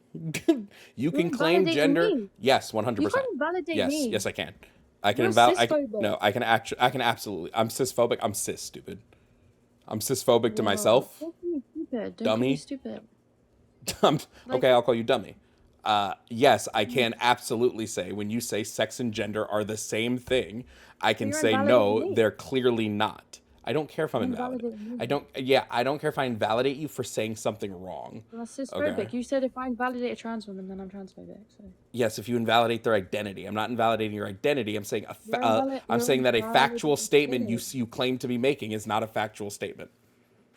You can claim invalidating gender. me. Yes, 100%. You can't invalidate Yes, me. yes, I can. I can You're invalidate. cisphobic. No, I can absolutely. I'm cisphobic. I'm cis, stupid. I'm cisphobic to myself. Don't call me stupid. Don't Dummy. call me stupid. Okay, I'll call you dummy. Yes, I can absolutely say when you say sex and gender are the same thing, I can you're say invalidating no, me. they're clearly not. I don't care if I'm invalidated. Invalidating me. I don't care if I invalidate you for saying something wrong. That's cisphobic. Okay. You said if I invalidate a trans woman, then I'm transphobic. So. Yes, if you invalidate their identity. I'm not invalidating your identity. I'm saying You're saying that a factual invalidating statement me. you claim to be making is not a factual statement.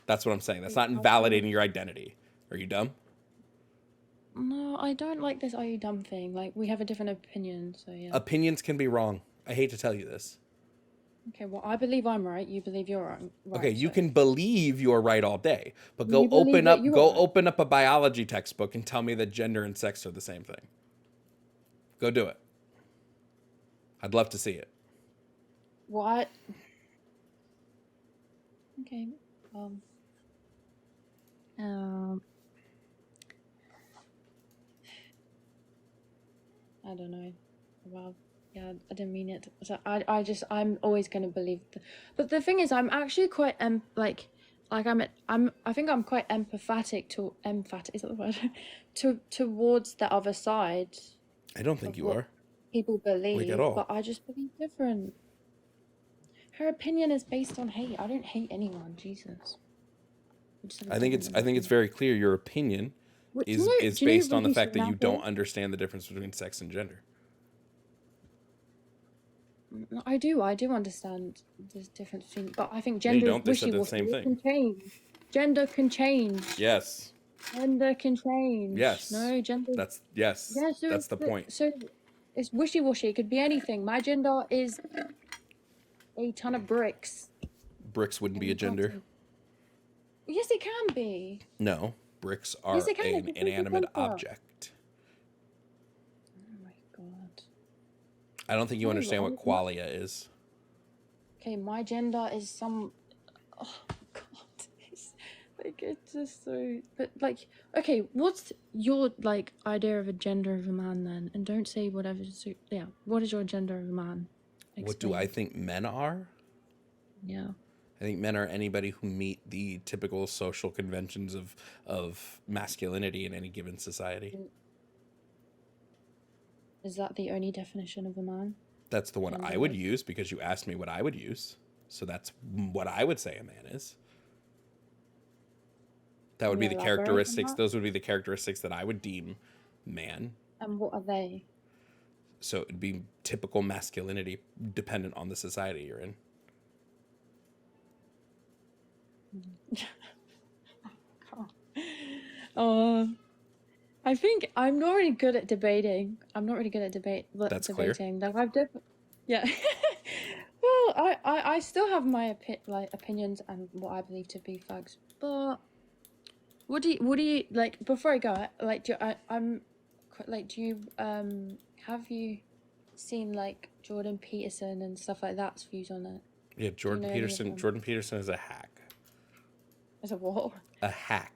That's what I'm saying. That's not invalidating your identity. Are you dumb? No, I don't like this "are you dumb" thing. Like, we have a different opinion, so yeah. Opinions can be wrong. I hate to tell you this. Okay, well, I believe I'm right. You believe you're right. Okay, you so. can believe you're right all day, but You go believe open that up you go are. open up a biology textbook and tell me that gender and sex are the same thing. Go do it. I'd love to see it. What? Okay. I don't know. Well, yeah, I didn't mean it. So I'm always gonna believe. But the thing is, I'm actually quite I think I'm quite emphatic is that the word? Towards the other side. I don't think you are. People believe, at all. but I just believe different. Her opinion is based on hate. I don't hate anyone, Jesus. I think it's very clear your opinion is based on the fact that you don't understand the difference between sex and gender. I do understand the difference between, but I think gender is wishy-washy. It can change. Gender can change. Yes. Gender can change. Yes. No, gender. That's yes. Yeah, so that's the point. So it's wishy-washy. It could be anything. My gender is a ton of bricks. Bricks wouldn't be a gender. Yes, it can be. No, bricks are an inanimate object. Oh my god. I don't think you No, understand what qualia is. Okay, my gender is some. Oh God, it's like it's just so. But like, okay, what's your like idea of a gender of a man then? And don't say whatever. Yeah, what is your gender of a man? What do I think men are? Yeah. I think men are anybody who meet the typical social conventions of masculinity in any given society. Is that the only definition of a man? That's the one I would use because you asked me what I would use. So that's what I would say a man is. That would be the characteristics. Those would be the characteristics that I would deem man. And what are they? So it'd be typical masculinity dependent on the society you're in. I think I'm not really good at debating. I'm not really good at That's debating. clear. Like yeah. Well, I still have my opinions and what I believe to be facts. But what do you like? Before I go, like, do you have you seen like Jordan Peterson and stuff like that's views on it? Yeah, Jordan Peterson is a hack. Is a what? A hack.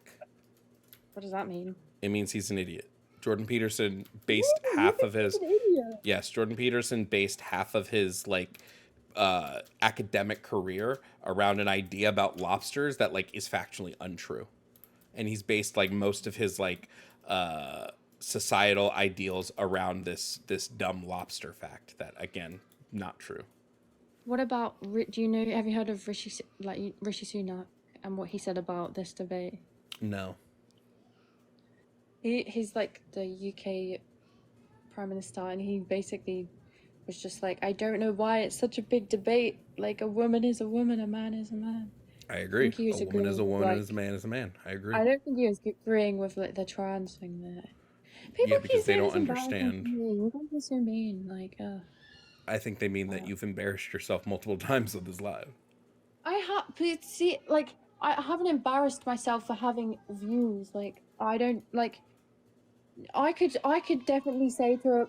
What does that mean? It means he's an idiot. Jordan Peterson based half of his Jordan Peterson based half of his like academic career around an idea about lobsters that like is factually untrue. And he's based like most of his like societal ideals around this dumb lobster fact that again not true. What about have you heard of Rishi Sunak and what he said about this debate? No. He's like the UK Prime Minister, and he basically was just like, I don't know why it's such a big debate. Like, a woman is a woman, a man is a man. I agree. A woman is a woman, and a man is a man. I agree. I don't think he was agreeing with like the trans thing there. People because they don't understand. You guys are so mean. Like, I think they mean that you've embarrassed yourself multiple times on this live. But see, like, I haven't embarrassed myself for having views. Like, I don't like. I could definitely say to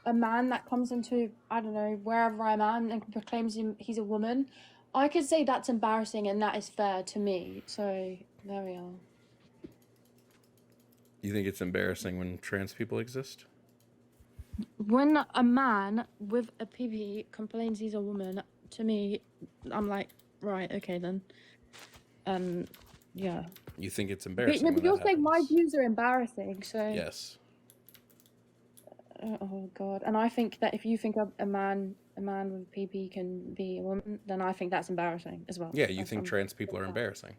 a man that comes into, I don't know, wherever I'm at and proclaims he's a woman, I could say that's embarrassing and that is fair to me. So there we are. You think it's embarrassing when trans people exist? When a man with a PP complains he's a woman, to me, I'm like, right, okay then. Yeah. You think it's embarrassing? But you're saying my views are embarrassing, so. Yes. Oh God! And I think that if you think a man with PP can be a woman, then I think that's embarrassing as well. Yeah, you think trans people are embarrassing?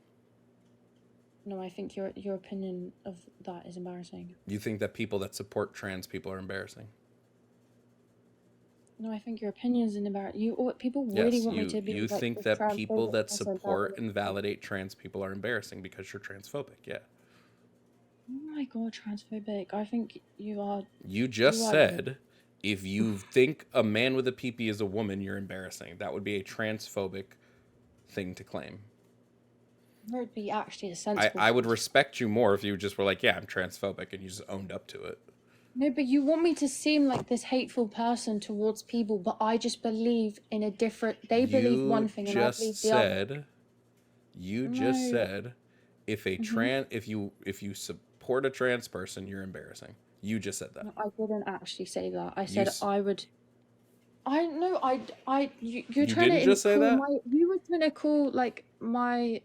No, I think your opinion of that is embarrassing. You think that people that support trans people are embarrassing? No, I think your opinion is embarrassing. People really want me to be. You think that people that support and validate trans people are embarrassing because you're transphobic? Yeah. Oh my God, transphobic! I think you are. You just said if you think a man with a PP is a woman, you're embarrassing. That would be a transphobic thing to claim. It would be actually a sensible. I would respect you more if you just were like, yeah, I'm transphobic, and you just owned up to it. No, but you want me to seem like this hateful person towards people, but I just believe in a different. They believe one thing, and I believe the other. You just said, if a if you support a trans person, you're embarrassing. You just said that. No, I didn't actually say that. I said I would. I know. You're trying to just say that? You were trying to call like my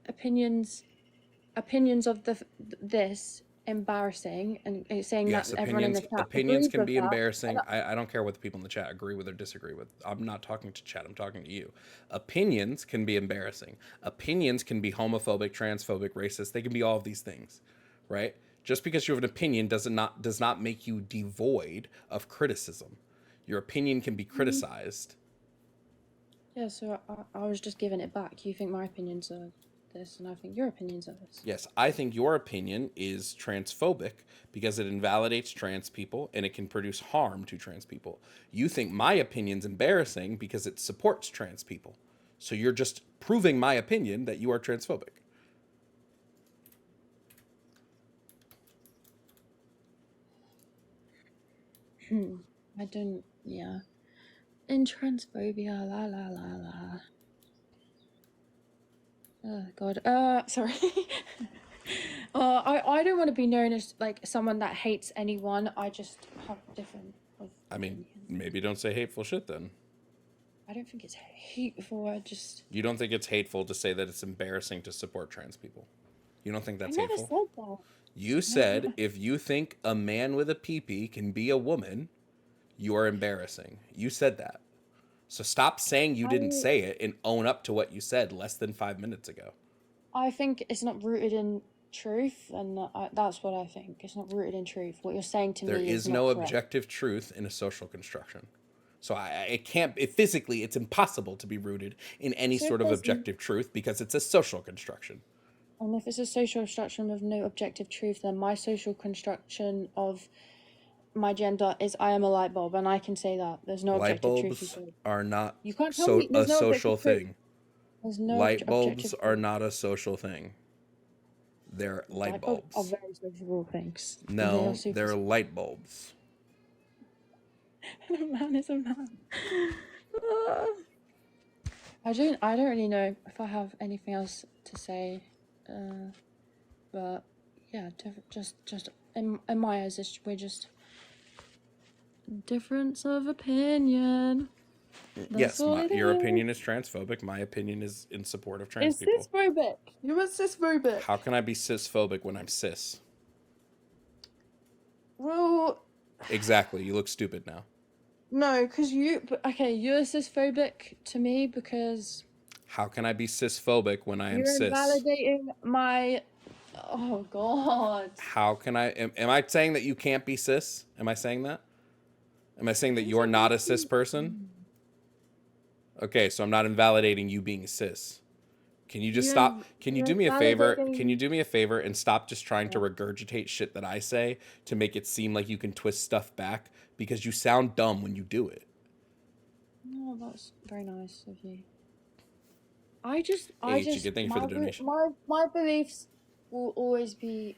opinions of this embarrassing and saying that everyone in the chat opinions can be that. embarrassing. I don't care what the people in the chat agree with or disagree with. I'm not talking to chat. I'm talking to you. Opinions can be embarrassing. Opinions can be homophobic, transphobic, racist. They can be all of these things, right? Just because you have an opinion does not make you devoid of criticism. Your opinion can be criticized. Yeah, so I was just giving it back. You think my opinions are this, and I think your opinions are this. Yes, I think your opinion is transphobic because it invalidates trans people and it can produce harm to trans people. You think my opinion's embarrassing because it supports trans people. So you're just proving my opinion that you are transphobic. I don't, yeah. in transphobia, la la la la. Oh God. Sorry. I don't want to be known as like someone that hates anyone. I just have different I mean, opinions. maybe don't say hateful shit then. I don't think it's hateful. I just. You don't think it's hateful to say that it's embarrassing to support trans people? You don't think that's I never hateful? said that. You said if you think a man with a pee-pee can be a woman, you are embarrassing. You said that. So stop saying you didn't say it and own up to what you said less than 5 minutes ago. I think it's not rooted in truth, and that's what I think. It's not rooted in truth. What you're saying to There me is is no not correct. objective truth in a social construction. So it can't, physically, it's impossible to be rooted in any So if sort of there's- objective truth because it's a social construction. And if it's a social construction with no objective truth, then my social construction of my gender is I am a light bulb, and I can say that. There's no Light objective truth. bulbs are not You can't tell me a there's no social objective truth. thing. There's no Light bulbs objective are truth. not a social thing. They're light bulbs. Are very sociable things. No, super they're light bulbs. A man is a man. I don't really know if I have anything else to say, but yeah, just in my eyes, we're just difference of opinion. Yes, all it your is. opinion is transphobic. My opinion is in support of trans It's people. cisphobic. You're a cisphobic. How can I be cisphobic when I'm cis? Well, Exactly. You look stupid now. no, because you're cisphobic to me because How can I be cisphobic when I am you're cis? invalidating my. Oh God. How can I? Am I saying that you can't be cis? Am I saying that? Am I saying that you're not a cis person? Okay, so I'm not invalidating you being cis. Can you just stop? Can you do me a favor? Can you do me a favor and stop just trying to regurgitate shit that I say to make it seem like you can twist stuff back? Because you sound dumb when you do it. No, that's very nice of you. I just, Thank you for the donation. My beliefs will always be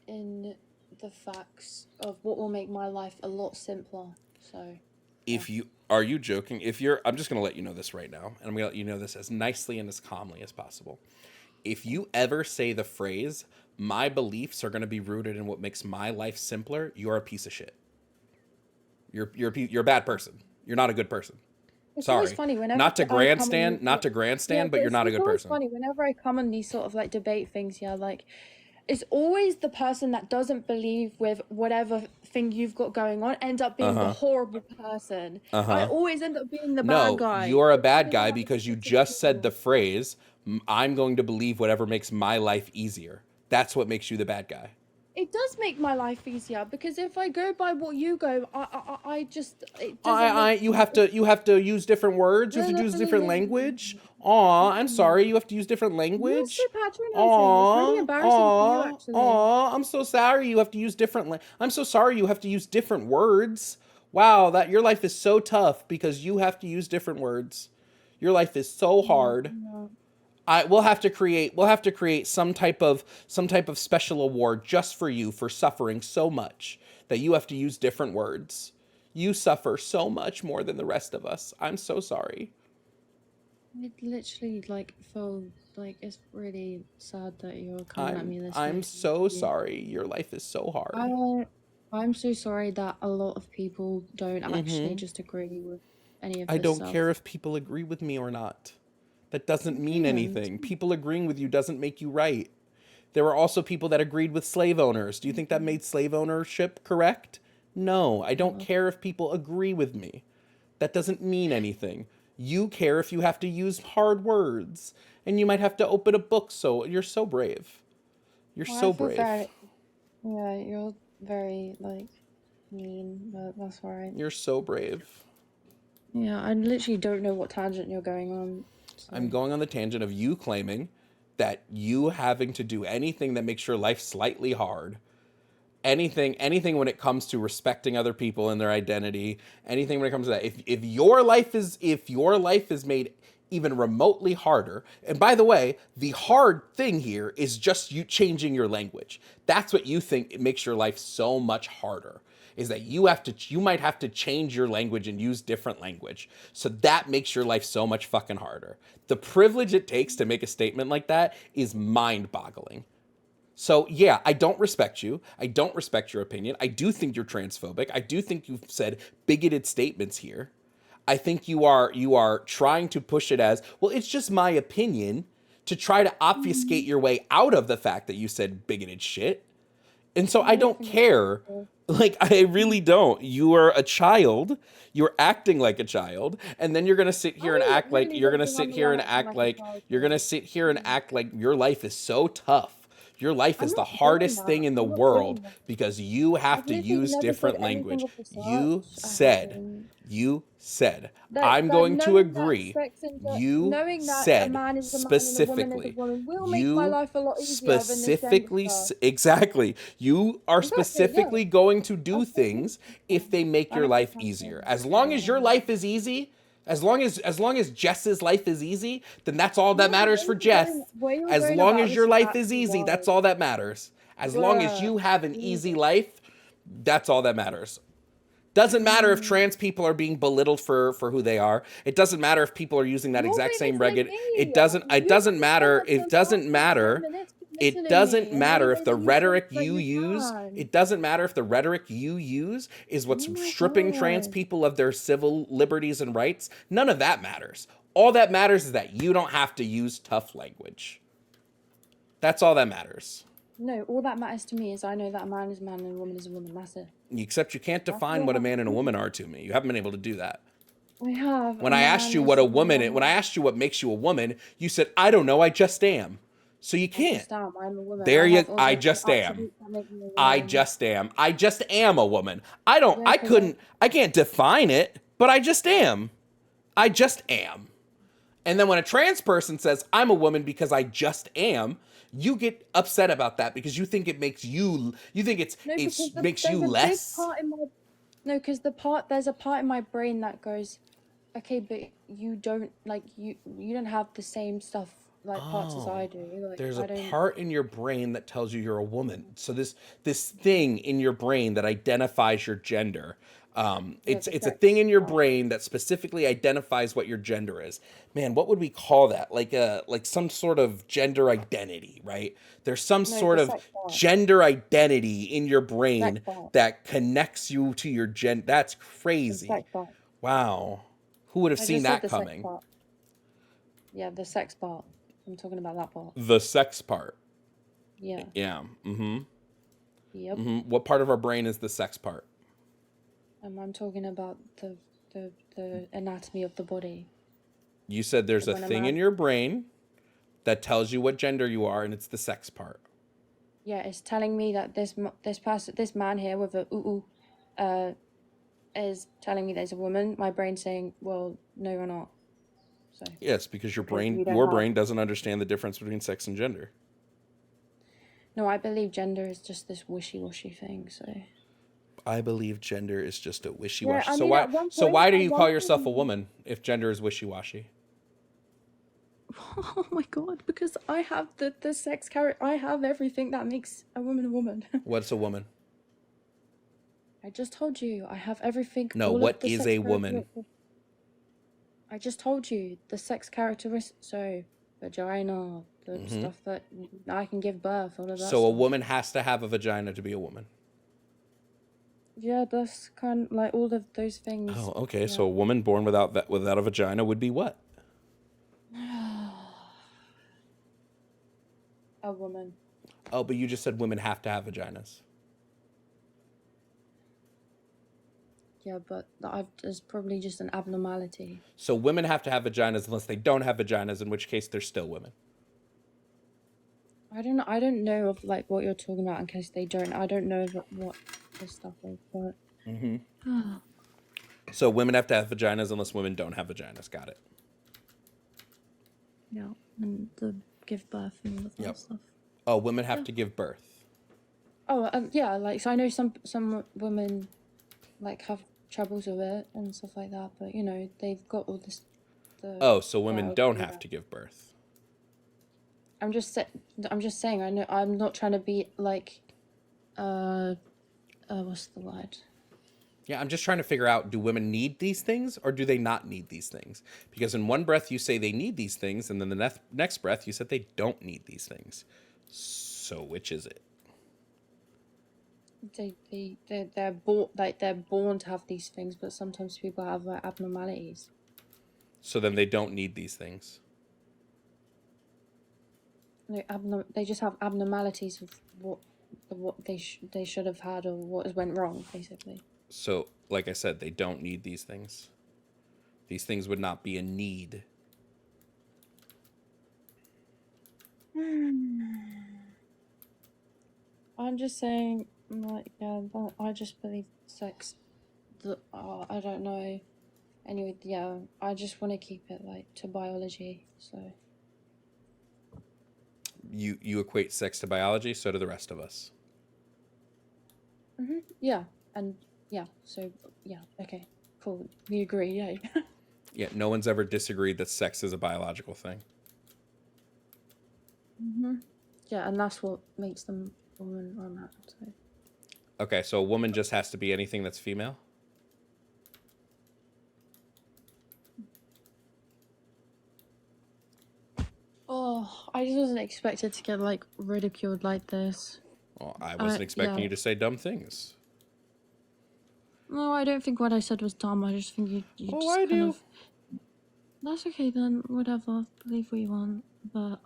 in the facts of what will make my life a lot simpler. So. Are you joking? I'm just gonna let you know this right now, and I'm gonna let you know this as nicely and as calmly as possible. If you ever say the phrase, "My beliefs are gonna be rooted in what makes my life simpler," you're a piece of shit. You're a bad person. You're not a good person. It's Sorry. always funny whenever Not to I come on grandstand, these- but you're not a it's good always person. funny whenever I come on these sort of like debate things. Yeah, like it's always the person that doesn't believe with whatever thing you've got going on end up being the horrible person. I always end up being the bad guy. No, you're a bad guy because you just said the phrase, "I'm going to believe whatever makes my life easier." That's what makes you the bad guy. It does make my life easier because if I go by what you go, I just it doesn't You have to use different words. You have to use different language. Aw, I'm sorry. You have to use different language. You're so patronizing. It's really embarrassing for you, actually. Aw, I'm so sorry. You have to use different. I'm so sorry. You have to use different words. Wow, that your life is so tough because you have to use different words. Your life is so hard. No. We'll have to create some type of special award just for you for suffering so much that you have to use different words. You suffer so much more than the rest of us. I'm so sorry. It literally feel like it's really sad that you're coming at me this way. I'm so sorry. Your life is so hard. I'm so sorry that a lot of people don't actually just agree with any of this I don't stuff. care if people agree with me or not. That doesn't mean anything. People agreeing with you doesn't make you right. There were also people that agreed with slave owners. Do you think that made slave ownership correct? No, I don't care if people agree with me. That doesn't mean anything. You care if you have to use hard words. And you might have to open a book. So you're so brave. You're so brave. Yeah, you're very mean, but that's alright. You're so brave. Yeah, I literally don't know what tangent you're going on. So. I'm going on the tangent of you claiming that you having to do anything that makes your life slightly hard, anything when it comes to respecting other people and their identity, anything when it comes to that. If your life is made even remotely harder. And by the way, the hard thing here is just you changing your language. That's what you think it makes your life so much harder, is that you might have to change your language and use different language. So that makes your life so much fucking harder. The privilege it takes to make a statement like that is mind-boggling. So yeah, I don't respect you. I don't respect your opinion. I do think you're transphobic. I do think you've said bigoted statements here. I think you are trying to push it as, well, it's just my opinion, to try to obfuscate your way out of the fact that you said bigoted shit. And so I don't care. Like, I really don't. You are a child. You're acting like a child. And then you're going to sit here and act like you're going to sit here and act like you're going to sit here and act like your life is so tough. Your life is the hardest thing in the world because you have to use different language. You said, I'm going to agree. You said specifically, you specifically, exactly. You are specifically going to do things if they make your life easier. As long as your life is easy, as long as Jess's life is easy, then that's all that matters for Jess. As long as your life is easy, that's all that matters. As long as you have an easy life, that's all that matters. Doesn't matter if trans people are being belittled for who they are. It doesn't matter if people are using that exact same it doesn't matter. It doesn't matter. It doesn't matter if the rhetoric you use, it doesn't matter if the rhetoric you use is what's stripping trans people of their civil liberties and rights. None of that matters. All that matters is that you don't have to use tough language. That's all that matters. No, all that matters to me is I know that a man is a man and a woman is a woman. That's it. Except you can't define what a man and a woman are to me. You haven't been able to do that. I have. When I asked you what a woman is, when I asked you what makes you a woman, you said, I don't know, I just am. So you can't. I'm a woman. There you I just am. I just am. I just am a woman. I can't define it, but I just am. I just am. And then when a trans person says, I'm a woman because I just am, you get upset about that because you think it makes you makes you less. Because there's a part in my brain that goes, okay, but you don't you don't have the same stuff like parts as I do. Like, there's a part in your brain that tells you you're a woman. So this thing in your brain that identifies your gender. It's a thing in your brain that specifically identifies what your gender is. Man, what would we call that? Like some sort of gender identity, right? There's some sort of gender identity in your brain that connects you to your gender. That's crazy. Wow. Who would have seen that coming? Yeah, the sex part. I'm talking about that part. The sex part. Yeah. Yeah. Mm-hmm. Yep. Mm-hmm. What part of our brain is the sex part? I'm talking about the anatomy of the body. You said there's a thing in your brain that tells you what gender you are, and it's the sex part. Yeah, it's telling me that this man here with a is telling me there's a woman. My brain's saying, well, no, you're not. So yes, because your brain doesn't understand the difference between sex and gender. No, I believe gender is just this wishy-washy thing. So I believe gender is just a wishy-washy. Yeah, so why do you call yourself a woman if gender is wishy-washy? Oh my god, because I have the sex character. I have everything that makes a woman a woman. What's a woman? I just told you. I have everything. No, what is a woman? I just told you the sex characteristics. So vagina, the stuff that I can give birth, all of that. So a woman has to have a vagina to be a woman. Yeah, that's kind of like all of those things. Oh, okay. Yeah. So a woman born without a vagina would be what? A woman. Oh, but you just said women have to have vaginas. Yeah, but there's probably just an abnormality. So women have to have vaginas unless they don't have vaginas, in which case they're still women. I don't know of like what you're talking about in case they don't. I don't know what this stuff is, but. So women have to have vaginas unless women don't have vaginas. Got it. Yeah, and the give birth and all of that stuff. Oh, women have to give birth. Oh, yeah, like so I know some women like have troubles with it and stuff like that, but you know they've got all this Oh, so women yeah, don't yeah. have to give birth. I'm just saying. I know I'm not trying to be like, what's the word? Yeah, I'm just trying to figure out, do women need these things or do they not need these things? Because in one breath you say they need these things, and then the next breath you said they don't need these things. So which is it? They're born to have these things, but sometimes people have abnormalities. So then they don't need these things. No, they just have abnormalities of what they should have had or what has went wrong, basically. So, like I said, they don't need these things. These things would not be a need. I'm just saying, like, yeah, I just believe sex. I don't know. Anyway, yeah, I just want to keep it like to biology. So You equate sex to biology, so do the rest of us. yeah, and yeah, so yeah, okay, cool. We agree, yeah. Yeah, no one's ever disagreed that sex is a biological thing. Yeah, and that's what makes them woman or man. So. Okay, so a woman just has to be anything that's female? Oh, I just wasn't expected to get like ridiculed like this. Well, I wasn't expecting yeah. you to say dumb things. No, I don't think what I said was dumb. I just think you Oh, just I kind do. of. That's okay then. Whatever. Believe what you want, but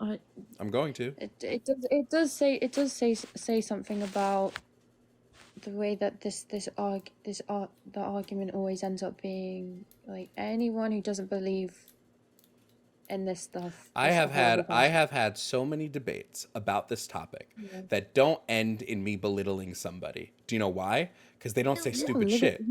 I'm going to. It does say something about the way that the argument always ends up being like anyone who doesn't believe in this stuff. I is a have horrible person. had so many debates about this topic Yeah. that don't end in me belittling somebody. Do you know why? Because they don't say stupid shit.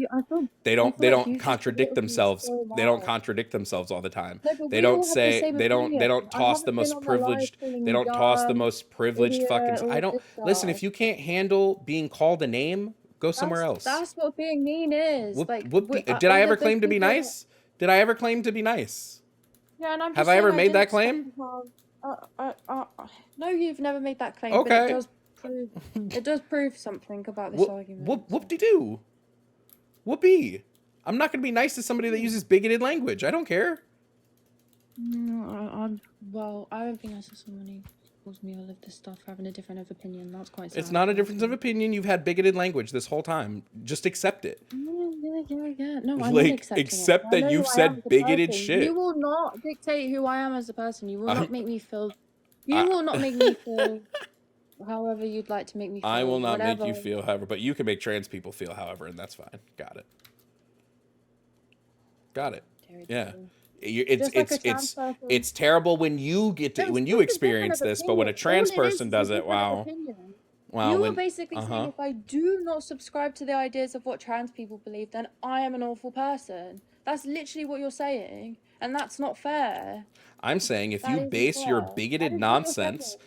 They don't contradict themselves. They don't contradict themselves all the time. No, but They we all don't have the say same they opinion. don't I toss the haven't been most on the live privileged. calling They you don't toss the dumb, most privileged fucking. idiot, all I don't this listen. If stuff. you can't handle being called a name, go somewhere else. That's what being mean is. Did I ever claim to be nice? Did I ever claim to be nice? Yeah, and I'm just Have I ever saying made didn't that claim? No, you've never made that claim. Okay. But it does prove something about this argument. Whoop-de-doo. Whoopee. I'm not going to be nice to somebody that uses bigoted language. I don't care. No, I won't be nice to someone who calls me all of this stuff for having a different opinion. That's quite sad. It's not a difference of opinion. You've had bigoted language this whole time. Just accept it. Yeah. No, I'm Like, not accepting accept it. that I know you've who I said am as a bigoted person. shit. You will not dictate who I am as a person. You will not make me feel. You will not make me feel however you'd like to make me feel. I will not whatever. make you feel however, but you can make trans people feel however, and that's fine. Got it. Yeah. It's terrible when you get to when you experience this, but when a trans person does it, wow. You are basically saying if I do not subscribe to the ideas of what trans people believe, then I am an awful person. That's literally what you're saying, and that's not fair. I'm saying if you base your bigoted nonsense,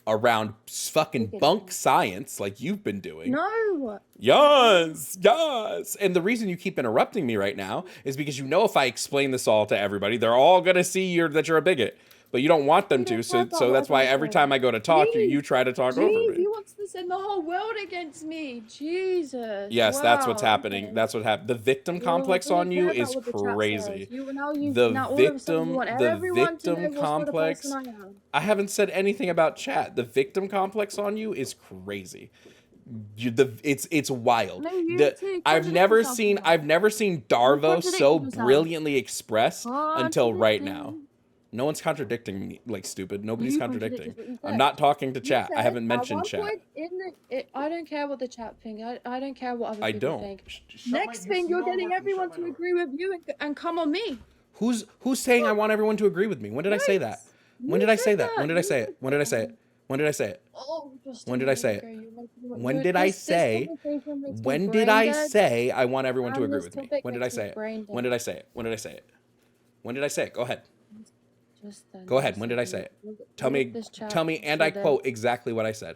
around fucking bunk science like you've been doing. No. Yes. And the reason you keep interrupting me right now is because you know if I explain this all to everybody, they're all gonna see that you're a bigot. But you don't want them to, so that's why every time I go to talk, you try to talk over me. He wants to send the whole world against me. Jesus. Yes, wow. that's what's happening. Okay. That's what happened. The victim complex on you is crazy. The victim complex. I haven't said anything about chat. The victim complex on you is crazy. It's wild. No, I've never seen Darvo so brilliantly expressed until right now. No one's contradicting me like stupid. Nobody's contradicting. I'm not talking to chat. I haven't mentioned chat. I don't care what the chat think. I don't care what other people think. Next thing, you're getting everyone to agree with you and come on me. Who's saying I want everyone to agree with me? When did I say that? When did I say that? When did I say it? When did I say it? When did I say it? When did I say it? When did I say? When did I say I want everyone to agree with me? When did I say it? When did I say it? When did I say it? When did I say it? Go ahead. Go ahead. When did I say it? Tell me, and I quote exactly what I said.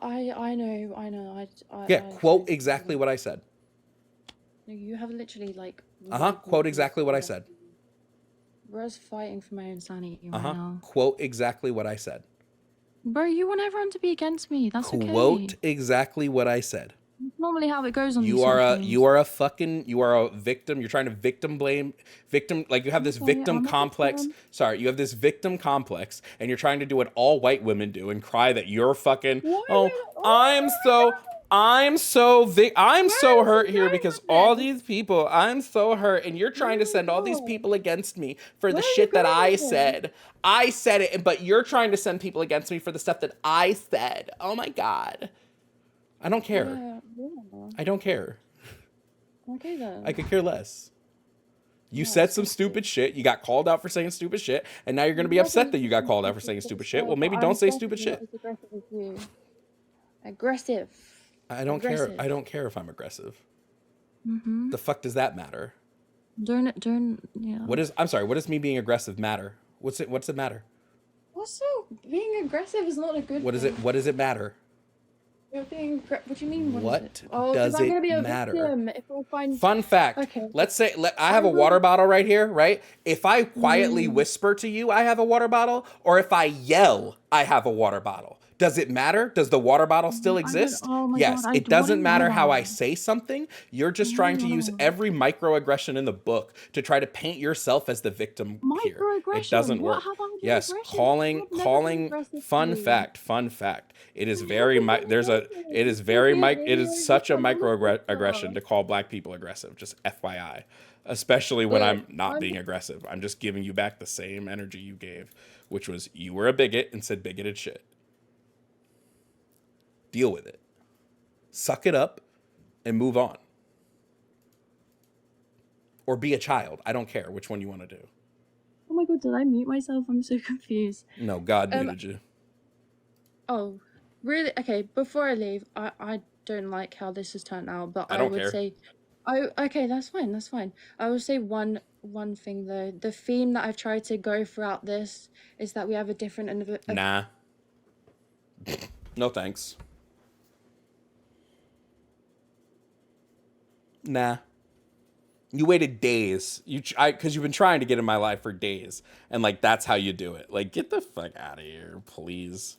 I know. Yeah, quote exactly what I said. You have literally like. Quote exactly what I said. Bro's fighting for my own sanity right now. Quote exactly what I said. Bro, you want everyone to be against me. That's okay. Quote exactly what I said. That's normally how it goes on these You are a things. you are a victim. You're trying to victim, like you have this victim complex. Sorry, you have this victim complex, and you're trying to do what all white women do and cry that you're fucking. I'm so hurt here because all these people. I'm so hurt, and you're trying to send all these people against me for the shit that I said. I said it, but you're trying to send people against me for the stuff that I said. Oh my god. I don't care. Yeah. I don't care. Okay then. I could care less. You said some stupid shit. You got called out for saying stupid shit, and now you're gonna be upset that you got called out for saying stupid shit. Well, maybe don't say stupid shit. Aggressive. I don't care. I don't care if I'm aggressive. Mm-hmm. The fuck does that matter? Yeah. I'm sorry. What does me being aggressive matter? What's it matter? Also, being aggressive is not a good What thing. What does it matter? You're being what do you mean? What Oh, does I'm gonna it be a matter? victim if I find. Fun fact. Okay. Let's say I have a water bottle right here, right? If I quietly whisper to you, I have a water bottle, or if I yell, I have a water bottle. Does it matter? Does the water bottle still exist? Yes. It doesn't matter how I say something. You're just trying to use every microaggression in the book to try to paint yourself as the victim here. It doesn't work. Yes, calling fun fact. It is very it is such a microaggression to call black people aggressive, just FYI. Especially when I'm not being aggressive. I'm just giving you back the same energy you gave, which was you were a bigot and said bigoted shit. Deal with it. Suck it up and move on. Or be a child. I don't care which one you want to do. Oh my god, did I mute myself? I'm so confused. No, God muted you. Oh, really? Okay, before I leave, I don't like how this has turned out, but I would care. Say, okay, that's fine. I will say one thing though. The theme that I've tried to go throughout this is that we have a different Nah. No thanks. Nah. You waited days. Because you've been trying to get in my life for days. And, like, that's how you do it. Like, get the fuck out of here, please.